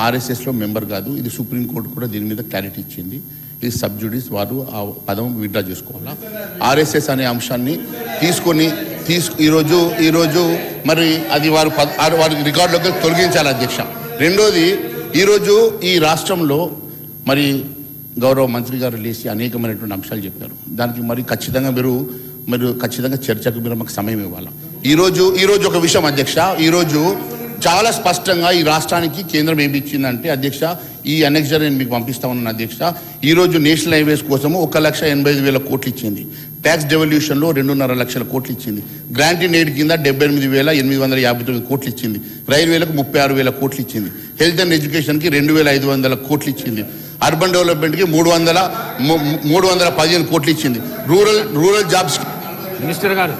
ఆర్ఎస్ఎస్లో మెంబర్ కాదు. ఇది సుప్రీంకోర్టు కూడా దీని మీద క్లారిటీ ఇచ్చింది. ఇది సబ్జుడీస్, వారు ఆ పదం విత్డ్రా చేసుకోవాలా. ఆర్ఎస్ఎస్ అనే అంశాన్ని తీసుకొని ఈరోజు మరి అది వారి రికార్డులోకి తొలగించాలి అధ్యక్ష. రెండోది, ఈరోజు ఈ రాష్ట్రంలో మరి గౌరవ మంత్రి గారు లేచి అనేకమైనటువంటి అంశాలు చెప్పారు. దానికి మరి ఖచ్చితంగా మీరు చర్చకు మీరు మాకు సమయం ఇవ్వాలి. ఈరోజు ఒక విషయం అధ్యక్ష, ఈరోజు చాలా స్పష్టంగా ఈ రాష్ట్రానికి కేంద్రం ఏమి ఇచ్చిందంటే అధ్యక్ష, ఈ అనెక్సర్ నేను మీకు పంపిస్తా ఉన్నాను అధ్యక్ష. ఈరోజు నేషనల్ హైవేస్ కోసము 1,85,000 కోట్లు ఇచ్చింది. ట్యాక్స్ డెవల్యూషన్లో 2.5 లక్షల కోట్లు ఇచ్చింది. గ్రాంట్ ఇన్ ఎయిడ్ కింద 78,859 కోట్లు ఇచ్చింది. రైల్వేలకు 36,000 కోట్లు ఇచ్చింది. హెల్త్ అండ్ ఎడ్యుకేషన్కి 2,500 కోట్లు ఇచ్చింది. అర్బన్ డెవలప్మెంట్కి 315 కోట్లు ఇచ్చింది. రూరల్ జాబ్స్ మినిస్టర్ గారు,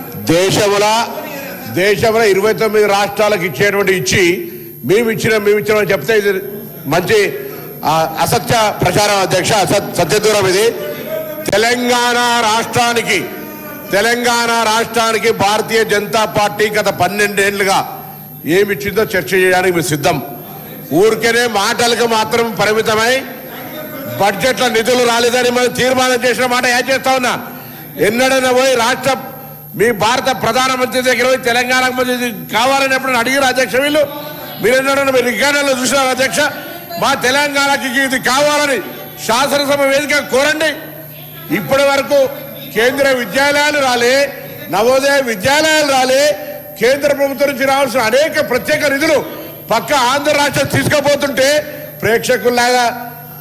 దేశంలో 29 రాష్ట్రాలకు ఇచ్చి మేము ఇచ్చినామని చెప్తే ఇది మంచి అసత్య ప్రచారం అధ్యక్ష, సత్యదూరం ఇది. తెలంగాణ రాష్ట్రానికి భారతీయ జనతా పార్టీ గత 12 ఏళ్లుగా ఏమిచ్చిందో చర్చ చేయడానికి మేము సిద్ధం. ఊరికేనే మాటలకు మాత్రం పరిమితమై బడ్జెట్లో నిధులు రాలేదని మనం తీర్మానం చేసిన మాట యాడ్ చేస్తా ఉన్నా. ఎన్నడైనా పోయి మీ భారత ప్రధానమంత్రి దగ్గర పోయి తెలంగాణకు మంది కావాలని ఎప్పుడైనా అడిగారు అధ్యక్ష? మీరు ఎన్నడైనా మీరు రికార్డులో చూసినారు అధ్యక్ష? మా తెలంగాణకి ఇది కావాలని శాసనసభ వేదిక కోరండి. ఇప్పటి వరకు కేంద్ర విద్యాలయాలు రాలే, నవోదయ విద్యాలయాలు రాలే. కేంద్ర ప్రభుత్వం నుంచి రావాల్సిన అనేక ప్రత్యేక నిధులు పక్క ఆంధ్ర రాష్ట్రం తీసుకుపోతుంటే ప్రేక్షకుల్లాగా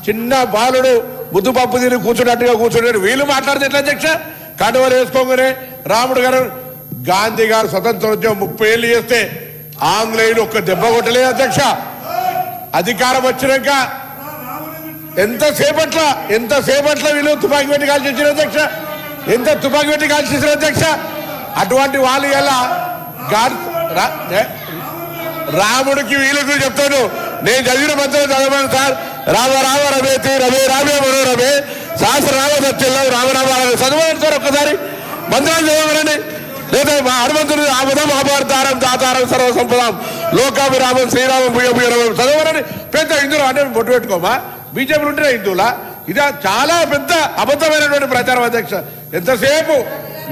చిన్న బాలుడు ముద్దుపప్పు తిని కూర్చున్నట్టుగా కూర్చుంటారు. వీళ్ళు మాట్లాడితే ఎట్లా అధ్యక్ష? కండువలు వేసుకోగానే రాముడు గారు, గాంధీ గారు స్వతంత్రోద్యమం 30 ఏళ్ళు చేస్తే ఆంగ్లేయులు ఒక్క దెబ్బ కొట్టలేదు అధ్యక్ష. అధికారం వచ్చినాక ఎంతసేపట్ల వీళ్ళు తుపాకీ పెట్టి కాల్చి వచ్చిన అధ్యక్ష? ఎంత తుపాకీ పెట్టి కాల్చి చేసిన అధ్యక్ష? అటువంటి వాళ్ళు ఎలా రాముడికి వీళ్ళకి చెప్తాను. నేను చదివిన మంత్రులు చదవమని సార్. రామ రామ రమేతి రమే రామే మనో రమే శాస్త్ర రామ సత్యంలో రామరామాలని చదవండి సార్. ఒక్కసారి మంత్రాలు చదవమనండి. లేదా మా హనుమంతుడు ఆపదం ఆభారతారం దాతారం సర్వ సంపదాం లోకాభిరామం శ్రీరామం భూయభూయరామం చదవమని పెద్ద హిందువులు అంటే బొట్టు పెట్టుకోమా? బీజేపీ ఉంటే హిందువులా? ఇది చాలా పెద్ద అబద్ధమైనటువంటి ప్రచారం అధ్యక్ష. ఎంతసేపు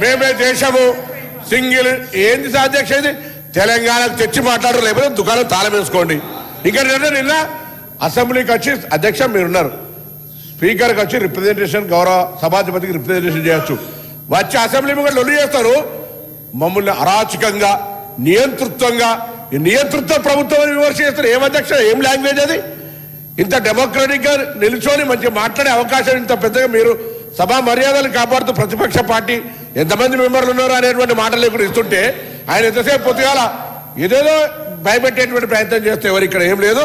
మేమే దేశము సింగిల్ ఏంది అధ్యక్ష? ఇది తెలంగాణకు తెచ్చి మాట్లాడరు, లేకపోతే దుకాణం తాళం వేసుకోండి. ఇంకా నిన్న అసెంబ్లీకి వచ్చి అధ్యక్ష మీరున్నారు, స్పీకర్కి వచ్చి రిప్రజెంటేషన్ గౌరవ సభాధిపతికి రిప్రజెంటేషన్ చేయొచ్చు. వచ్చి అసెంబ్లీ మీద లొల్లి చేస్తారు. మమ్మల్ని అరాచకంగా నియంతృత్వ ప్రభుత్వం విమర్శ చేస్తారు. ఏం అధ్యక్ష? ఏం లాంగ్వేజ్ అది? ఇంత డెమోక్రటిక్ గా నిల్చొని మంచిగా మాట్లాడే అవకాశం ఇంత పెద్దగా మీరు సభా మర్యాదలు కాపాడుతూ ప్రతిపక్ష పార్టీ ఎంతమంది మెంబర్లు ఉన్నారో అనేటువంటి మాటలు ఇప్పుడు ఇస్తుంటే ఆయన ఎంతసేపు పొద్దుగాల ఏదేదో భయపెట్టేటువంటి ప్రయత్నం చేస్తే ఎవరు ఇక్కడ ఏం లేదు.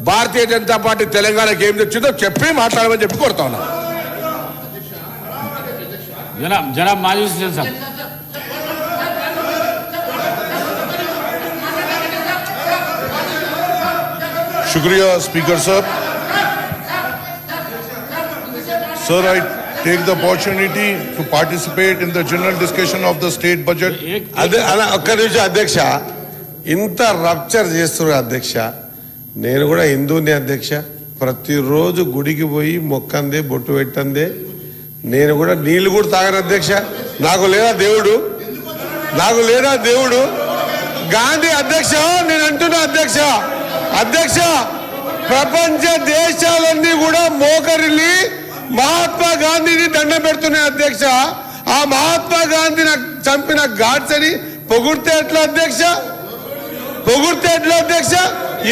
భారతీయ జనతా పార్టీ తెలంగాణకి ఏం తెచ్చిందో చెప్పి మాట్లాడమని చెప్పి కోరుతా ఉన్నా. जनाब माजी हुसैन साहब Shukriya, Speaker sir. Sir, I take the opportunity to participate in the general discussion of the state budget. అదే అలా ఒక్క నిమిషం అధ్యక్ష, ఇంత రప్చర్ చేస్తున్నారు అధ్యక్ష. నేను కూడా హిందూని అధ్యక్ష, ప్రతిరోజు గుడికి పోయి మొక్కందే బొట్టు పెట్టందే, నేను కూడా నీళ్లు కూడా తాగను అధ్యక్ష. నాకు లేదా దేవుడు, నాకు లేదా దేవుడు. గాంధీ అధ్యక్ష, నేను అంటున్నా అధ్యక్ష, అధ్యక్ష ప్రపంచ దేశాలన్నీ కూడా మోకరిల్లి మహాత్మా గాంధీని దండం పెడుతున్నాయి అధ్యక్ష. ఆ మహాత్మా గాంధీని చంపిన గాడ్సని పొగుడితే ఎట్లా అధ్యక్ష, పొగుడితే ఎట్లా అధ్యక్ష?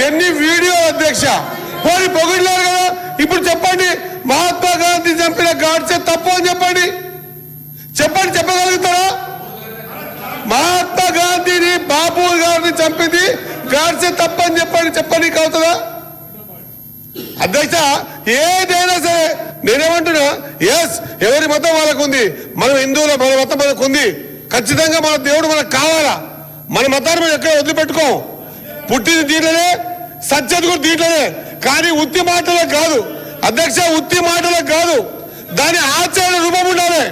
ఎన్ని వీడియో అధ్యక్ష, పోనీ పొగిడలేరు కదా. ఇప్పుడు చెప్పండి, మహాత్మా గాంధీ చంపిన గాడ్సే తప్పు అని చెప్పండి, చెప్పండి, చెప్పగలుగుతారా? మహాత్మా గాంధీని బాబు గారిని చంపింది గాడ్సే తప్పని చెప్పండి, చెప్పనీకి అవుతుందా అధ్యక్ష? ఏదైనా సరే నేనేమంటున్నా, ఎస్ ఎవరి మతం వాళ్ళకు ఉంది, మనం హిందువుల మన మతం మనకు ఉంది, ఖచ్చితంగా మన దేవుడు మనకు కావాలా, మన మతాన్ని మనం ఎక్కడ వదిలిపెట్టుకోం. పుట్టింది దీంట్లోనే, సత్యత కూడా దీంట్లోనే. కానీ ఉత్తి మాటలకు కాదు అధ్యక్ష, ఉత్తి మాటలకు కాదు, దాని ఆచరణ రూపం ఉండాలి,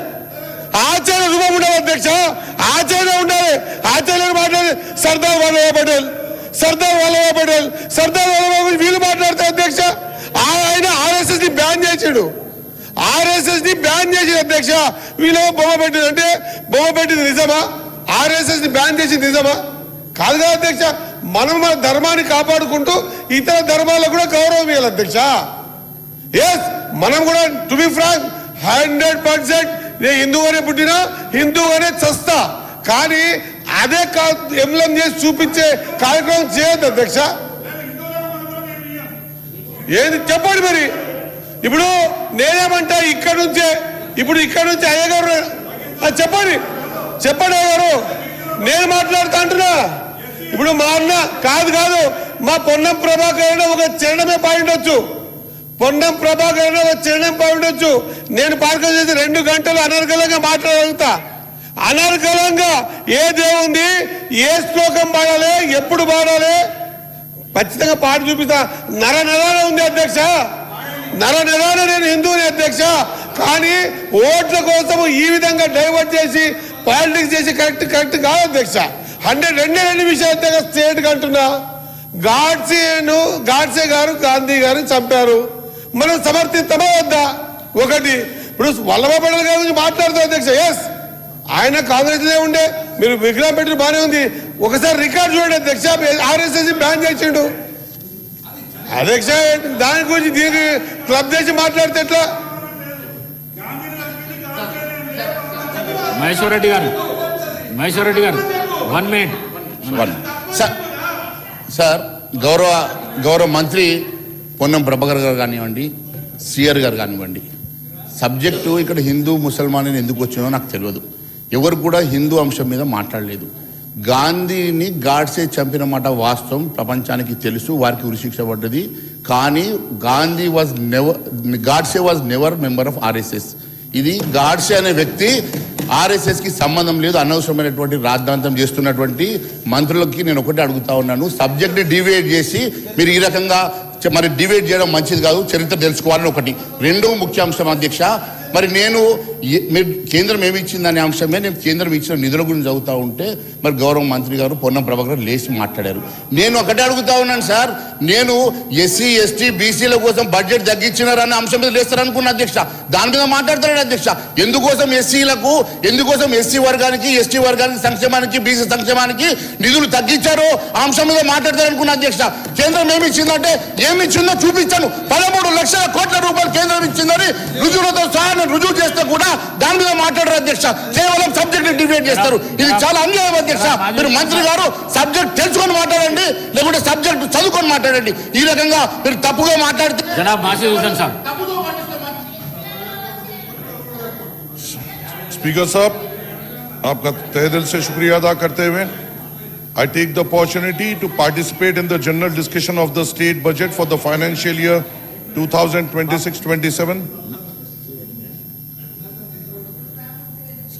ఆచరణ రూపం ఉండాలి అధ్యక్ష, ఆచరణ ఉండాలి. ఆచరణ మాట్లాడి సర్దార్ వల్లభాయ్ పటేల్, సర్దార్ వల్లభాయ్ పటేల్, సర్దార్ వల్లభాయ్ గురించి వీళ్ళు మాట్లాడతారు అధ్యక్ష. ఆయన ఆర్ఎస్ఎస్ ని బ్యాన్ చేసాడు, ఆర్ఎస్ఎస్ ని బ్యాన్ చేసాడు అధ్యక్ష. వీళ్ళు బొమ్మ పెట్టింది అంటే బొమ్మ పెట్టింది నిజమా? ఆర్ఎస్ఎస్ ని బ్యాన్ చేసింది నిజమా? కాదు కదా అధ్యక్ష. మనం మన ధర్మాన్ని కాపాడుకుంటూ ఇతర ధర్మాలకు కూడా గౌరవం ఇవ్వాలి అధ్యక్ష. ఎస్, మనం కూడా టు బి ఫ్రాంక్ 100% నేను హిందూగానే పుట్టినా హిందూగానే చస్తా, కానీ అదే ఎంలం చేసి చూపించే కార్యక్రమం చేయొద్దు అధ్యక్ష. ఏది చెప్పండి మరి. ఇప్పుడు నేనేమంటా, ఇక్కడ నుంచే అయ్యగారు చెప్పండి, చెప్పండి అయ్యగారు, నేను మాట్లాడుతా అంటున్నా. ఇప్పుడు మా అన్న కాదు మా పొన్నం ప్రభాకర్ ఒక చరణమే పాయిండొచ్చు, పొన్నం ప్రభాకర్ ఒక చరణం పాయిండొచ్చు. నేను పార్కం చేసి 2 గంటలు అనర్గళంగా మాట్లాడగలుగుతా. అనర్గళంగా ఏ దేవుంది, ఏ శ్లోకం పాడాలి, ఎప్పుడు పాడాలి, ఖచ్చితంగా పాట చూపిస్తా. నరనరాన ఉంది అధ్యక్ష, నరనరాన నేను హిందూని అధ్యక్ష. కానీ ఓట్ల కోసం ఈ విధంగా డైవర్ట్ చేసి పాలిటిక్స్ చేసి కరెక్ట్ కాదు అధ్యక్ష. 102 విషయాలు అధ్యక్ష. స్టేట్ అంటున్నా, గాడ్సే గారు గాంధీ గారిని చంపారు, మనం సమర్థిస్తామా వద్దా? ఒకటి. ఇప్పుడు వల్లభాయ్ పటేల్ గారి గురించి మాట్లాడుతాం అధ్యక్ష. ఎస్, ఆయన కాంగ్రెస్ లో ఉండే, మీరు విగ్రహం పెట్టిన బాగానే ఉంది. ఒకసారి రికార్డు చూడండి అధ్యక్ష, ఆర్ఎస్ఎస్ బ్యాన్ చేసిండు అధ్యక్ష. దాని గురించి దీనికి క్లబ్ చేసి మాట్లాడితే ఎట్లా? మహేశ్వర్ రెడ్డి గారు 1 minute. సార్, గౌరవ మంత్రి పొన్నం ప్రభాకర్ గారు కానివ్వండి, సిఆర్ గారు కానివ్వండి, సబ్జెక్టు ఇక్కడ హిందూ ముసల్మాన్ ఎందుకు వచ్చినో నాకు తెలియదు. ఎవరు కూడా హిందూ అంశం మీద మాట్లాడలేదు. గాంధీని గాడ్సే చంపిన మాట వాస్తవం, ప్రపంచానికి తెలుసు, వారికి ఉరిశిక్ష పడ్డది. కానీ Godse was never member of RSS. ఇది గాడ్సే అనే వ్యక్తి ఆర్ఎస్ఎస్ కి సంబంధం లేదు. అనవసరమైనటువంటి రాద్ధాంతం చేస్తున్నటువంటి మంత్రులకి నేను ఒకటే అడుగుతా ఉన్నాను, సబ్జెక్ట్ డివైడ్ చేసి మీరు ఈ రకంగా మరి డివైడ్ చేయడం మంచిది కాదు, చరిత్ర తెలుసుకోవాలని ఒకటి. రెండో ముఖ్యాంశం అధ్యక్ష, మరి నేను మీరు కేంద్రం ఏమి ఇచ్చిందనే అంశమే, నేను కేంద్రం ఇచ్చిన నిధుల గురించి చదువుతూ ఉంటే మరి గౌరవ మంత్రి గారు పొన్నం ప్రభాకర్ లేచి మాట్లాడారు. నేను ఒకటే అడుగుతా ఉన్నాను సార్, నేను ఎస్సీ ఎస్టీ బీసీల కోసం బడ్జెట్ తగ్గించినారన్న అంశం మీద లేస్తారనుకున్న అధ్యక్ష, దాని మీద మాట్లాడతాడు అధ్యక్ష. ఎందుకోసం ఎస్సీలకు, ఎందుకోసం ఎస్సీ వర్గానికి, ఎస్టీ వర్గానికి సంక్షేమానికి, బీసీ సంక్షేమానికి నిధులు తగ్గించారో ఆ అంశం మీద మాట్లాడతారనుకున్న అధ్యక్ష. కేంద్రం ఏమి ఇచ్చిందంటే, ఏమి ఇచ్చిందో చూపించాను. 13 లక్షల కోట్ల రూపాయలు కేంద్రం ఇచ్చిందని రుజువులతో సహా రుజువు చేస్తే కూడా దాని మీద మాట్లాడరు అధ్యక్ష. కేవలం సబ్జెక్ట్ డిబేట్ చేస్తారు. ఇది చాలా అన్యాయం అధ్యక్ష. మీరు మంత్రి గారు సబ్జెక్ట్ తెలుసుకొని మాట్లాడండి, లేకుంటే సబ్జెక్ట్ చదువుకొని మాట్లాడండి. ఈ రకంగా మీరు తప్పుగా మాట్లాడితే జనాబ్ మాసిద్ హుస్సేన్ సాబ్. Speaker साहब, आपका तहे दिल से शुक्रिया अदा करते हुए I take the opportunity to participate in the general discussion of the state budget for the financial year 2026-27.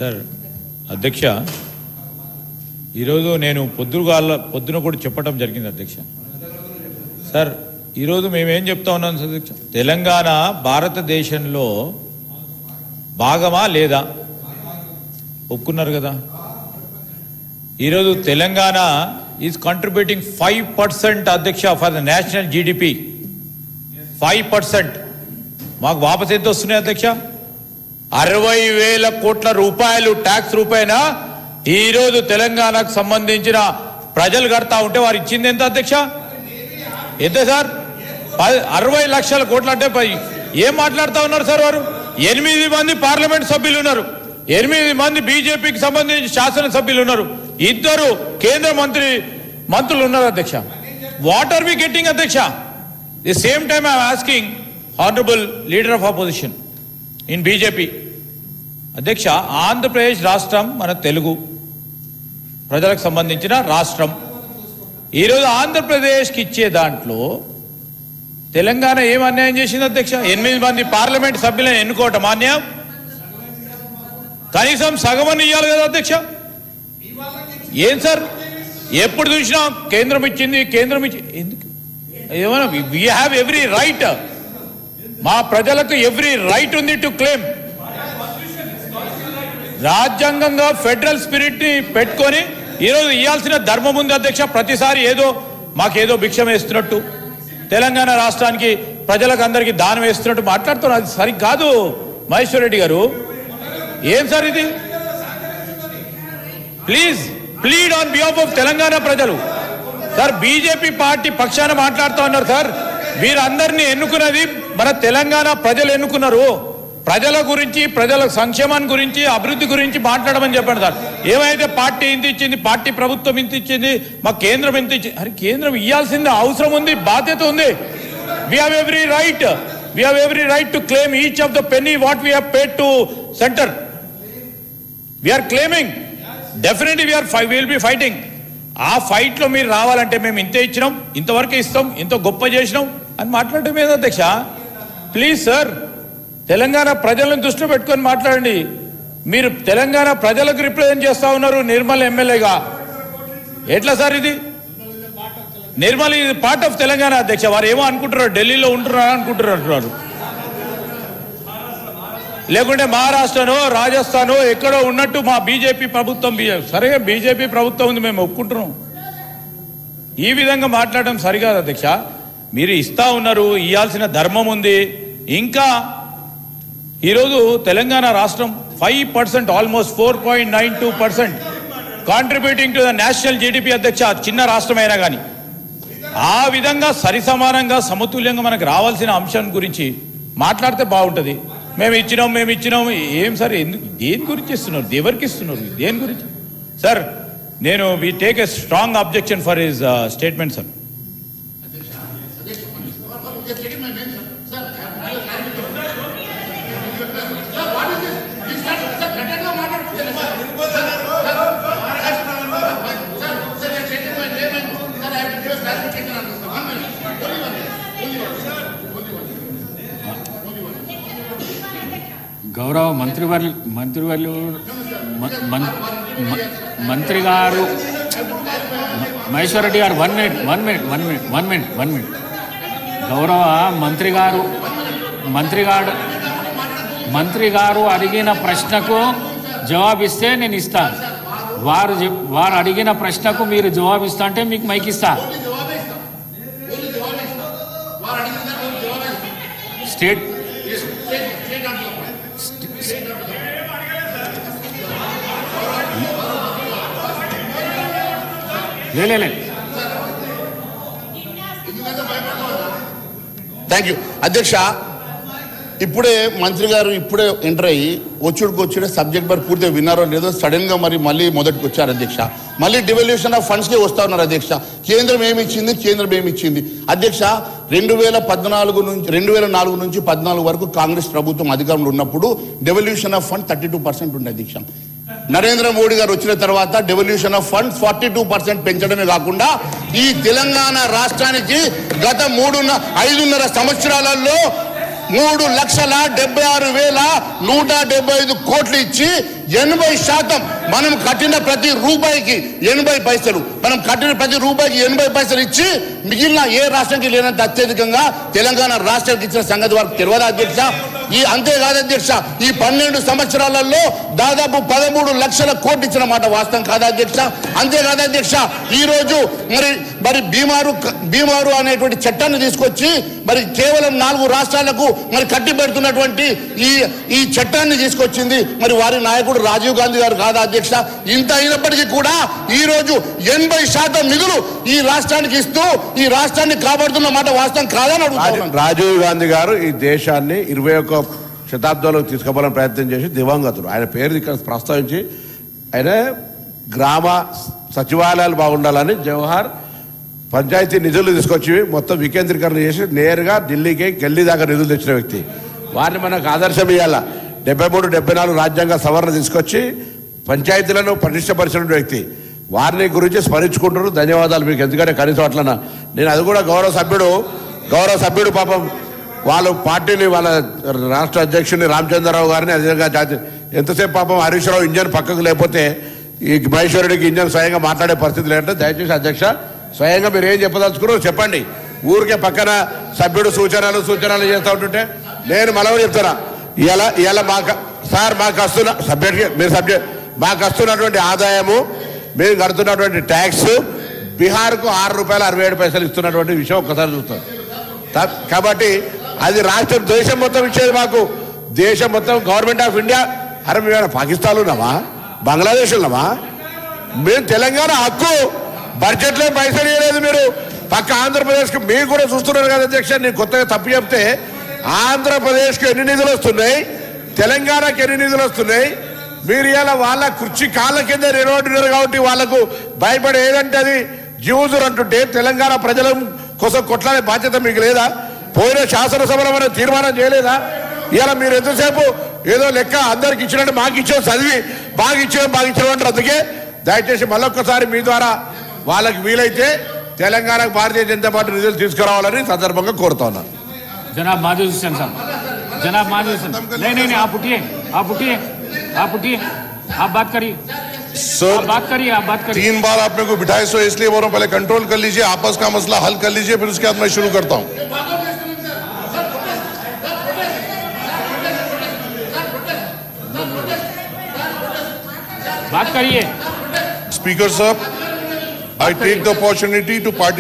Sir అధ్యక్ష, ఈరోజు నేను పొద్దున కూడా చెప్పడం జరిగింది అధ్యక్ష. సార్ ఈరోజు మేమేం చెప్తా ఉన్నాం అధ్యక్ష, తెలంగాణ భారతదేశంలో భాగమా లేదా ఒప్పుకున్నారు కదా. ఈరోజు తెలంగాణ ఈజ్ కంట్రిబ్యూటింగ్ 5% అధ్యక్ష ఫర్ ద నేషనల్ జీడిపి. 5%. మాకు వాపస్ ఎంత వస్తున్నాయి అధ్యక్ష? 60,000 కోట్ల రూపాయలు ట్యాక్స్ రూపాయన ఈరోజు తెలంగాణకు సంబంధించిన ప్రజలు కడతా ఉంటే వారు ఇచ్చింది ఎంత అధ్యక్ష? ఎంత సార్? 60 లక్షల కోట్లు అంటే ఏం మాట్లాడుతూ ఉన్నారు సార్ వారు? 8 మంది పార్లమెంట్ సభ్యులు ఉన్నారు, 8 మంది బీజేపీకి సంబంధించి శాసనసభ్యులు ఉన్నారు, 2 కేంద్ర మంత్రులు ఉన్నారు అధ్యక్ష. వాట్ ఆర్ వి గెట్టింగ్ అధ్యక్ష? The same time I'm asking honourable leader of opposition in BJP అధ్యక్ష, ఆంధ్రప్రదేశ్ రాష్ట్రం మన తెలుగు ప్రజలకు సంబంధించిన రాష్ట్రం. ఈరోజు ఆంధ్రప్రదేశ్కి ఇచ్చే దాంట్లో తెలంగాణ ఏం అన్యాయం చేసింది అధ్యక్ష? 8 మంది పార్లమెంట్ సభ్యులను ఎన్నుకోవటం అన్యాయం? కనీసం సగమని ఇవ్వాలి కదా అధ్యక్ష. ఏం సార్ ఎప్పుడు చూసినా కేంద్రం ఇచ్చింది ఎందుకు? ఏమన్నా వీ హ్యావ్ ఎవ్రీ రైట్, మా ప్రజలకు ఎవ్రీ రైట్ ఉంది టు క్లెయిమ్. రాజ్యాంగంగా ఫెడరల్ స్పిరిట్ ని పెట్టుకొని ఈరోజు ఇవ్వాల్సిన ధర్మం ఉంది అధ్యక్ష. ప్రతిసారి మాకేదో భిక్షం వేస్తున్నట్టు, తెలంగాణ రాష్ట్రానికి ప్రజలకు అందరికీ దానం వేస్తున్నట్టు మాట్లాడుతున్నారు. అది సరికాదు మహేశ్వర్ రెడ్డి గారు. ఏం సార్ ఇది? Please plead on behalf of Telangana ప్రజలు. సార్ బీజేపీ పార్టీ పక్షాన మాట్లాడుతూ ఉన్నారు సార్. వీరందరినీ ఎన్నుకున్నది మన తెలంగాణ ప్రజలు ఎన్నుకున్నారు. ప్రజల గురించి, ప్రజల సంక్షేమాన్ని గురించి, అభివృద్ధి గురించి మాట్లాడమని చెప్పండి సార్. ఏమైతే పార్టీ ఇంత ఇచ్చింది, పార్టీ ప్రభుత్వం ఇంత ఇచ్చింది, మా కేంద్రం ఇంత ఇచ్చింది. అరే కేంద్రం ఇవ్వాల్సింది అవసరం ఉంది, బాధ్యత ఉంది. We have every right to claim each of the penny what we have paid to centre. We're claiming, definitely will be fighting. ఆ ఫైట్ లో మీరు రావాలంటే మేము ఇంతే ఇచ్చినాం, ఇంతవరకు ఇస్తాం, ఇంత గొప్ప చేసినాం అని మాట్లాడటం ఏదో అధ్యక్ష. ప్లీజ్ సార్, తెలంగాణ ప్రజలను దృష్టిలో పెట్టుకొని మాట్లాడండి. మీరు తెలంగాణ ప్రజలకు రిప్రజెంట్ చేస్తా ఉన్నారు నిర్మల్ ఎమ్మెల్యేగా. ఎట్లా సార్ ఇది? నిర్మల్ ఇది పార్ట్ ఆఫ్ తెలంగాణ అధ్యక్ష. వారు ఏమో అనుకుంటున్నారు, ఢిల్లీలో ఉంటున్నారు అనుకుంటున్నారు, లేకుంటే మహారాష్ట్రనో రాజస్థానో ఎక్కడో ఉన్నట్టు మా బీజేపీ ప్రభుత్వం. సరే బీజేపీ ప్రభుత్వం ఉంది, మేము ఒప్పుకుంటున్నాం. ఈ విధంగా మాట్లాడడం సరికాదు అధ్యక్ష. మీరు ఇస్తా ఉన్నారు, ఇవ్వాల్సిన ధర్మం ఉంది. ఇంకా ఈరోజు తెలంగాణ రాష్ట్రం 5%, almost 4.92% contributing to the national GDP అధ్యక్ష. చిన్న రాష్ట్రమైనా కానీ ఆ విధంగా సరిసమానంగా సమతుల్యంగా మనకు రావాల్సిన అంశం గురించి మాట్లాడితే బాగుంటుంది. మేము ఇచ్చినాం. ఏం సార్, ఎందుకు, దేని గురించి ఇస్తున్నారు, ఎవరికి ఇస్తున్నారు, దేని గురించి? సార్ నేను we take a strong objection for his statement sir. గౌరవ మంత్రి గారు మహేశ్వర్ రెడ్డి గారు 1 మినిట్. గౌరవ మంత్రి గారు అడిగిన ప్రశ్నకు జవాబిస్తే నేను ఇస్తాను. వారు అడిగిన ప్రశ్నకు మీరు జవాబిస్తా అంటే మీకు మైక్ ఇస్తా. స్టేట్ లే థ్యాంక్ యూ అధ్యక్ష. ఇప్పుడే మంత్రి గారు ఎంటర్ అయ్యి వచ్చుడే సబ్జెక్ట్ మరి పూర్తిగా విన్నారో లేదో సడన్ గా మళ్ళీ మొదటికి వచ్చారు అధ్యక్ష. మళ్ళీ డివల్యూషన్ ఆఫ్ ఫండ్స్కే వస్తా ఉన్నారు అధ్యక్ష. కేంద్రం ఏమి ఇచ్చింది అధ్యక్ష. 2014 నుంచి 14 వరకు కాంగ్రెస్ ప్రభుత్వం అధికారంలో ఉన్నప్పుడు డెవల్యూషన్ ఆఫ్ ఫండ్ 32% ఉండే అధ్యక్ష. నరేంద్ర మోడీ గారు వచ్చిన తర్వాత డెవల్యూషన్ ఆఫ్ ఫండ్ 42% పెంచడమే కాకుండా ఈ తెలంగాణ రాష్ట్రానికి గత 5.5 సంవత్సరాలలో 3,76,175 కోట్లు ఇచ్చి 80% మనం కట్టిన ప్రతి రూపాయికి 80 పైసలు, మనం కట్టిన ప్రతి రూపాయికి 80 పైసలు ఇచ్చి మిగిలిన ఏ రాష్ట్రానికి లేనంత అత్యధికంగా తెలంగాణ రాష్ట్రానికి ఇచ్చిన సంగతి వారికి తెలియదా అధ్యక్ష? అంతేకాదు అధ్యక్ష, ఈ 12 సంవత్సరాలలో దాదాపు 13 లక్షల కోట్లు ఇచ్చిన మాట వాస్తవం కాదా అధ్యక్ష? అంతేకాదు అధ్యక్ష, ఈ రోజు మరి బీమారు అనేటువంటి చట్టాన్ని తీసుకొచ్చి మరి కేవలం 4 రాష్ట్రాలకు మరి కట్టి పెడుతున్నటువంటి ఈ చట్టాన్ని తీసుకొచ్చింది మరి వారి నాయకుడు రాజీవ్ గాంధీ గారు కాదా అధ్యక్ష? ఇంత అయినప్పటికీ కూడా ఈ రోజు 80% నిధులు ఈ రాష్ట్రానికి ఇస్తూ ఈ రాష్ట్రాన్ని కాపాడుతున్న మాట వాస్తవం కాదని అడుగుతున్నాను. రాజీవ్ గాంధీ గారు ఈ దేశాన్ని 21వ శతాబ్దంలోకి తీసుకుపోవాలని ప్రయత్నం చేసి దివంగతుడు. ఆయన పేరు ఇక్కడ ప్రస్తావించి ఆయన గ్రామ సచివాలయాలు బాగుండాలని జవహర్ పంచాయతీ నిధులు తీసుకొచ్చి మొత్తం వికేంద్రీకరణ చేసి నేరుగా ఢిల్లీకి గల్లీ దాకా నిధులు తెచ్చిన వ్యక్తి. వారిని మనకు ఆదర్శం ఇవ్వాల. 73, 74 రాజ్యాంగ సవరణ తీసుకొచ్చి పంచాయతీలను పటిష్టపరిచిన వ్యక్తి. వారిని గురించి స్మరించుకుంటున్నారు. ధన్యవాదాలు మీకు. ఎందుకంటే కనీసం అట్లనా నేను అది కూడా గౌరవ సభ్యుడు పాపం వాళ్ళు పార్టీని వాళ్ళ రాష్ట్ర అధ్యక్షుడిని రామచంద్రరావు గారిని అదేవిధంగా ఎంతసేపు పాపం హరీష్ రావు ఇంజన్ పక్కకు లేకపోతే ఈ మహేశ్వరుడికి ఇంజన్ స్వయంగా మాట్లాడే పరిస్థితి లేదంటే దయచేసి అధ్యక్ష స్వయంగా మీరు ఏం చెప్పదలుచుకున్నారో చెప్పండి. ఊరికే పక్కన సభ్యుడు సూచనలు చేస్తూ ఉంటుంటే నేను మళ్ళీ చెప్తారా ఇలా మాకు వస్తున్న మాకు వస్తున్నటువంటి ఆదాయము, మేము కడుతున్నటువంటి ట్యాక్స్ బీహార్కు ₹6.67 ఇస్తున్నటువంటి విషయం ఒక్కసారి చూస్తాం. కాబట్టి అది రాష్ట్రం దేశం మొత్తం ఇచ్చేది మాకు. దేశం మొత్తం గవర్నమెంట్ ఆఫ్ ఇండియా. అరే మేము పాకిస్తాన్ ఉన్నామా, బంగ్లాదేశ్ ఉన్నామా? మేము తెలంగాణ హక్కు బడ్జెట్లో పైసలు ఇవ్వలేదు. మీరు పక్క ఆంధ్రప్రదేశ్కి మీరు కూడా చూస్తున్నారు కదా అధ్యక్ష. నేను కొత్తగా తప్పు చెప్తే ఆంధ్రప్రదేశ్కి ఎన్ని నిధులు వస్తున్నాయి, తెలంగాణకి ఎన్ని నిధులు వస్తున్నాయి? మీరు ఇలా వాళ్ళ కుర్చీ కాళ్ళ కింద నిలబడినారు కాబట్టి వాళ్ళకు భయపడి ఏదంటే అది జ్యూజురు అంటుంటే తెలంగాణ ప్రజల కోసం కొట్లాడే బాధ్యత మీకు లేదా? పోయిన శాసనసభలో మనం తీర్మానం చేయలేదా? ఇలా మీరు ఎంతసేపు ఏదో లెక్క అందరికి ఇచ్చినట్టు మాకు ఇచ్చాం, చదివి బాగా ఇచ్చాం అంటారు. అందుకే దయచేసి మళ్ళొక్కసారి మీ ద్వారా వాళ్ళకి వీలైతే తెలంగాణకు భారతీయ జనతా పార్టీ నిధులు తీసుకురావాలని సందర్భంగా కోరుతా ఉన్నాను. जनाब माधव हुसैन साहब, जनाब माधव हुसैन, नहीं आप उठिए, आप बात करिए सर। आप बात करिए 3 बार आपने को बिठाए, सो इसलिए बोल रहा हूं पहले कंट्रोल कर लीजिए, आपस का मसला हल कर लीजिए, फिर उसके बाद मैं शुरू करता हूं. बात करिए. Speaker sir, I take the opportunity to participate